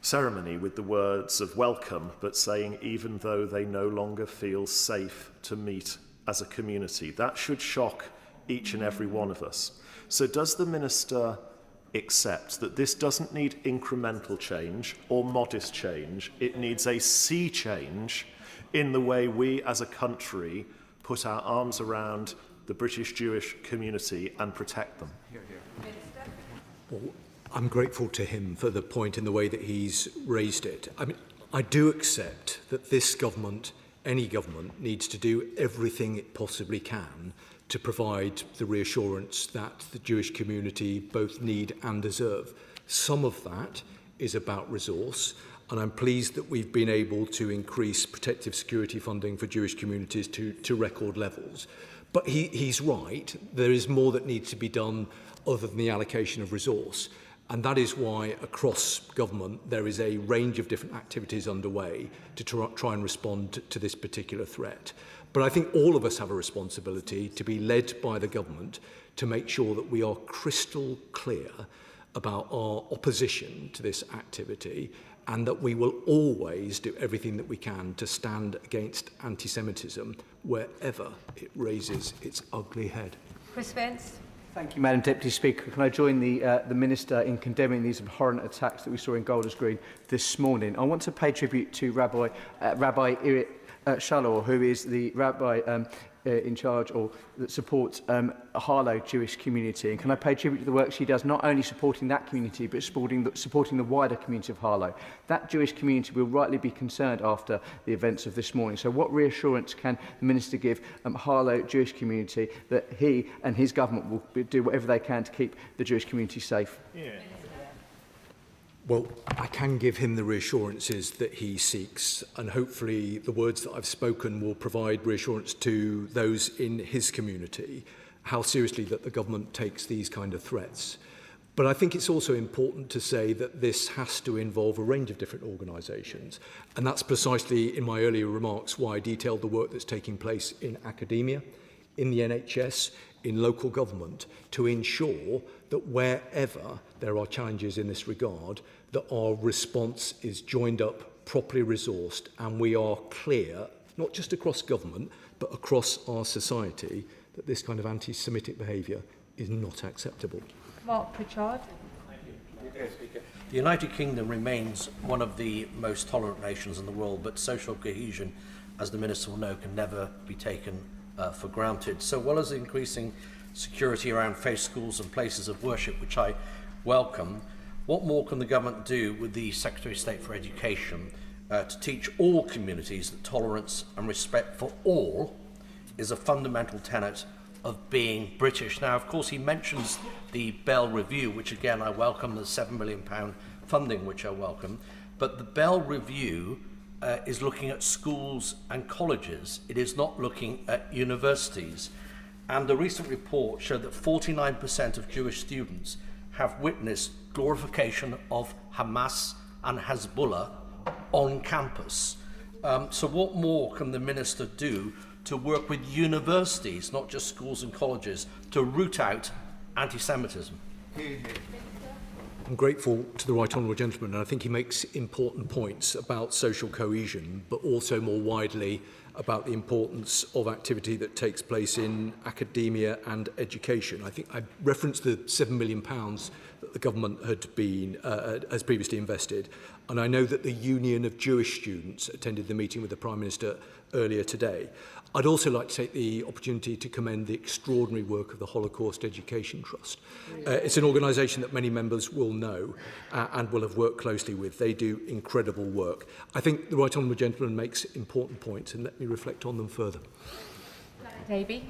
ceremony with the words of welcome, but saying even though they no longer feel safe to meet as a community. That should shock each and every one of us. So does the Minister accept that this doesn't need incremental change or modest change, it needs a sea change in the way we as a country put our arms around the British Jewish community and protect them? Well, I'm grateful to him for the point in the way that he's raised it. I mean, I do accept that this government, any government, needs to do everything it possibly can to provide the reassurance that the Jewish community both need and deserve. Some of that is about resource, And I'm pleased that we've been able to increase protective security funding for Jewish communities to record levels. But he's right, there is more that needs to be done other than the allocation of resource. And that is why across government there is a range of different activities underway to try and respond to this particular threat. But I think all of us have a responsibility to be led by the government to make sure that we are crystal clear about our opposition to this activity, and that we will always do everything that we can to stand against anti-Semitism wherever it raises its ugly head. Chris Spence. Thank you, Madam Deputy Speaker. Can I join the Minister in condemning these abhorrent attacks that we saw in Golders Green this morning? I want to pay tribute to Rabbi Irit Shalor, who is the rabbi in charge or that supports Harlow Jewish community. And can I pay tribute to the work she does, not only supporting that community, but supporting the wider community of Harlow. That Jewish community will rightly be concerned after the events of this morning. So what reassurance can the Minister give Harlow Jewish community that he and his government will do whatever they can to keep the Jewish community safe? Yeah. Well, I can give him the reassurances that he seeks, and hopefully the words that I've spoken will provide reassurance to those in his community, how seriously that the government takes these kind of threats. But I think it's also important to say that this has to involve a range of different organisations, and that's precisely in my earlier remarks why I detailed the work that's taking place in academia, in the NHS, in local government, to ensure that wherever there are challenges in this regard, that our response is joined up, properly resourced, and we are clear, not just across government, but across our society, that this kind of anti-Semitic behaviour is not acceptable. Mark Pritchard. The United Kingdom remains one of the most tolerant nations in the world, but social cohesion, as the Minister will know, can never be taken for granted. So well as increasing security around faith schools and places of worship, which I welcome, what more can the government do with the Secretary of State for Education to teach all communities that tolerance and respect for all is a fundamental tenet of being British? Now, of course, he mentions the Bell Review, which again I welcome, the £7 million funding, which I welcome, but the Bell Review is looking at schools and colleges. It is not looking at universities. And the recent report showed that 49% of Jewish students have witnessed glorification of Hamas and Hezbollah on campus. So what more can the Minister do to work with universities, not just schools and colleges, to root out anti-Semitism? I'm grateful to the right honourable gentleman, and I think he makes important points about social cohesion, but also more widely about the importance of activity that takes place in academia and education. I think I referenced the £7 million that the government has previously invested, and I know that the Union of Jewish Students attended the meeting with the Prime Minister earlier today. I'd also like to take the opportunity to commend the extraordinary work of the Holocaust Education Trust. It's an organisation that many members will know and will have worked closely with. They do incredible work. I think the right honourable gentleman makes important points, and let me reflect on them further. Davey.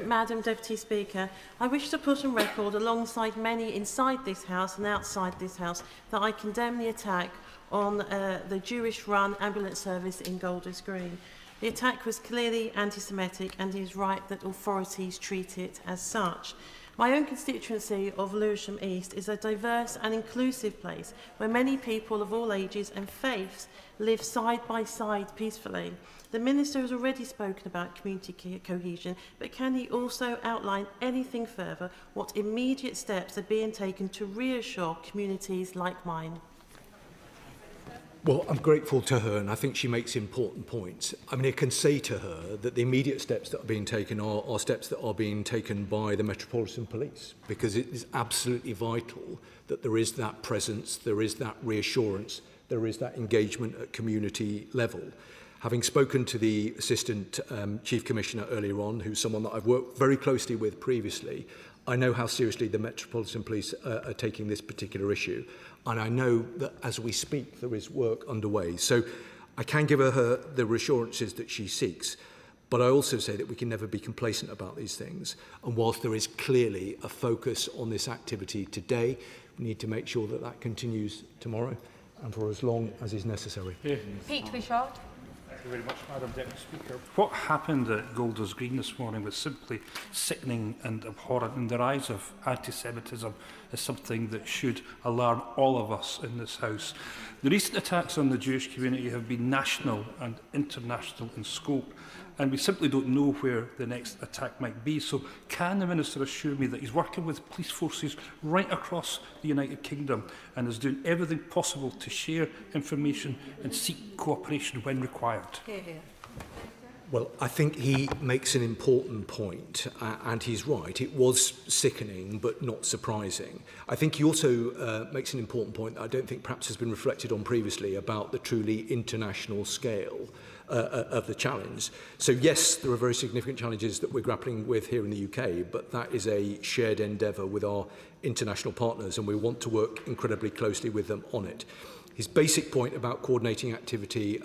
Madam Deputy Speaker, I wish to put on record, alongside many inside this House and outside this House, that I condemn the attack on the Jewish-run ambulance service in Golders Green. The attack was clearly anti-Semitic, and it is right that authorities treat it as such. My own constituency of Lewisham East is a diverse and inclusive place where many people of all ages and faiths live side by side peacefully. The Minister has already spoken about community cohesion, but can he also outline anything further, what immediate steps are being taken to reassure communities like mine? Well, I'm grateful to her, and I think she makes important points. I mean, I can say to her that the immediate steps that are being taken are steps that are being taken by the Metropolitan Police, because it is absolutely vital that there is that presence, there is that reassurance, there is that engagement at community level. Having spoken to the Assistant Chief Commissioner earlier on, who's someone that I've worked very closely with previously, I know how seriously the Metropolitan Police are taking this particular issue. And I know that as we speak, there is work underway. So I can give her the reassurances that she seeks. But I also say that we can never be complacent about these things. And whilst there is clearly a focus on this activity today, we need to make sure that that continues tomorrow. and for as long as is necessary. Pete Wishart. Thank you very much, Madam Deputy Speaker. What happened at Golders Green this morning was simply sickening and abhorrent, and the rise of anti-Semitism is something that should alarm all of us in this House. The recent attacks on the Jewish community have been national and international in scope, and we simply don't know where the next attack might be. So can the Minister assure me that he's working with police forces right across the United Kingdom and is doing everything possible to share information and seek cooperation when required? Well, I think he makes an important point, and he's right. It was sickening, but not surprising. I think he also makes an important point that I don't think perhaps has been reflected on previously about the truly international scale of the challenge. So yes, there are very significant challenges that we're grappling with here in the UK, but that is a shared endeavour with our international partners, and we want to work incredibly closely with them on it. His basic point about coordinating activity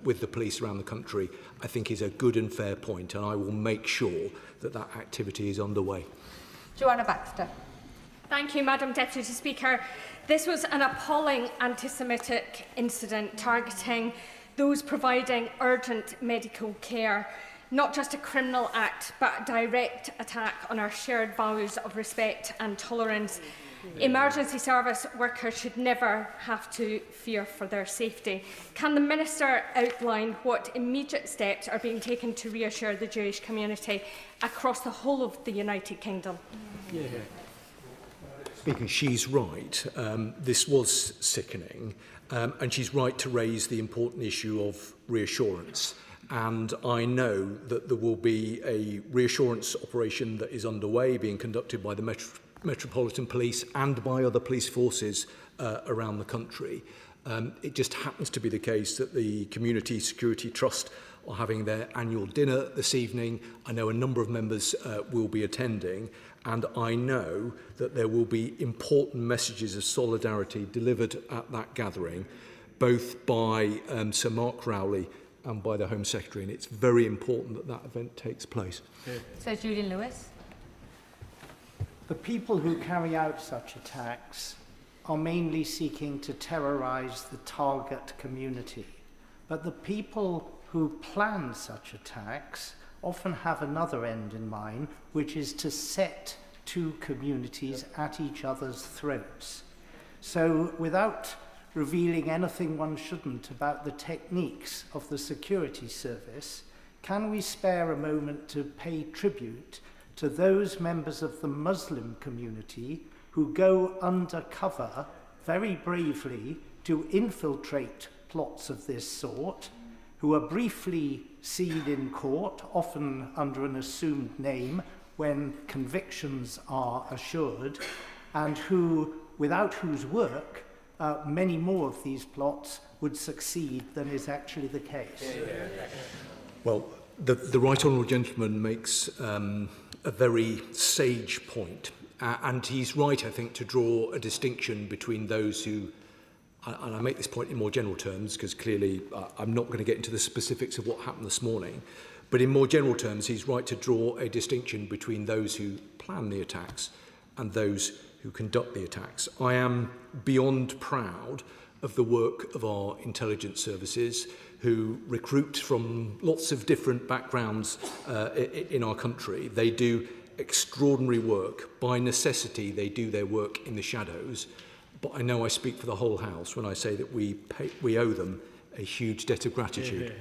with the police around the country, I think, is a good and fair point, and I will make sure that that activity is underway. Joanna Baxter. Thank you, Madam Deputy Speaker. This was an appalling anti-Semitic incident targeting those providing urgent medical care. Not just a criminal act, but a direct attack on our shared values of respect and tolerance. Emergency service workers should never have to fear for their safety. Can the Minister outline what immediate steps are being taken to reassure the Jewish community across the whole of the United Kingdom? Speaker, she's right. This was sickening, and she's right to raise the important issue of reassurance. And I know that there will be a reassurance operation that is underway, being conducted by the Metropolitan Police and by other police forces around the country. It just happens to be the case that the Community Security Trust are having their annual dinner this evening. I know a number of members will be attending, and I know that there will be important messages of solidarity delivered at that gathering, both by Sir Mark Rowley and by the Home Secretary, and it's very important that that event takes place. So Julian Lewis. The people who carry out such attacks are mainly seeking to terrorise the target community. But the people who plan such attacks often have another end in mind, which is to set two communities at each other's throats. So without revealing anything one shouldn't about the techniques of the security service, can we spare a moment to pay tribute to those members of the Muslim community who go undercover very bravely to infiltrate plots of this sort, who are briefly seen in court, often under an assumed name when convictions are assured, and who, without whose work, many more of these plots would succeed than is actually the case? Well, the Right Honourable Gentleman makes a very sage point, and he's right, I think, to draw a distinction between those who, and I make this point in more general terms because clearly I'm not going to get into the specifics of what happened this morning, but in more general terms he's right to draw a distinction between those who plan the attacks and those who conduct the attacks. I am beyond proud of the work of our intelligence services, who recruit from lots of different backgrounds in our country. They do extraordinary work. By necessity, they do their work in the shadows. But I know I speak for the whole House when I say that we owe them a huge debt of gratitude.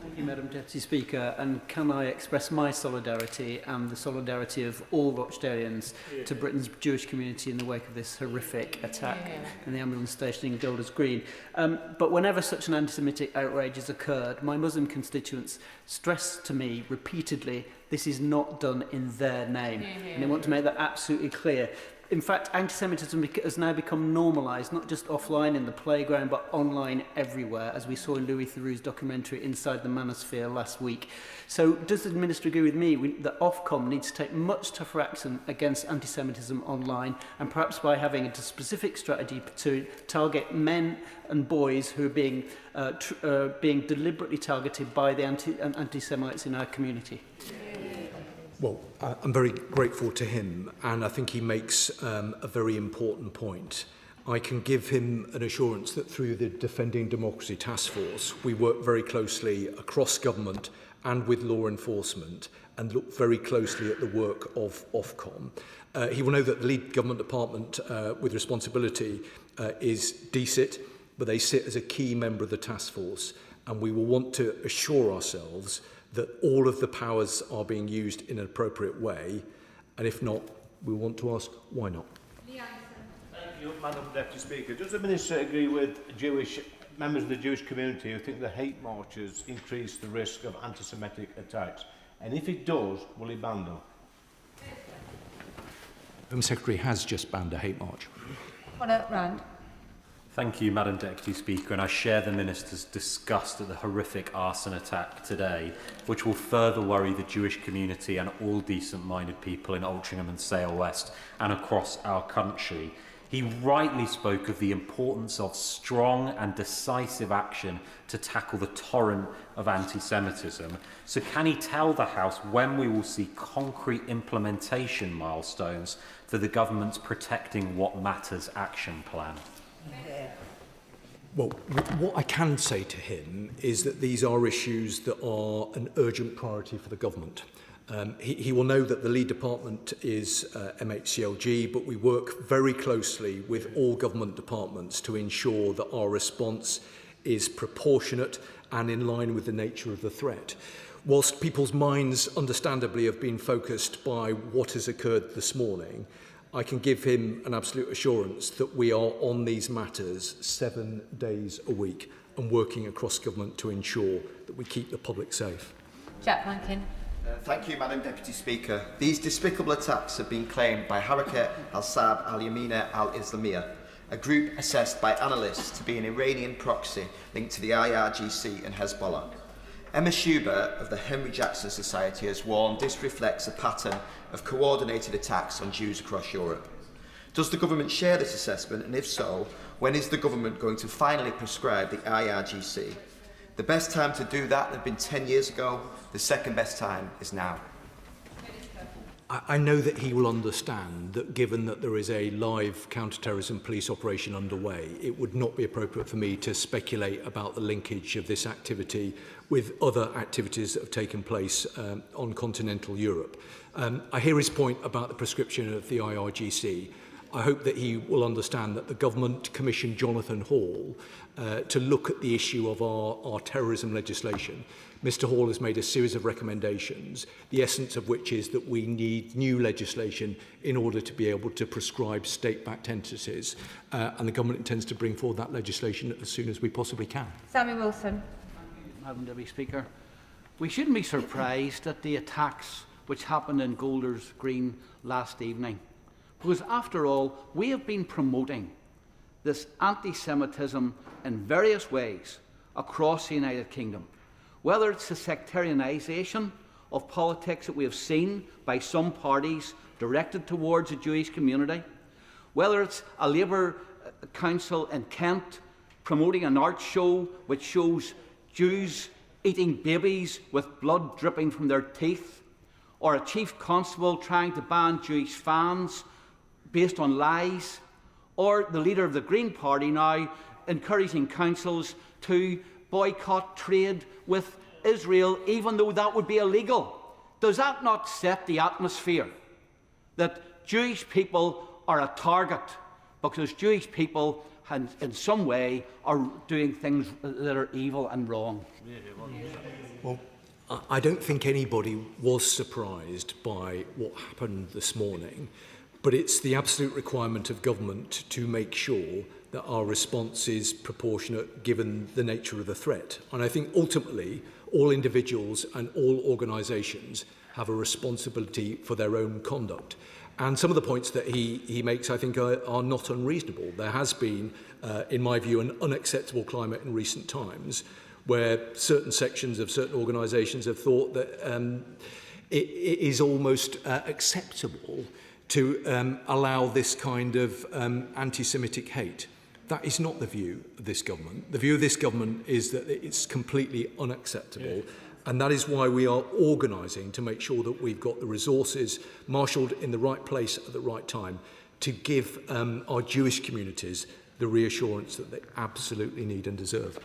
Thank you, Madam Deputy Speaker, and can I express my solidarity and the solidarity of all Rochdalians to Britain's Jewish community in the wake of this horrific attack in the ambulance station in Golders Green. But whenever such an anti-Semitic outrage has occurred, my Muslim constituents stress to me repeatedly this is not done in their name, and I want to make that absolutely clear. In fact, anti-Semitism has now become normalised, not just offline in the playground, but online everywhere, as we saw in Louis Theroux's documentary Inside the Manosphere last week. So does the Minister agree with me that Ofcom needs to take much tougher action against anti-Semitism online, and perhaps by having a specific strategy to target men and boys who are being deliberately targeted by the anti-Semites in our community? Well, I'm very grateful to him, and I think he makes a very important point. I can give him an assurance that through the Defending Democracy Task Force, we work very closely across government and with law enforcement and look very closely at the work of Ofcom. He will know that the lead government department with responsibility is DCIT, but they sit as a key member of the task force, and we will want to assure ourselves that all of the powers are being used in an appropriate way, and if not, we want to ask why not. Thank you, Madam Deputy Speaker. Does the Minister agree with members of the Jewish community who think that hate marches increase the risk of anti-Semitic attacks? And if it does, will he ban them? The Home Secretary has just banned a hate march. Rand. Thank you, Madam Deputy Speaker, and I share the Minister's disgust at the horrific arson attack today, which will further worry the Jewish community and all decent-minded people in Altrincham and Sale West and across our country. He rightly spoke of the importance of strong and decisive action to tackle the torrent of anti-Semitism. So can he tell the House when we will see concrete implementation milestones for the government's Protecting What Matters action plan? Well, what I can say to him is that these are issues that are an urgent priority for the government. He will know that the lead department is MHCLG, but we work very closely with all government departments to ensure that our response is proportionate and in line with the nature of the threat. Whilst people's minds understandably have been focused by what has occurred this morning, I can give him an absolute assurance that we are on these matters 7 days a week and working across government to ensure that we keep the public safe. Jack Rankin. Thank you, Madam Deputy Speaker. These despicable attacks have been claimed by Harakat al-Sab al-Yamina al-Islamiyah, a group assessed by analysts to be an Iranian proxy linked to the IRGC and Hezbollah. Emma Schubert of the Henry Jackson Society has warned this reflects a pattern of coordinated attacks on Jews across Europe. Does the government share this assessment, and if so, when is the government going to finally prescribe the IRGC? The best time to do that had been 10 years ago. The second best time is now. I know that he will understand that given that there is a live counter-terrorism police operation underway, it would not be appropriate for me to speculate about the linkage of this activity with other activities that have taken place on continental Europe. I hear his point about the prescription of the IRGC. I hope that he will understand that the government commissioned Jonathan Hall to look at the issue of our terrorism legislation. Mr Hall has made a series of recommendations, the essence of which is that we need new legislation in order to be able to prescribe state-backed entities, and the government intends to bring forward that legislation as soon as we possibly can. Sammy Wilson. Madam Deputy Speaker, we shouldn't be surprised at the attacks which happened in Golders Green last evening, because after all, we have been promoting this anti-Semitism in various ways across the United Kingdom. Whether it's the sectarianisation of politics that we have seen by some parties directed towards the Jewish community, whether it's a Labour council in Kent promoting an art show which shows Jews eating babies with blood dripping from their teeth, or a chief constable trying to ban Jewish fans based on lies, or the leader of the Green Party now encouraging councils to boycott trade with Israel, even though that would be illegal. Does that not set the atmosphere that Jewish people are a target because Jewish people in some way are doing things that are evil and wrong? Well, I don't think anybody was surprised by what happened this morning, but it's the absolute requirement of government to make sure that our response is proportionate given the nature of the threat. And I think ultimately all individuals and all organisations have a responsibility for their own conduct. And some of the points that he makes, I think, are not unreasonable. There has been, in my view, an unacceptable climate in recent times where certain sections of certain organisations have thought that it is almost acceptable to allow this kind of anti-Semitic hate. That is not the view of this government. The view of this government is that it's completely unacceptable, and that is why we are organising to make sure that we've got the resources marshalled in the right place at the right time to give our Jewish communities the reassurance that they absolutely need and deserve.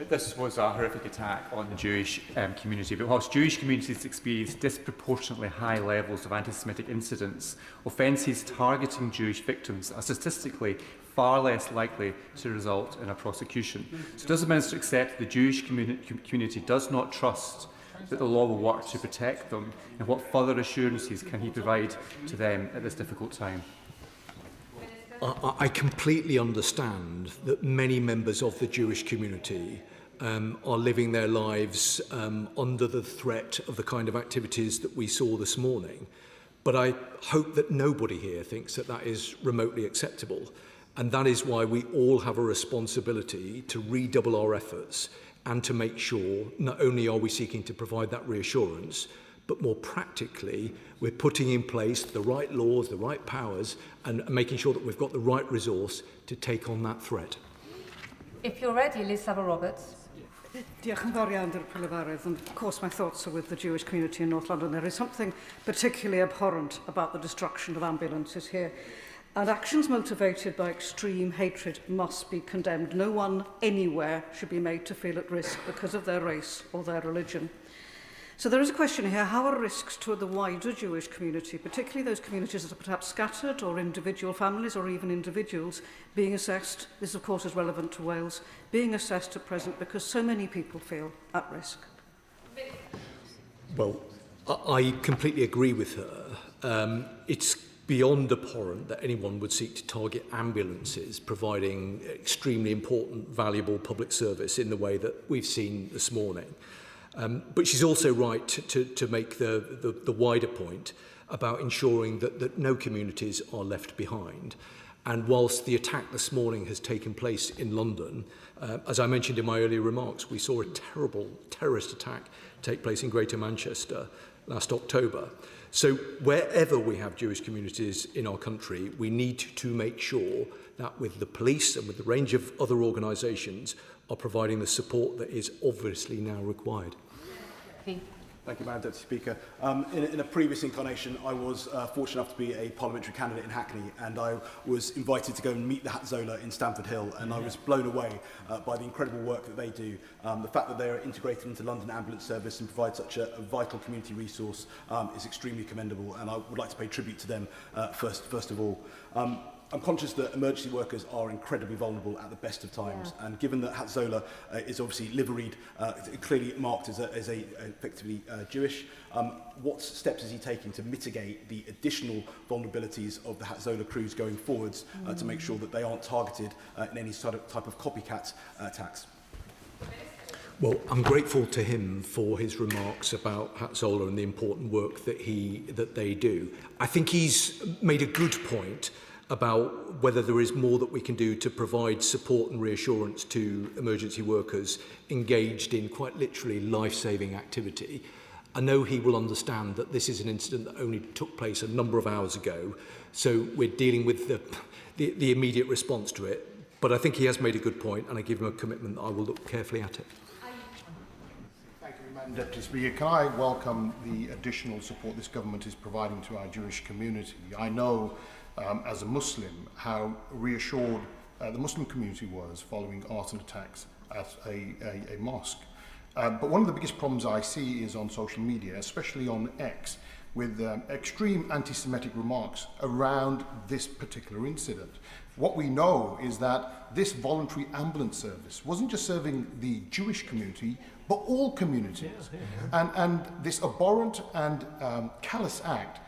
This was a horrific attack on the Jewish community, but whilst Jewish communities experience disproportionately high levels of anti-Semitic incidents, offences targeting Jewish victims are statistically far less likely to result in a prosecution. So does the Minister accept the Jewish community does not trust that the law will work to protect them, and what further assurances can he provide to them at this difficult time? I completely understand that many members of the Jewish community are living their lives under the threat of the kind of activities that we saw this morning. But I hope that nobody here thinks that that is remotely acceptable. And that is why we all have a responsibility to redouble our efforts and to make sure not only are we seeking to provide that reassurance, but more practically, we're putting in place the right laws, the right powers, and making sure that we've got the right resource to take on that threat. If you're ready, Liz Roberts. Diolch yn fawr iawn, and of course my thoughts are with the Jewish community in North London. There is something particularly abhorrent about the destruction of ambulances here, and actions motivated by extreme hatred must be condemned. No one anywhere should be made to feel at risk because of their race or their religion. So there is a question here, how are risks to the wider Jewish community, particularly those communities that are perhaps scattered or individual families or even individuals, being assessed? This of course is relevant to Wales, being assessed at present because so many people feel at risk. Well, I completely agree with her. It's beyond abhorrent that anyone would seek to target ambulances providing extremely important, valuable public service in the way that we've seen this morning. But she's also right to make the wider point about ensuring that no communities are left behind. And whilst the attack this morning has taken place in London, as I mentioned in my earlier remarks, we saw a terrible terrorist attack take place in Greater Manchester last October. So wherever we have Jewish communities in our country, we need to make sure that with the police and with the range of other organisations are providing the support that is obviously now required. Thank you, Madam Deputy Speaker. In a previous incarnation, I was fortunate enough to be a parliamentary candidate in Hackney, and I was invited to go and meet the Hatzola in Stamford Hill, and I was blown away by the incredible work that they do. The fact that they are integrated into London Ambulance Service and provide such a vital community resource is extremely commendable, and I would like to pay tribute to them first of all. I'm conscious that emergency workers are incredibly vulnerable at the best of times, and given that Hatzola is obviously liveried, clearly marked as effectively Jewish, what steps is he taking to mitigate the additional vulnerabilities of the Hatzola crews going forwards to make sure that they aren't targeted in any sort of type of copycat attacks? Well, I'm grateful to him for his remarks about Hatzola and the important work that they do. I think he's made a good point about whether there is more that we can do to provide support and reassurance to emergency workers engaged in quite literally life-saving activity. I know he will understand that this is an incident that only took place a number of hours ago, so we're dealing with the immediate response to it. But I think he has made a good point, and I give him a commitment that I will look carefully at it. Thank you, Madam Deputy Speaker. Can I welcome the additional support this government is providing to our Jewish community? I know as a Muslim, how reassured the Muslim community was following arson attacks at a mosque. But one of the biggest problems I see is on social media, especially on X, with extreme anti-Semitic remarks around this particular incident. What we know is that this voluntary ambulance service wasn't just serving the Jewish community, but all communities. And this abhorrent and callous act,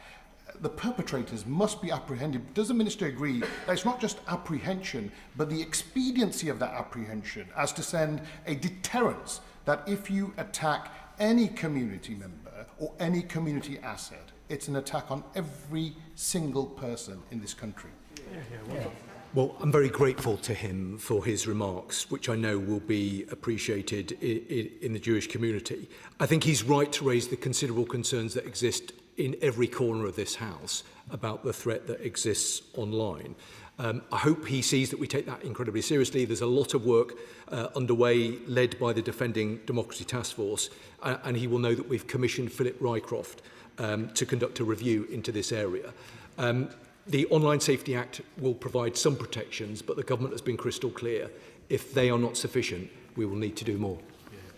the perpetrators must be apprehended. Does the Minister agree that it's not just apprehension, but the expediency of that apprehension as to send a deterrence that if you attack any community member or any community asset, it's an attack on every single person in this country? Well, I'm very grateful to him for his remarks, which I know will be appreciated in the Jewish community. I think he's right to raise the considerable concerns that exist in every corner of this House about the threat that exists online. I hope he sees that we take that incredibly seriously. There's a lot of work underway, led by the Defending Democracy Task Force, and he will know that we've commissioned Philip Rycroft to conduct a review into this area. The Online Safety Act will provide some protections, but the government has been crystal clear. If they are not sufficient, we will need to do more.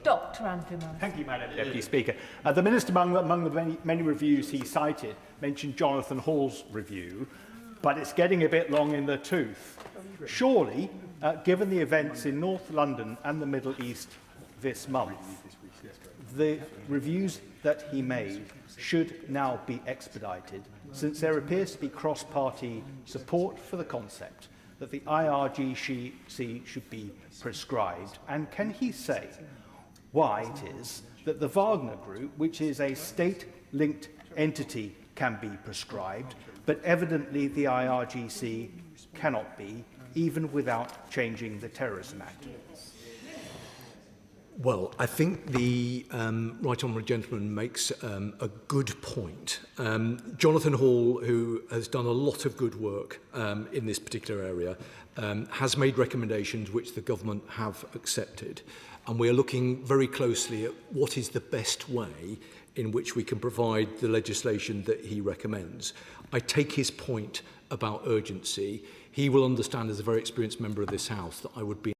Dr. Andrew Murray. Thank you, Madam Deputy Speaker. The Minister, among the many reviews he cited, mentioned Jonathan Hall's review, but it's getting a bit long in the tooth. Surely, given the events in North London and the Middle East this month, the reviews that he made should now be expedited, since there appears to be cross-party support for the concept that the IRGC should be prescribed. And can he say why it is that the Wagner Group, which is a state-linked entity, can be prescribed, but evidently the IRGC cannot be, even without changing the Terrorism Act? Well, I think the right honourable gentleman makes a good point. Jonathan Hall, who has done a lot of good work in this particular area, has made recommendations which the government have accepted. And we are looking very closely at what is the best way in which we can provide the legislation that he recommends. I take his point about urgency. He will understand, as a very experienced member of this House, that I would be